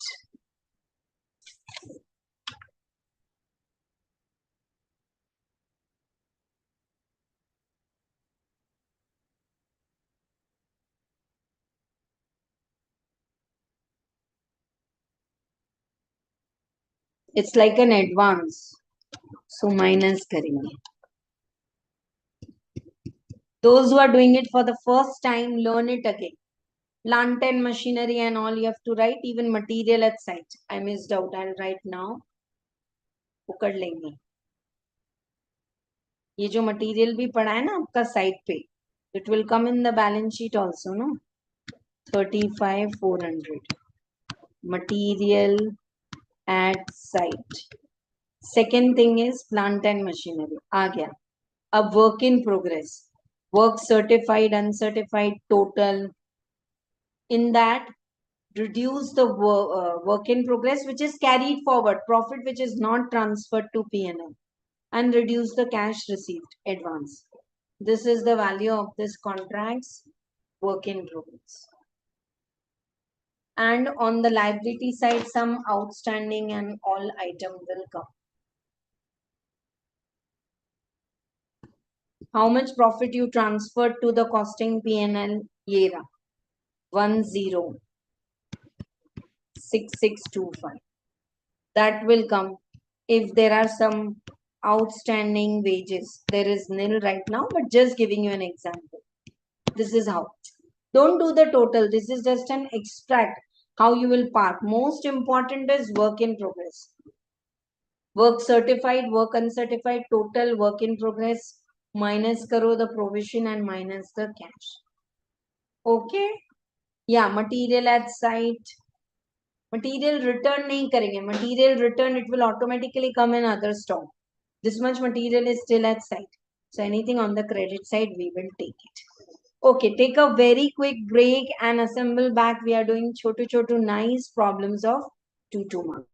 It's like an advance. So minus करेंगे. Those who are doing it for the first time, learn it again. Plant and machinery and all you have to write, even material at site. I missed out. I'll write now. पकड़ लेंगे. ये जो material भी पड़ा है ना आपका site पे, it will come in the balance sheet also, no? 35,400. Material at site. Second thing is plant and machinery. आ गया. अब work in progress. Work certified, uncertified, total. In that, reduce the work in progress which is carried forward, profit which is not transferred to P&L, and reduce the cash received advance. This is the value of this contract's work in progress. And on the liability side, some outstanding and all item will come. How much profit you transferred to the costing P&L? ये रहा 106625. That will come if there are some outstanding wages. There is nil right now, but just giving you an example. This is how. Don't do the total. This is just an extract. How you will park. Most important is work in progress. Work certified, work uncertified, total work in progress. Minus karo the provision and minus the cash. Okay. Yeah, material at site. Material return नहीं करेंगे. Material return, it will automatically come in other stock. This much material is still at site. So anything on the credit side, we will take it. Okay, take a very quick break and assemble back. We are doing chotu nice problems of 2 marks.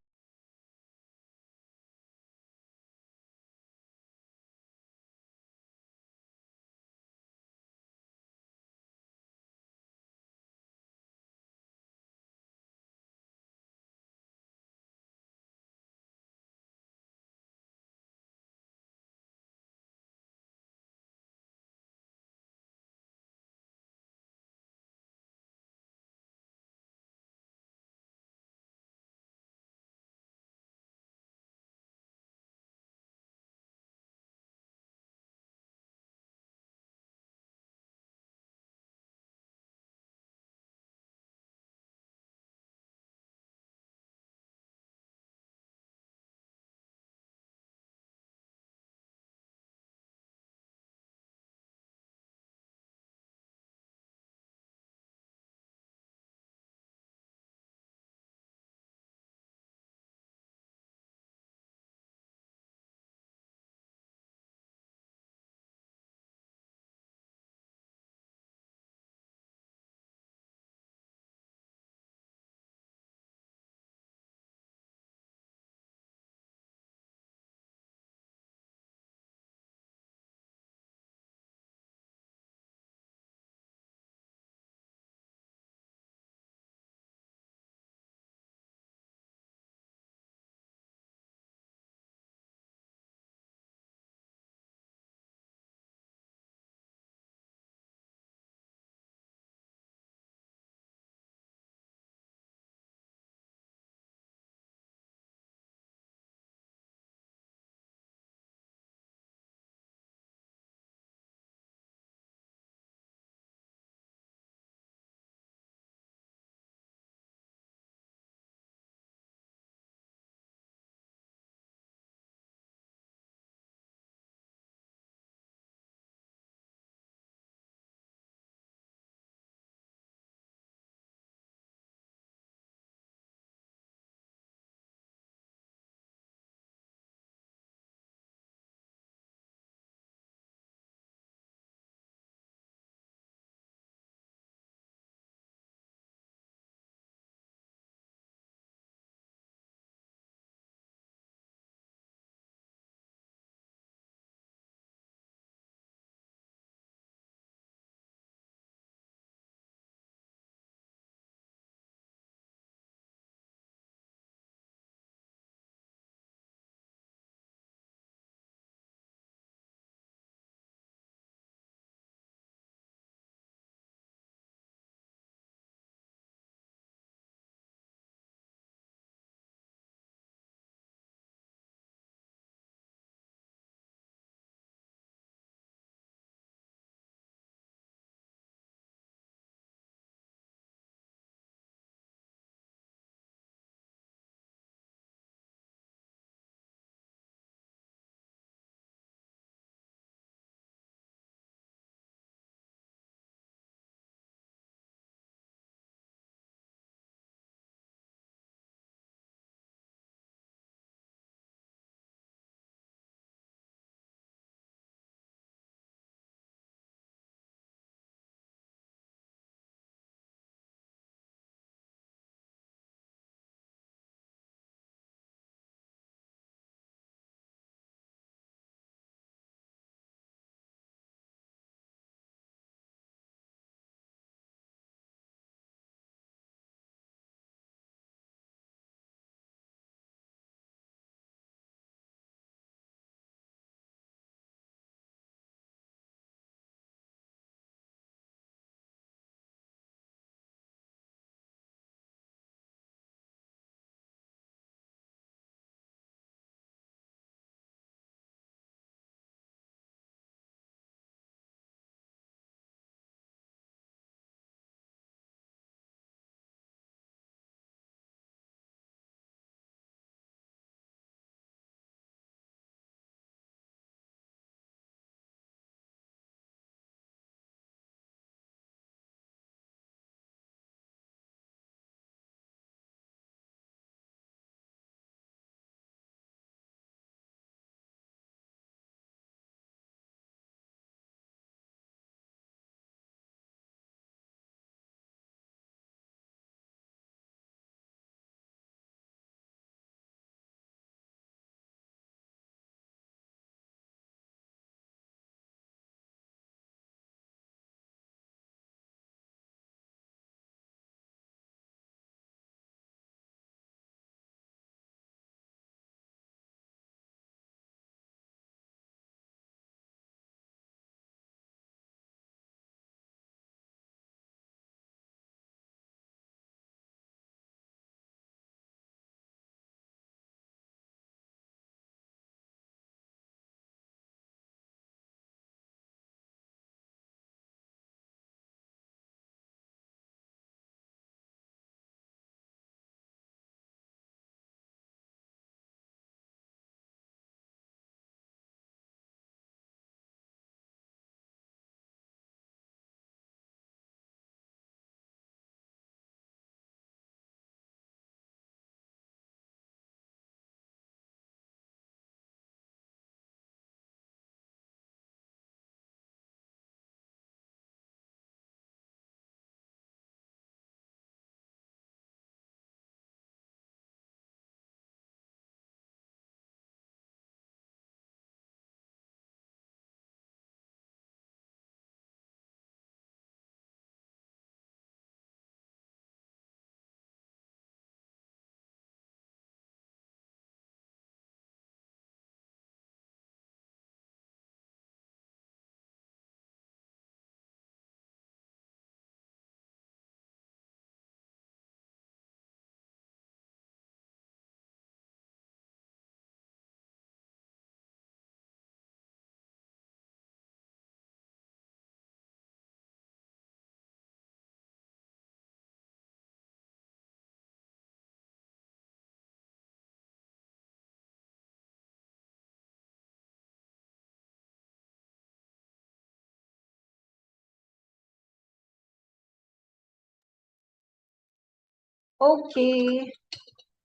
Okay.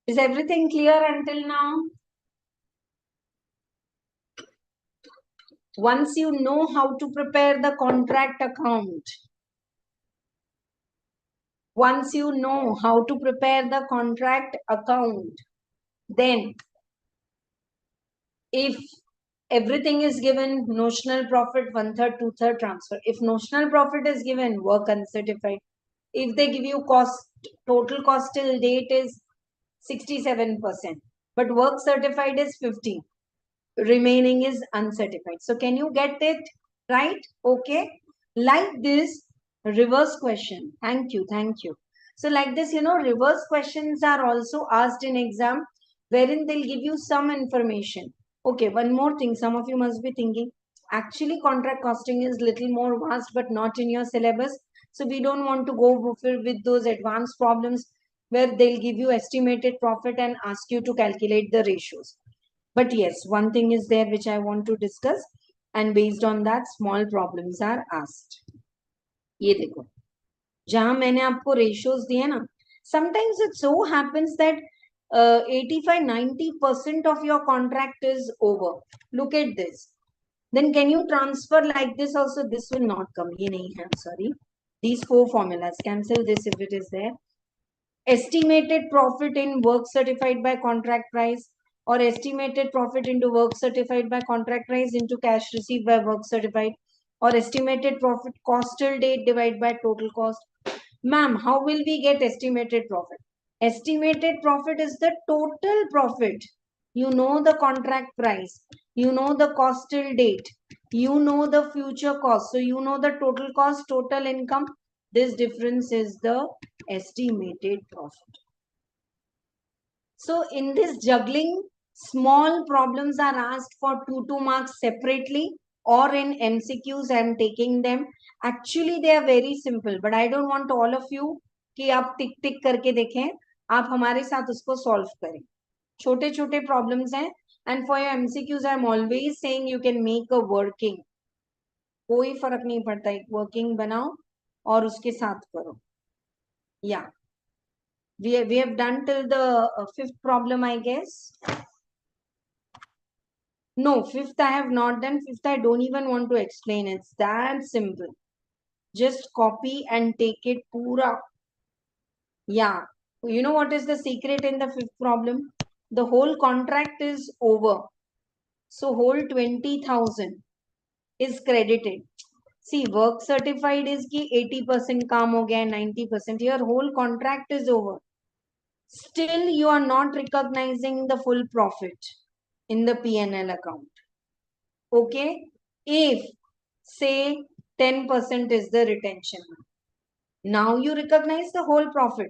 Is everything clear until now? Once you know how to prepare the contract account, once you know how to prepare the contract account, then if everything is given, notional profit, 1/3, 2/3 transfer. If notional profit is given, work uncertified. If they give you cost, total cost till date is 67%, but work certified is 50. Remaining is uncertified. So can you get it right? Okay. Like this, reverse question. Thank you. Thank you. So like this, reverse questions are also asked in exam wherein they'll give you some information. Okay, one more thing. Some of you must be thinking, actually contract costing is little more vast, but not in your syllabus. So we don't want to go with those advanced problems where they'll give you estimated profit and ask you to calculate the ratios. But yes, one thing is there which I want to discuss, and based on that small problems are asked. ये देखो, जहां मैंने आपको ratios दिए ना, sometimes it so happens that 85-90% of your contract is over. Look at this. Then can you transfer like this also? This will not come. ये नहीं है, sorry. These 4 formulas. Cancel this if it is there. Estimated profit in work certified by contract price, or estimated profit into work certified by contract price into cash received by work certified, or estimated profit cost till date divided by total cost. Ma'am, how will we get estimated profit? Estimated profit is the total profit. You know the contract price, you know the cost till date, you know the future cost, so you know the total cost, total income. This difference is the estimated profit. So in this juggling, small problems are asked for 2 marks separately, or in MCQs I am taking them. Actually they are very simple, but I don't want all of you कि आप टिक टिक करके देखें, आप हमारे साथ उसको solve करें. छोटे छोटे प्रॉब्लम्स हैं, and for your MCQs I am always saying you can make a working. कोई फर्क नहीं पड़ता, एक वर्किंग बनाओ और उसके साथ करो. या we have done till the 5th problem, I guess. No, 5th I have not done. 5th I don't even want to explain. It's that simple. Just copy and take it pura. Yeah. You know what is the secret in the 5th problem? The whole contract is over. So whole 20,000 is credited. See, work certified is ki 80% काम हो गया, 90%. Your whole contract is over. Still, you are not recognizing the full profit in the P&L account. Okay? If, say, 10% is the retention. Now you recognize the whole profit.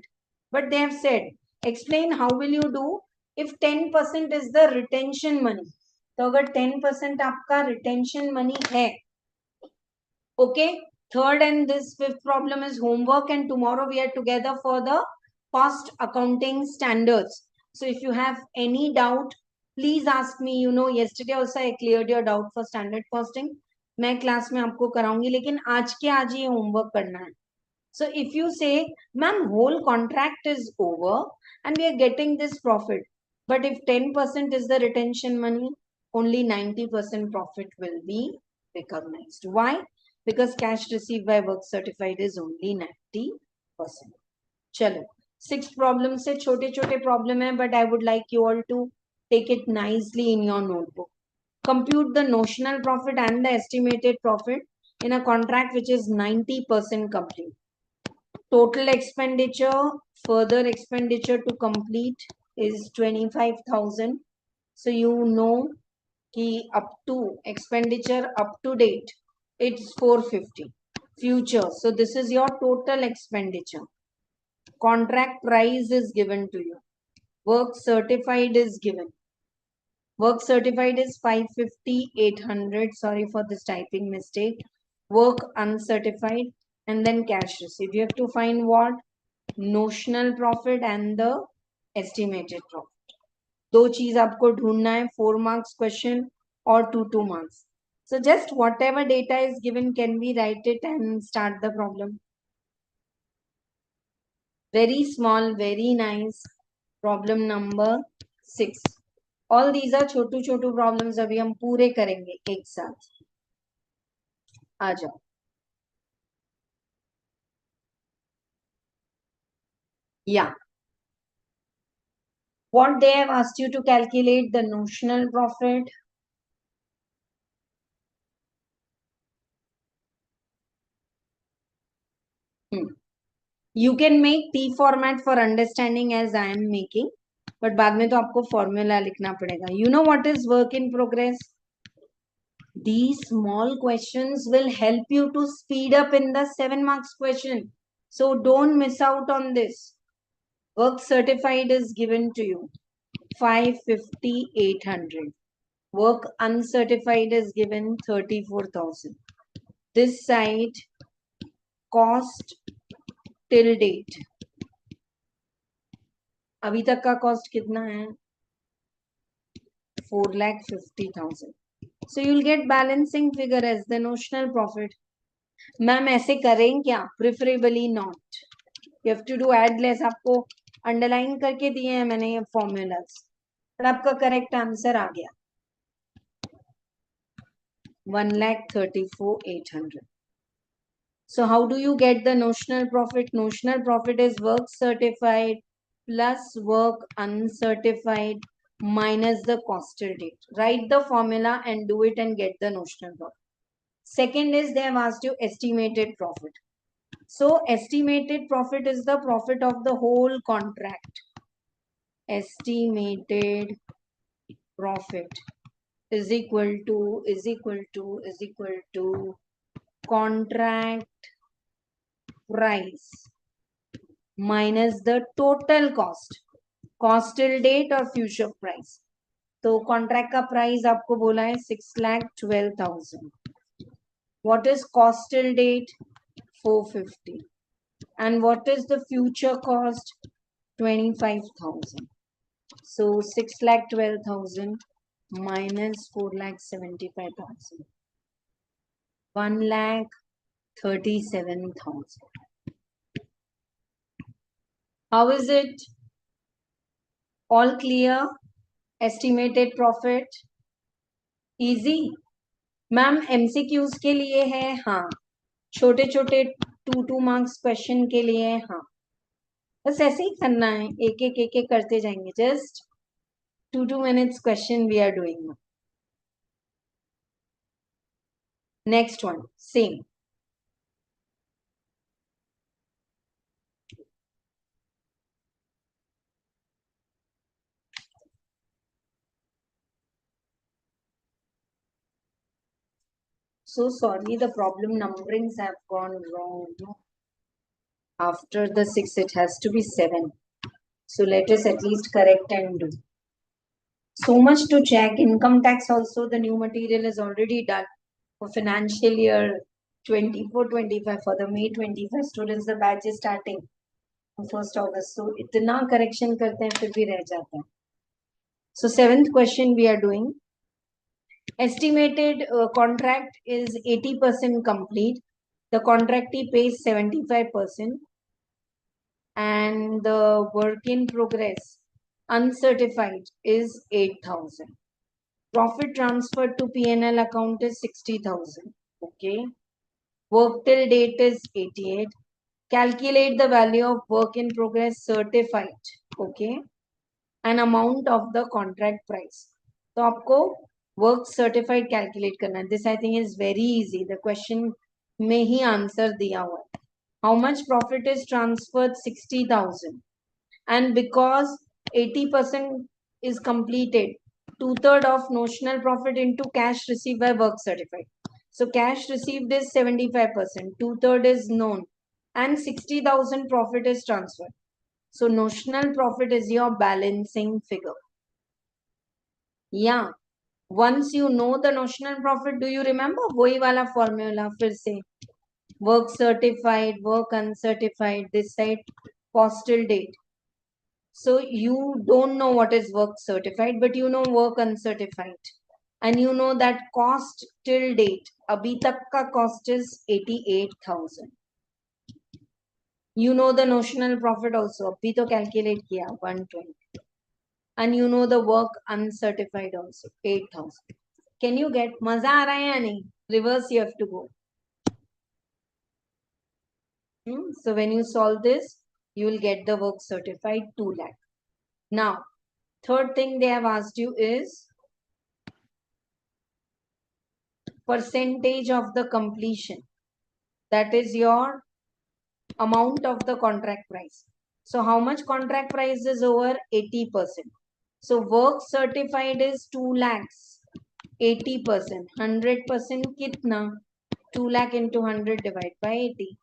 But they have said, explain how will you do if 10% is the retention money. तो अगर 10% आपका retention money है, okay, third and this 5th problem is homework, and tomorrow we are together for the cost accounting standards. So if you have any doubt, please ask me. Yesterday also I cleared your doubt for standard costing. मैं class में आपको कराऊंगी, लेकिन आज के आज ये homework करना है. So if you say, ma'am, whole contract is over and we are getting this profit, but if 10% is the retention money, only 90% profit will be recognized. Why? Because cash received by work certified is only 90%. Chalo. 6 problems se chote chote problem hai, but I would like you all to take it nicely in your notebook. Compute the notional profit and the estimated profit in a contract which is 90% complete. Total expenditure, further expenditure to complete is 25,000. So you know ki up to expenditure up to date, it's 450. Future, so this is your total expenditure. Contract price is given to you. Work certified is given. Work certified is 550, 800. Sorry for this typing mistake. Work uncertified, and then cash received. You have to find what? Notional profit and the estimated profit. दो चीज आपको ढूंढना है, 4 marks question or 2 marks. So just whatever data is given, can we write it and start the problem? Very small, very nice. Problem number 6. All these are Chhotu Chhotu problems. अभी हम पूरे करेंगे एक साथ. आ जाओ. Yeah. What they have asked you to calculate the notional profit. You can make T format for understanding as I am making, but बाद में तो आपको formula लिखना पड़ेगा. You know what is work in progress? These small questions will help you to speed up in the 7 marks question. So don't miss out on this. Work certified is given to you. 550, 800. Work uncertified is given 34,000. This side cost till date. अभी तक का cost कितना है? 4,50,000. So you'll get balancing figure as the notional profit. Ma'am ऐसे करें क्या? Preferably not. You have to do add less. आपको underline करके दिए हैं मैंने ये formulas. पर आपका correct answer आ गया. 1,34,800. So how do you get the notional profit? Notional profit is work certified plus work uncertified minus the cost till date. Write the formula and do it and get the notional profit. Second is they have asked you estimated profit. So estimated profit is the profit of the whole contract. Estimated profit is equal to contract price minus the total cost. Cost till date or future price. तो contract का price आपको बोला है 6,12,000. What is cost till date? 450. And what is the future cost? 25,000. So 6,12,000 minus 4,75,000. 1,37,000. How is it? All clear? Estimated profit? Easy? Ma'am MCQs के लिए है. हाँ. छोटे छोटे 2 marks question के लिए. हाँ. बस ऐसे ही करना है. एक एक करते जाएंगे. Just 2 minutes question we are doing now. Next one. Same. So sorry, the problem numberings have gone wrong. After the 6, it has to be 7. So let us at least correct and do. So much to check. Income tax also, the new material is already done. For financial year 24-25, for the May 25 students, the batch is starting on 1st August. So इतना correction करते हैं फिर भी रह जाता है. So 7th question we are doing. Estimated contract is 80% complete. The contractee pays 75%. And the work in progress uncertified is 8,000. Profit transferred to P&L account is 60,000. Okay. Work till date is 88. Calculate the value of work in progress certified. Okay. And amount of the contract price. So आपको work certified calculate करना है. This I think is very easy. The question में ही answer दिया हुआ है. How much profit is transferred? 60,000. And because 80% is completed, 2/3 of notional profit into cash received by work certified. So cash received is 75%, 2/3 is known, and 60,000 profit is transferred. So notional profit is your balancing figure. Yeah. Once you know the notional profit, do you remember? वही वाला formula फिर से. Work certified, work uncertified, this side cost till date. So you don't know what is work certified, but you know work uncertified. And you know that cost till date, abhi tak ka cost is 88,000. You know the notional profit also. अभी तो calculate किया 120. And you know the work uncertified also 8,000. Can you get? मजा आ रहा है या नहीं? Reverse you have to go. So when you solve this, you will get the work certified 2 lakh. Now, third thing they have asked you is percentage of the completion. That is your amount of the contract price. So how much contract price is over? 80%. So work certified is 2 lakhs. 80%. 100% kitna? 2 lakh into 100 divided by 80.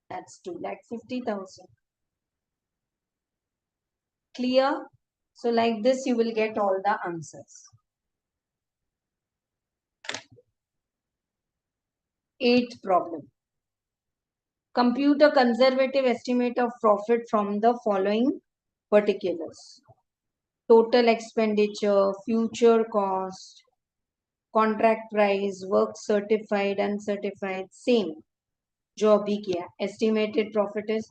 That's 2,50,000. Clear? So like this, you will get all the answers. 8th problem. Compute a conservative estimate of profit from the following particulars. Total expenditure, future cost, contract price, work certified, uncertified, same. जो अभी किया. Estimated profit is,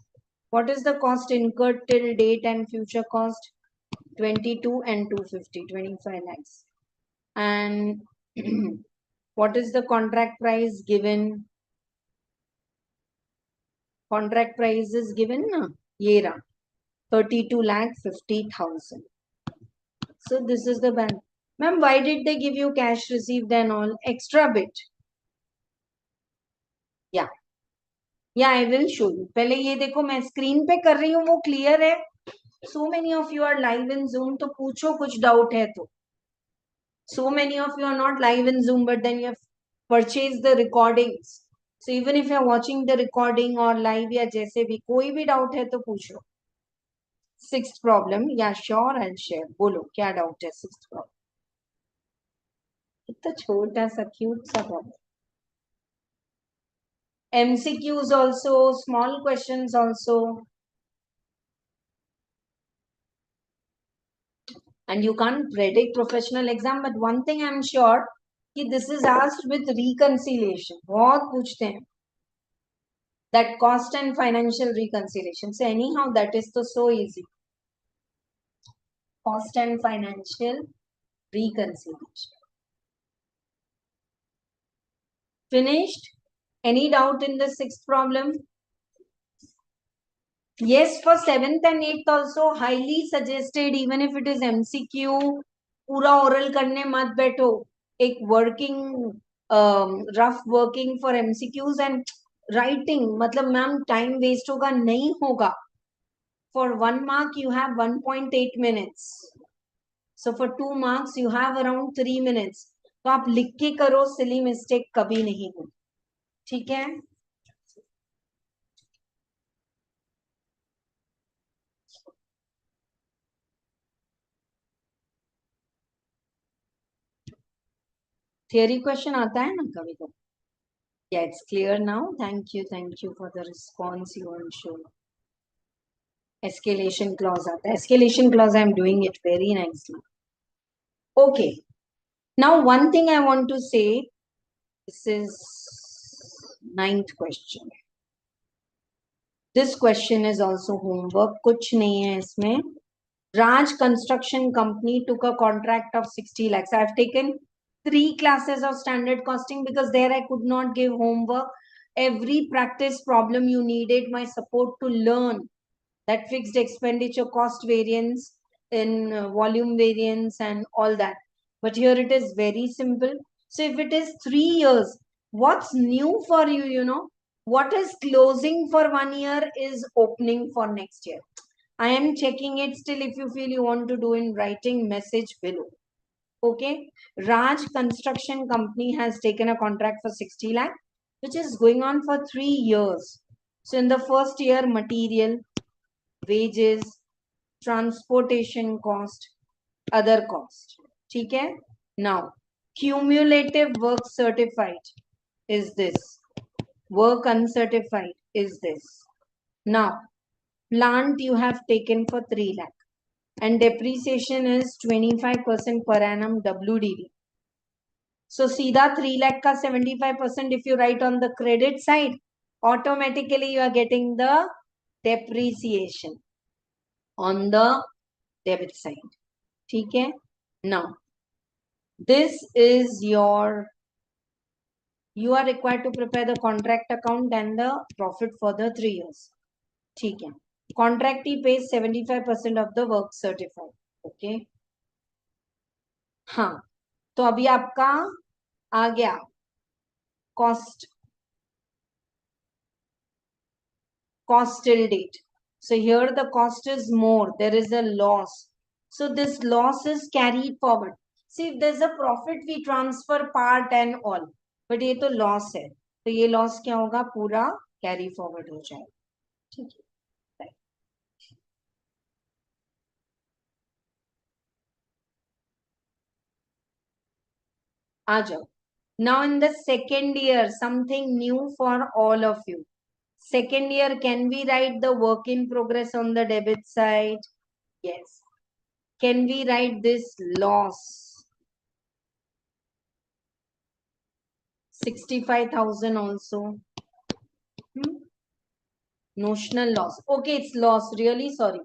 what is the cost incurred till date and future cost? 22 and 250, 25 lakhs. And what is the contract price given? Contract price is given na? Ye raha. 32 lakh 50,000. So this is the bank. Ma'am, why did they give you cash received and all? Extra bit. Yeah. Yeah, I will show you. पहले ये देखो मैं screen पे कर रही हूँ वो clear है. So many of you are live in Zoom तो पूछो कुछ डाउट है तो. So many of you are not live in Zoom but then you have purchased the recordings. So even if you are watching the recording or live या जैसे भी कोई भी डाउट है तो पूछो. 6th problem. Yeah, sure, I'll share. बोलो क्या डाउट है 6th problem. इतना छोटा सा क्यूट सा problem. MCQs also, small questions also. And you can't predict professional exam, but one thing I'm sure कि this is asked with reconciliation. बहुत पूछते हैं. That cost and financial reconciliation. So anyhow, that is so easy. Cost and financial reconciliation. Finished? Any doubt in the 6th problem? Yes, for 7th and 8th also highly suggested, even if it is MCQ, पूरा oral करने मत बैठो. एक working, rough working for MCQs and writing. मतलब ma'am time waste होगा नहीं होगा. For 1 mark you have 1.8 minutes. So for 2 marks you have around 3 minutes. तो आप लिख के करो, silly mistake कभी नहीं हो. ठीक है? Theory question आता है ना कभी कभी. Yeah, it's clear now. Thank you for the response you want to show. Escalation clause आता है. Escalation clause, I'm doing it very nicely. Okay. Now one thing I want to say. This is 9th question. This question is also homework. कुछ नहीं है इसमें. Raj Construction Company took a contract of 60 lakhs. I have taken 3 classes of standard costing because there I could not give homework. Every practice problem you needed my support to learn that fixed expenditure cost variance in volume variance and all that. But here it is very simple. So if it is 3 years, what's new for you, you know? What is closing for 1 year is opening for next year. I am checking it still. If you feel you want to do in writing, message below. Okay. Raj Construction Company has taken a contract for 60 lakh, which is going on for 3 years. So in the first year, material, wages, transportation cost, other cost. Okay. Now, cumulative work certified is this. Work uncertified is this. Now, plant you have taken for 3 lakh and depreciation is 25% per annum WDV. So सीधा 3 lakh का 75% if you write on the credit side, automatically you are getting the depreciation on the debit side. ठीक है? Now, this is your, you are required to prepare the contract account and the profit for the 3 years. ठीक है? Contractee pays 75% of the work certified. Okay? हाँ, तो अभी आपका आ गया cost till date. So here the cost is more, there is a loss. So this loss is carried forward. See, if there's a profit, we transfer part and all. But ये तो loss है. तो ये loss क्या होगा? पूरा carry forward हो जाएगा. ठीक है. Right. आ जाओ. Now in the second year, something new for all of you. Second year, can we write the work in progress on the debit side? Yes. Can we write this loss? 65,000 also. Notional loss. Okay, it's loss. Really sorry.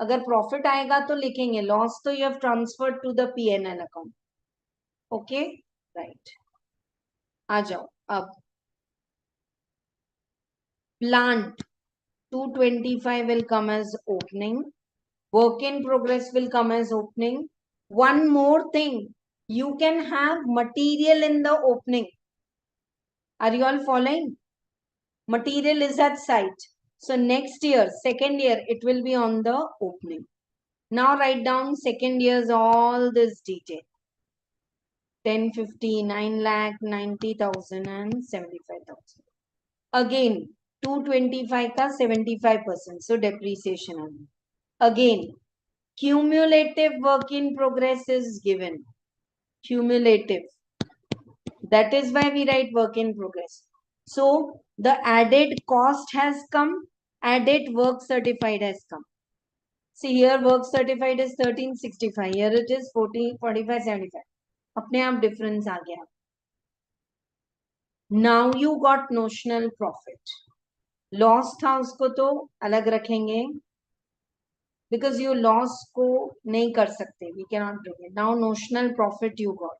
अगर profit आएगा तो लिखेंगे. Loss तो you have transferred to the P&L account. Okay, right. आ जाओ अब. Plant 225 will come as opening. Work in progress will come as opening. One more thing. You can have material in the opening. Are you all following? Material is at site. So next year, second year, it will be on the opening. Now write down second year's all this detail. 10, 50, 9 lakh, 90,000 and 75,000. Again, 225 ka 75%. So depreciation only. Again, cumulative work in progress is given. Cumulative. That is why we write work in progress. So the added cost has come, added work certified has come. See here work certified is 1365. Here it is 4575. अपने आप difference आ गया. Now you got notional profit. Loss था उसको तो अलग रखेंगे. Because you loss को नहीं कर सकते. We cannot bring it. Now notional profit you got.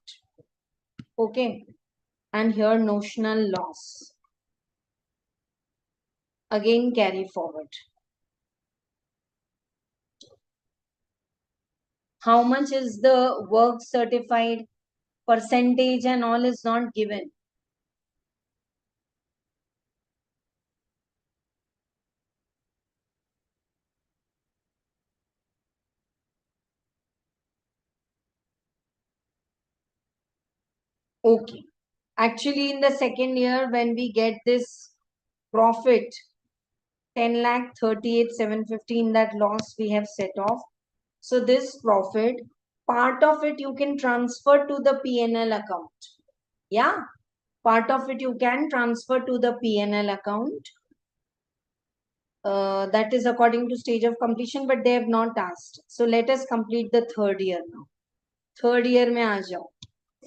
Okay. And here notional loss. Again carry forward. How much is the work certified? Percentage and all is not given. Okay. Actually, in the second year, when we get this profit, 10 lakh 38,715, that loss we have set off. So this profit, part of it you can transfer to the P&L account. Yeah. Part of it you can transfer to the P&L account. That is according to stage of completion, but they have not asked. So let us complete the third year now. Third year में आ जाओ.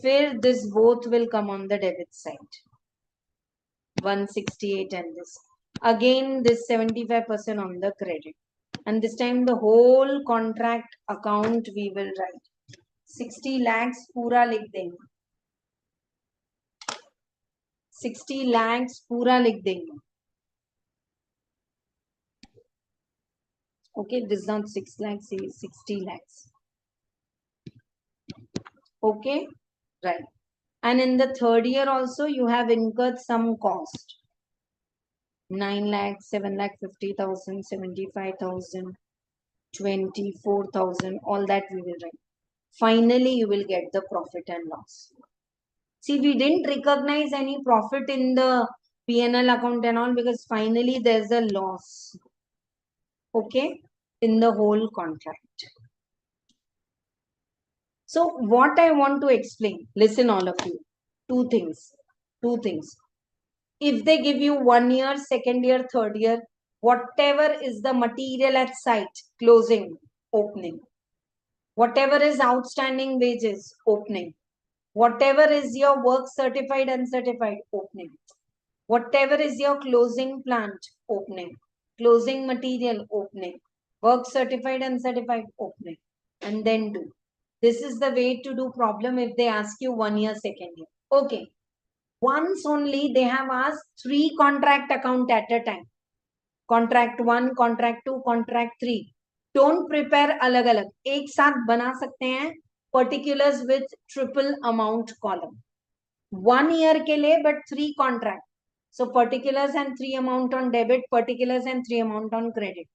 फिर this both will come on the debit side. 168 and this. Again this 75% on the credit. And this time the whole contract account we will write. 60 lakhs पूरा लिख देंगे. 60 lakhs पूरा लिख देंगे. Okay, this is not 6 lakhs, 60 lakhs. Okay, right. And in the third year also you have incurred some cost. 9 lakh, 7 lakh 50,000, 75,000, 24,000, all that we will write. Finally, you will get the profit and loss. See, we didn't recognize any profit in the P&L account and all because finally there's a loss. Okay, in the whole contract. So what I want to explain, listen all of you, two things. If they give you 1 year, second year, third year, whatever is the material at site, closing, opening. Whatever is outstanding wages, opening. Whatever is your work certified, uncertified, opening. Whatever is your closing plant, opening. closing material, opening, work certified, uncertified, opening, and then do. This is the way to do problem if they ask you 1 year, 2nd year. Okay. Once only they have asked 3 contract account at a time. Contract 1, contract 2, contract 3. Don't prepare अलग अलग, एक साथ बना सकते हैं particulars with triple amount column. 1 year के लिए but 3 contract. So particulars and 3 amount on debit, particulars and 3 amount on credit.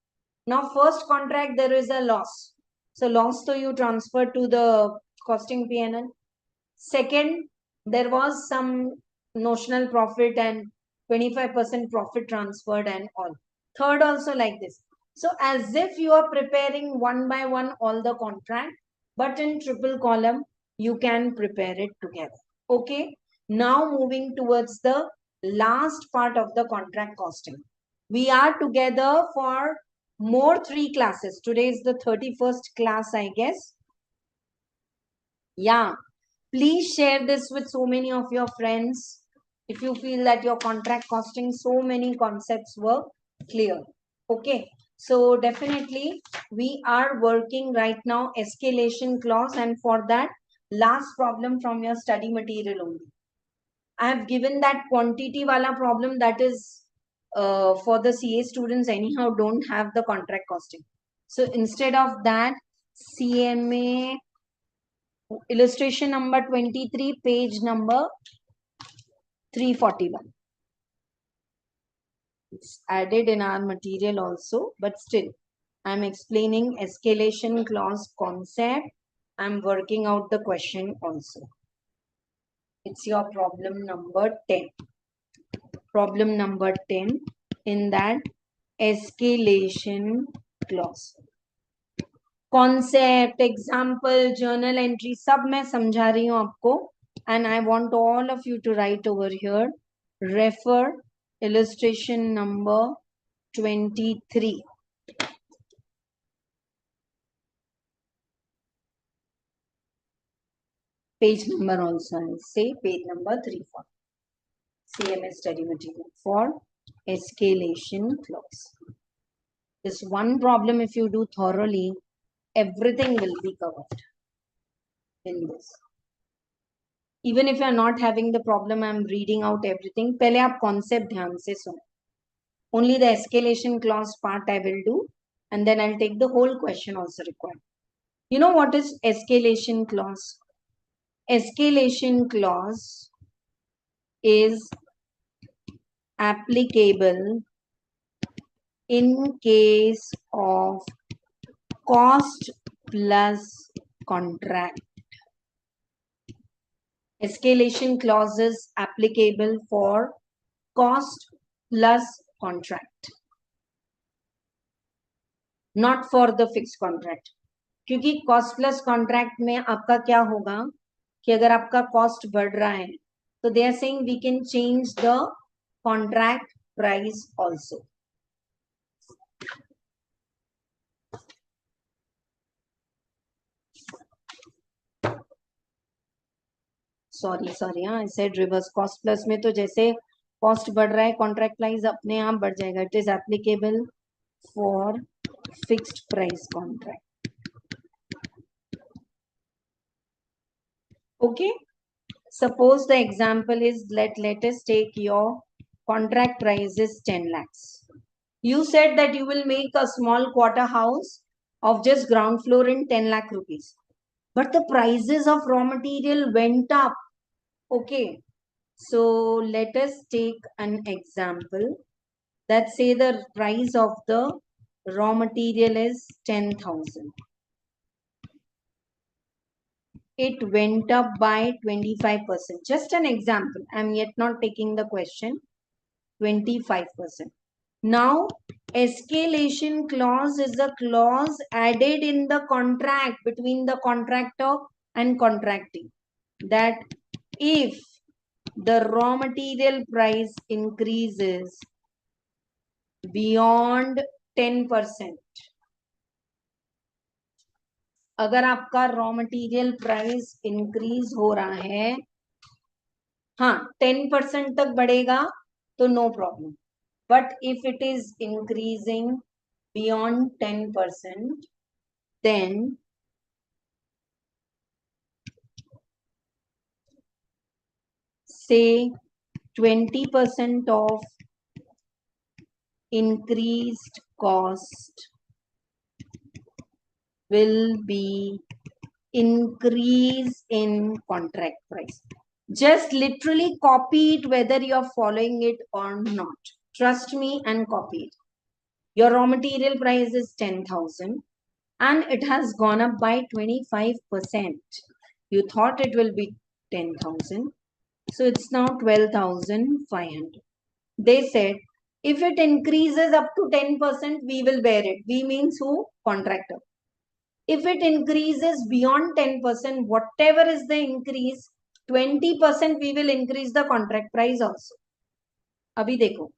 Now first contract there is a loss. So loss to you transfer to the costing P&L. Second, there was some notional profit and 25% profit transferred and all. Third also like this. So as if you are preparing one by one all the contract, but in triple column, you can prepare it together. Okay. Now moving towards the last part of the contract costing. We are together for more 3 classes. Today is the 31st class, I guess. Yeah. Please share this with so many of your friends. If you feel that your contract costing, so many concepts were clear. Okay. So definitely we are working right now escalation clause, and for that last problem from your study material only. I have given that quantity wala problem that is for the CA students anyhow don't have the contract costing. So instead of that, CMA illustration number 23, page number 341. It's added in our material also, but still I'm explaining escalation clause concept. I'm working out the question also. It's your problem number 10. Problem number 10 in that escalation clause. Concept, example, journal entry, सब मैं समझा रही हूँ आपको. And I want all of you to write over here. Refer illustration number 23. Page number also, I'll say page number 34. CMA study material for escalation clause. This one problem, if you do thoroughly, everything will be covered in this. Even if you are not having the problem, I am reading out everything. पहले आप concept ध्यान से सुनो. Only the escalation clause part I will do, and then I'll take the whole question also required. You know what is escalation clause? Escalation clause is applicable in case of cost plus contract. Escalation clause is applicable for cost plus contract, not for the fixed contract. क्योंकि cost plus contract में आपका क्या होगा कि अगर आपका cost बढ़ रहा है तो they are saying we can change the contract price also. Sorry, I said reverse. Cost plus में तो जैसे cost बढ़ रहा है contract price अपने आप बढ़ जाएगा. It is applicable for fixed price contract. Okay. Suppose the example is let us take your contract price is 10 lakhs. You said that you will make a small quarter house of just ground floor in 10 lakh rupees. But the prices of raw material went up. Okay. So let us take an example that say the price of the raw material is 10,000. It went up by 25%. Just an example. I'm yet not taking the question. 25%. Now, escalation clause is a clause added in the contract between the contractor and contracting. That if the raw material price increases beyond 10%, अगर आपका raw material price increase हो रहा है, हाँ 10% तक बढ़ेगा तो no problem. But if it is increasing beyond 10%, then say 20% of increased cost will be increase in contract price. Just literally copy it whether you're following it or not. Trust me and copy it. Your raw material price is 10,000 and it has gone up by 25%. You thought it will be 10,000. So it's now 12,500. They said if it increases up to 10%, we will bear it. We means who? Contractor. If it increases beyond 10%, whatever is the increase, 20% we will increase the contract price also. अभी देखो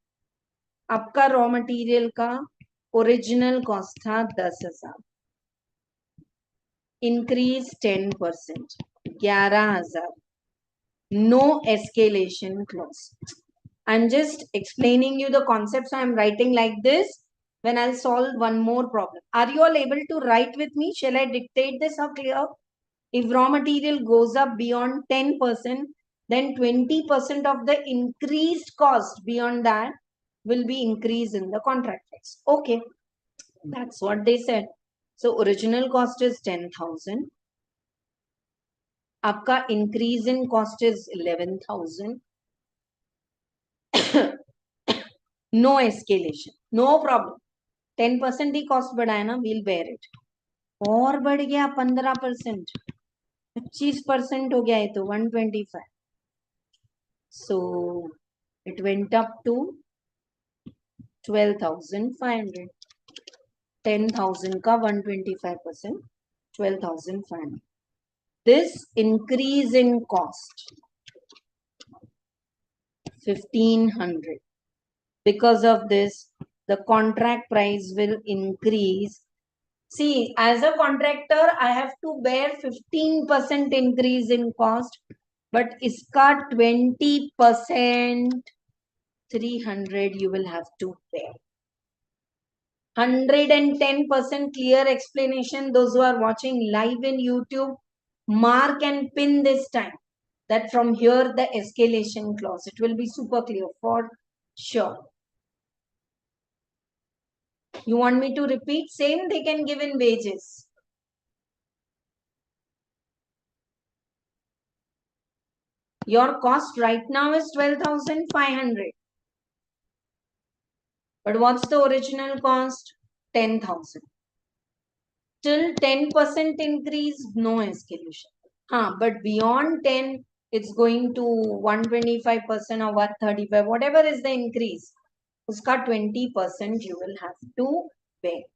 आपका raw material का original cost था 10,000, increase 10%, 11,000. No escalation clause. I'm just explaining you the concepts. I'm writing like this. When I'll solve one more problem. Are you all able to write with me? Shall I dictate this or clear? If raw material goes up beyond 10%, then 20% of the increased cost beyond that will be increased in the contract price. Okay, that's what they said. So original cost is 10,000. Aapka increase in cost is 11,000. No escalation, no problem. 10% he cost बढ़ाया ना, we'll bear it. और बढ़ गया 15%, 25% हो गया, ये तो 125. So it went up to 12,500. 10,000 का 125%, 12,500. This increase in cost 1,500. Because of this, the contract price will increase. See, as a contractor, I have to bear 15% increase in cost, but iska 20%, 300 you will have to bear. 110% clear explanation. Those who are watching live in YouTube, mark and pin this time that from here the escalation clause. It will be super clear for sure. You want me to repeat? Same they can give in wages. Your cost right now is 12,500. But what's the original cost? 10,000. Till 10% increase, no escalation. But beyond 10, it's going to 125% or 135, whatever is the increase. Uska 20% you will have to pay.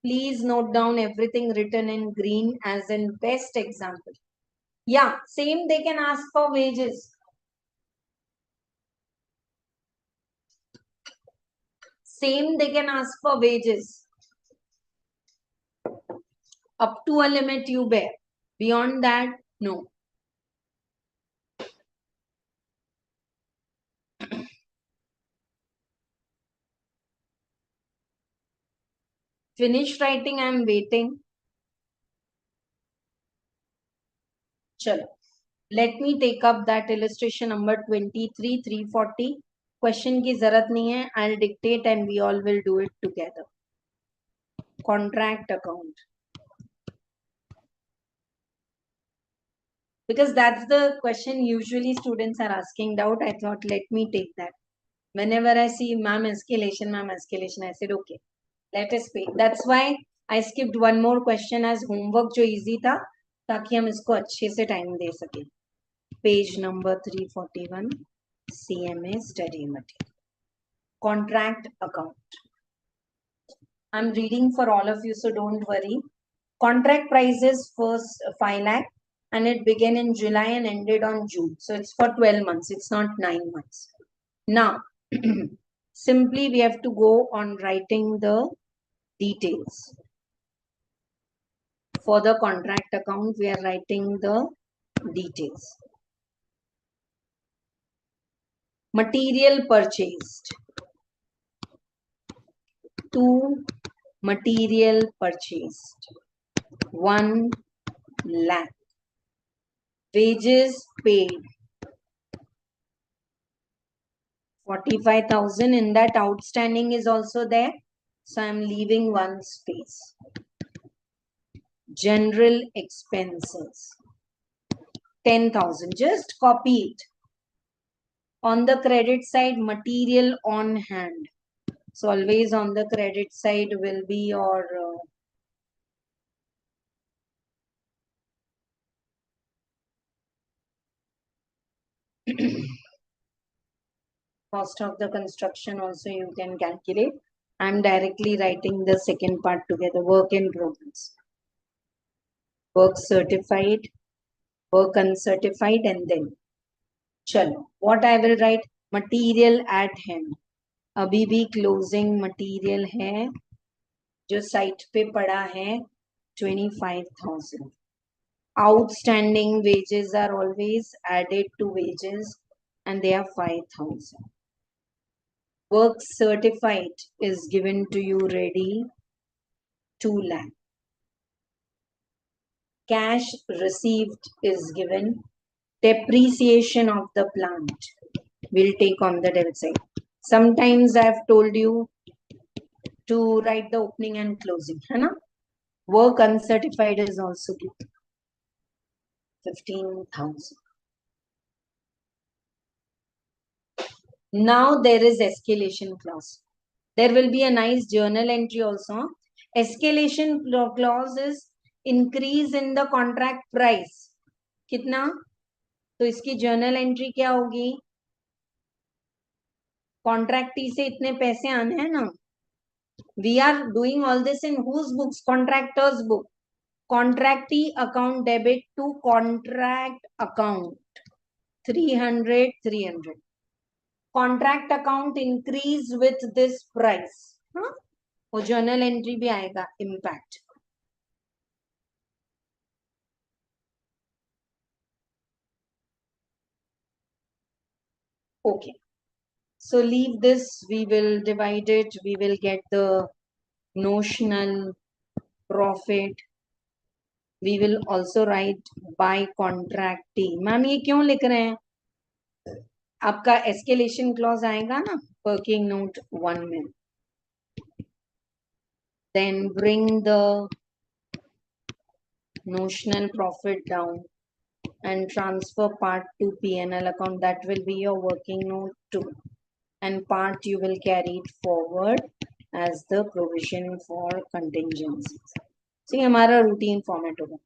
Please note down everything written in green as in best example. Yeah, same they can ask for wages. Same they can ask for wages. Up to a limit you bear. Beyond that, no. Finish writing, I am waiting. Chalo. Let me take up that illustration number 23, 340. Question ki zarat nahi hai. I'll dictate and we all will do it together. Contract account. Because that's the question usually students are asking doubt. I thought, let me take that. Whenever I see ma'am escalation, I said, okay, let us pay. That's why I skipped one more question as homework जो easy था, ताकि हम इसको अच्छे से time दे सके. Page number 341, CMA study material. Contract account. I'm reading for all of you, so don't worry. Contract price is first 5 lakh and it began in July and ended on June. So it's for 12 months. It's not 9 months. Now, simply we have to go on writing the details. For the contract account, we are writing the details. Material purchased. 2 material purchased 1 lakh. Wages paid 45,000. In that, outstanding is also there, so I'm leaving one space. General expenses 10,000. Just copy it. On the credit side, material on hand. So always on the credit side will be your cost of the construction also you can calculate. I'm directly writing the second part together. Work in progress. Work certified, work uncertified, and then chalo. What I will write? Material at hand. अभी भी closing material है जो site पे पड़ा है 25,000. Outstanding wages are always added to wages and they are 5,000. Work certified is given to you ready 2 lakh. Cash received is given. Depreciation of the plant will take on the debit side. Sometimes I have told you to write the opening and closing. है ना? Work uncertified is also given 15,000. Now there is escalation clause. There will be a nice journal entry also. Escalation clause is increase in the contract price. कितना? तो इसकी journal entry क्या होगी? Contractee से इतने पैसे आने हैं ना. We are doing all this in whose books? Contractor's book. Contractee account debit to contract account 300. Contract account increase with this price. हाँ? वो journal entry भी आएगा. Impact. Okay. So leave this. We will divide it. We will get the notional profit. We will also write by contractee. Ma'am ये क्यों लिख रहे हैं? आपका escalation clause आएगा ना working note 1 में. Then bring the notional profit down and transfer part to P&L account. That will be your working note 2. And part you will carry it forward as the provision for contingencies. So ये हमारा routine format होगा.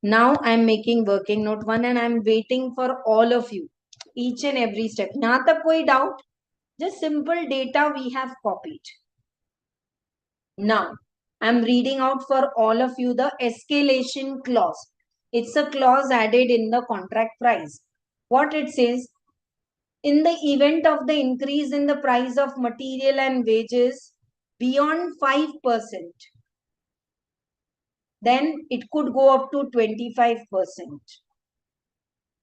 Now I'm making working note 1 and I'm waiting for all of you. Each and every step. यहाँ तक कोई doubt? Just simple data we have copied. Now I'm reading out for all of you the escalation clause. It's a clause added in the contract price. What it says, in the event of the increase in the price of material and wages beyond 5%, then it could go up to 25%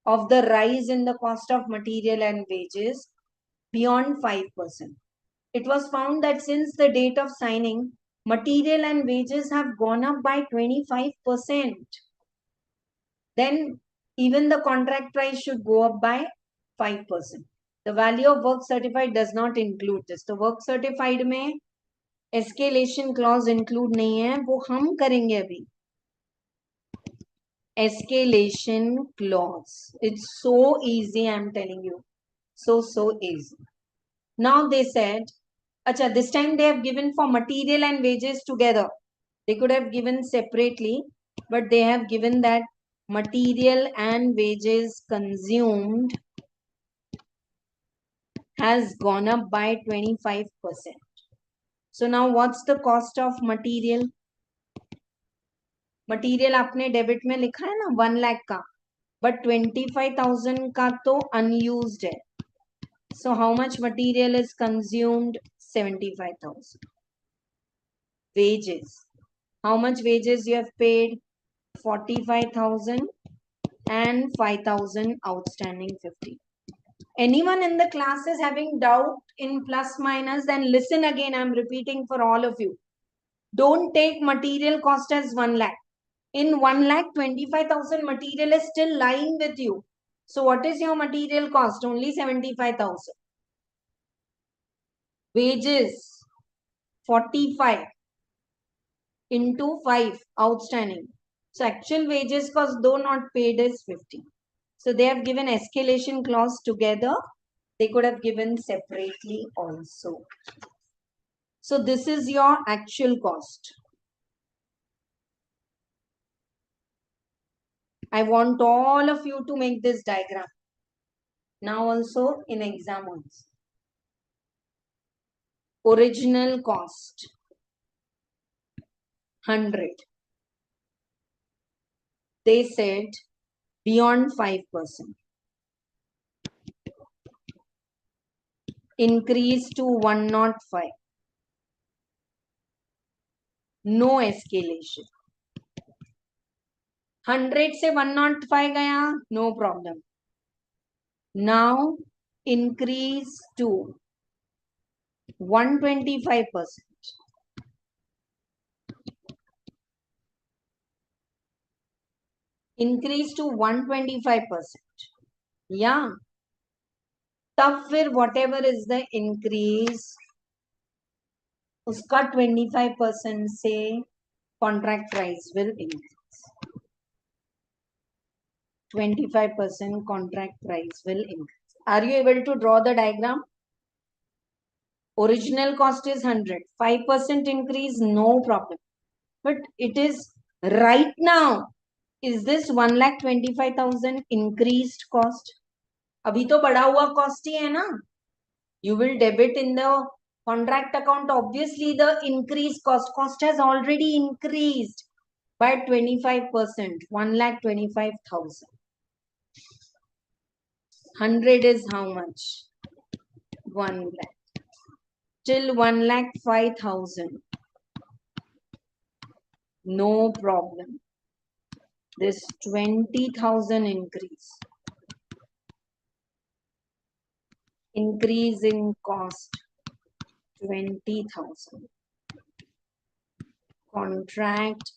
of the rise in the cost of material and wages beyond 5%. It was found that since the date of signing, material and wages have gone up by 25%. Then even the contract price should go up by 5%. The value of work certified does not include this. तो work certified में escalation clause include नहीं है, वो हम करेंगे अभी. Escalation clause. It's so easy, I'm telling you. So easy. Now they said, acha, this time they have given for material and wages together. They could have given separately, but they have given that material and wages consumed has gone up by 25%. So now what's the cost of material? Material आपने debit में लिखा है ना 1 लाख का, but 25,000 का तो unused है. So how much material is consumed? 75,000. Wages. How much wages you have paid? 45,000 and 5,000 outstanding 50. Anyone in the class is having doubt in plus minus, then listen again. I'm repeating for all of you. Don't take material cost as 1 lakh. In 1 lakh, 25,000 material is still lying with you. So what is your material cost? Only 75,000. Wages, 45 into 5 outstanding. So actual wages cost though not paid is 50. So they have given escalation clause together. They could have given separately also. So this is your actual cost. I want all of you to make this diagram. Now also in exam also. Original cost 100. They said beyond 5%. Increase to 105. No escalation. 100 से 105 गया, no problem. Now increase to 125%. Increase to 125%. Yeah. तब फिर whatever is the increase, उसका 25% से contract price will increase. 25% contract price will increase. Are you able to draw the diagram? Original cost is 100. 5% increase, no problem. But it is right now. Is this 1,25,000 increased cost? अभी तो बढ़ा हुआ cost ही है ना? You will debit in the contract account. Obviously, the increased cost has already increased by 25%. 1,25,000. 100 is how much? 1 lakh. Till 1,05,000. No problem. This 20,000 increase. Increase in cost 20,000. Contract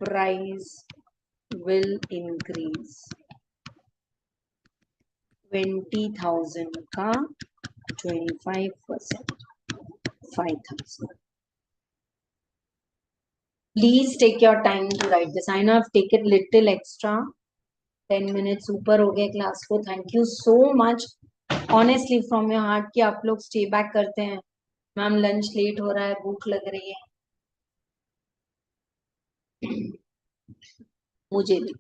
price will increase. 20,000 ka 25%. 5,000. Please take your time to write this. I know I've taken little extra. 10 minutes ऊपर हो गए class को. Thank you so much. Honestly, from your heart कि आप लोग stay back करते हैं. Ma'am lunch late हो रहा है, भूख लग रही है. मुझे भी.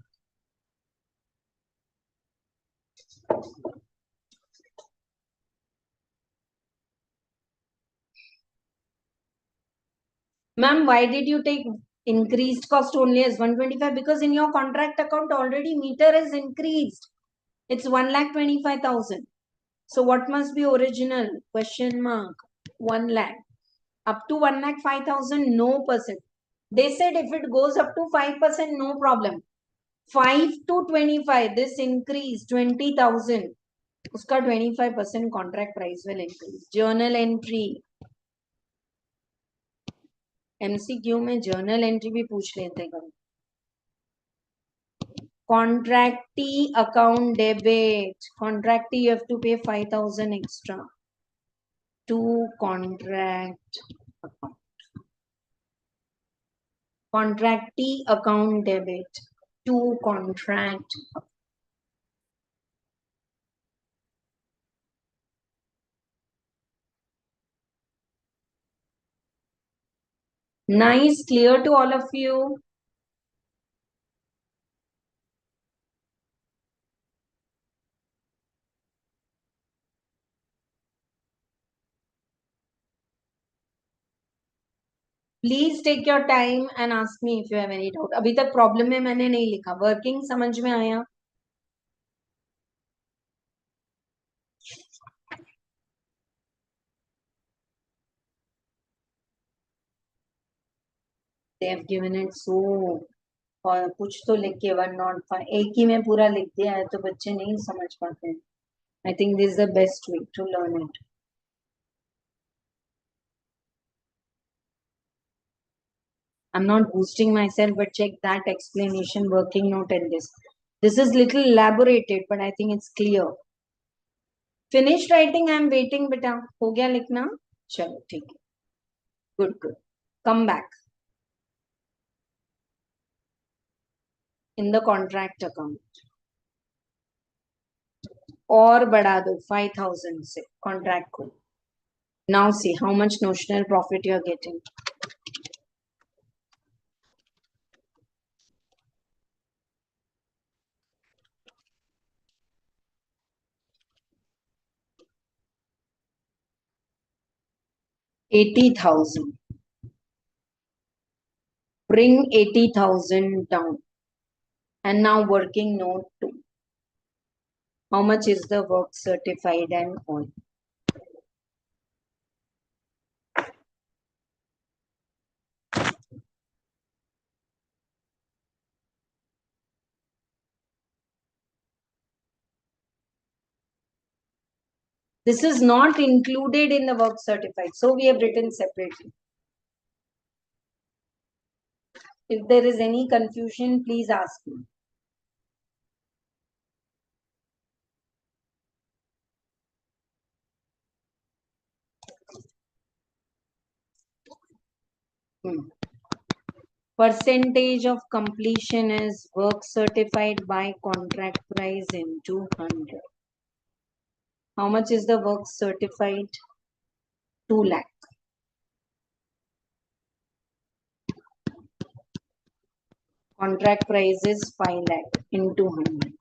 Ma'am, why did you take increased cost only as 125? Because in your contract account already meter is increased. It's 1,25,000. So what must be original? Question mark. 1 lakh. Up to 1,05,000, no percent. They said if it goes up to 5%, no problem. 5 to 25, this increase 20,000. Uska 25% contract price will increase. Journal entry. MCQ में journal entry भी पूछ लेते हैं कभी. Contractee account debit. Contractee you have to pay 5,000 extra to contract account. Contractee account debit to contract. Nice, clear to all of you. Please take your time and ask me if you have any doubt. अभी तक problem में मैंने नहीं लिखा. Working समझ में आया? They have given it so. और कुछ तो लिख के 105 एक ही में पूरा लिख दिया है तो बच्चे नहीं समझ पाते हैं. I think this is the best way to learn it. I'm not boosting myself, but check that explanation, working note and this. This is little elaborated, but I think it's clear. Finished writing, I'm waiting, beta. हो गया लिखना? चलो ठीक है. Good, good. Come back. In the contract account. और बढ़ा दो 5,000 से contract को. Now see how much notional profit you are getting. $80,000. Bring 80,000 down. And now working note 2. How much is the work certified and all? This is not included in the work certified. So we have written separately. If there is any confusion, please ask me. Percentage of completion is work certified by contract price into 100. How much is the work certified? 2 lakh. Contract price is 5 lakh into 100.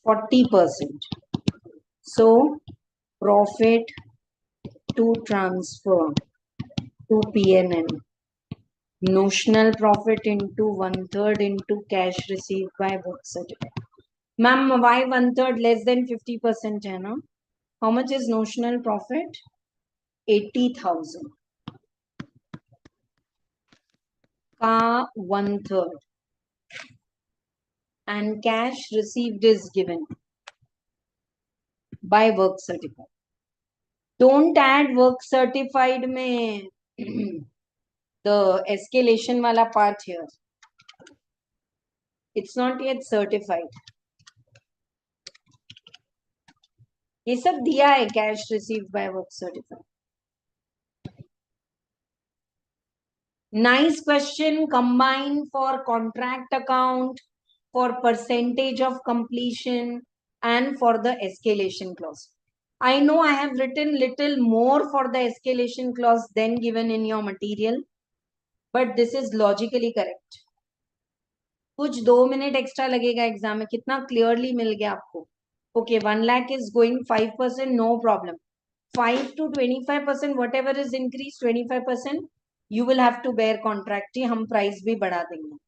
40%. So profit to transfer to PNL. Notional profit into 1/3 into cash received by work certificate. Ma'am, why 1/3 less than 50% hai na? How much is notional profit? 80,000. Ka 1/3. And cash received is given by work certified. Don't add work certified mein the escalation wala part here. It's not yet certified. ये सब दिया है cash received by work certified. Nice question. Combine for contract account, for percentage of completion, and for the escalation clause. I know I have written little more for the escalation clause than given in your material, but this is logically correct. कुछ 2 minute extra लगेगा exam में. कितना clearly मिल गया आपको? Okay, 1 lakh is going 5%, no problem. 5 to 25%, whatever is increased, 25%, you will have to bear contract. हम price भी बढ़ा देंगे.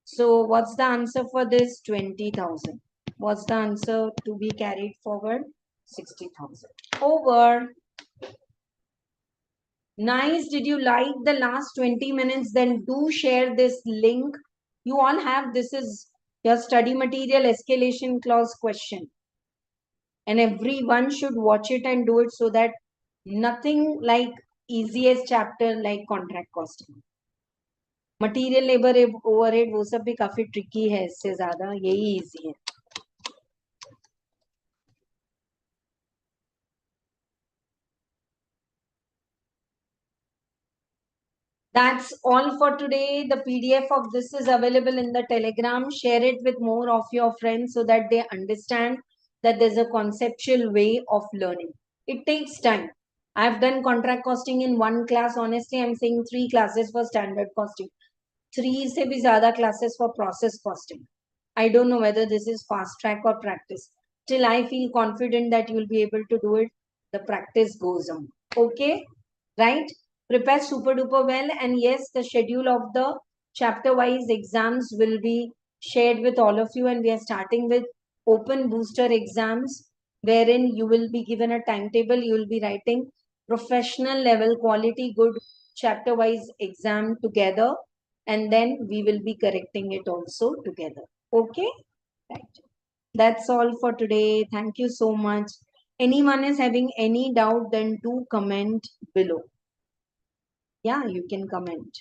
So what's the answer for this? 20,000. What's the answer to be carried forward? 60,000. Over. Nice. Did you like the last 20 minutes? Then do share this link. You all have, this is your study material escalation clause question. And everyone should watch it and do it so that nothing like easiest chapter like contract costing. Material labor overhead वो सब भी काफी tricky है. इससे ज़्यादा यही easy है. That's all for today. The PDF of this is available in the Telegram. Share it with more of your friends so that they understand that there's a conceptual way of learning. It takes time. I've done contract costing in 1 class. Honestly, I'm saying 3 classes for standard costing. 3 se bhi zyada classes for process costing. I don't know whether this is fast track or practice. Till I feel confident that you'll be able to do it, the practice goes on. Okay? Right? Prepare super duper well. And yes, the schedule of the chapter wise exams will be shared with all of you. And we are starting with open booster exams, wherein you will be given a timetable. You will be writing professional level quality good chapter wise exam together. and then we will be correcting it also together. Okay? Right. That's all for today. Thank you so much. Anyone is having any doubt, then do comment below. Yeah, you can comment.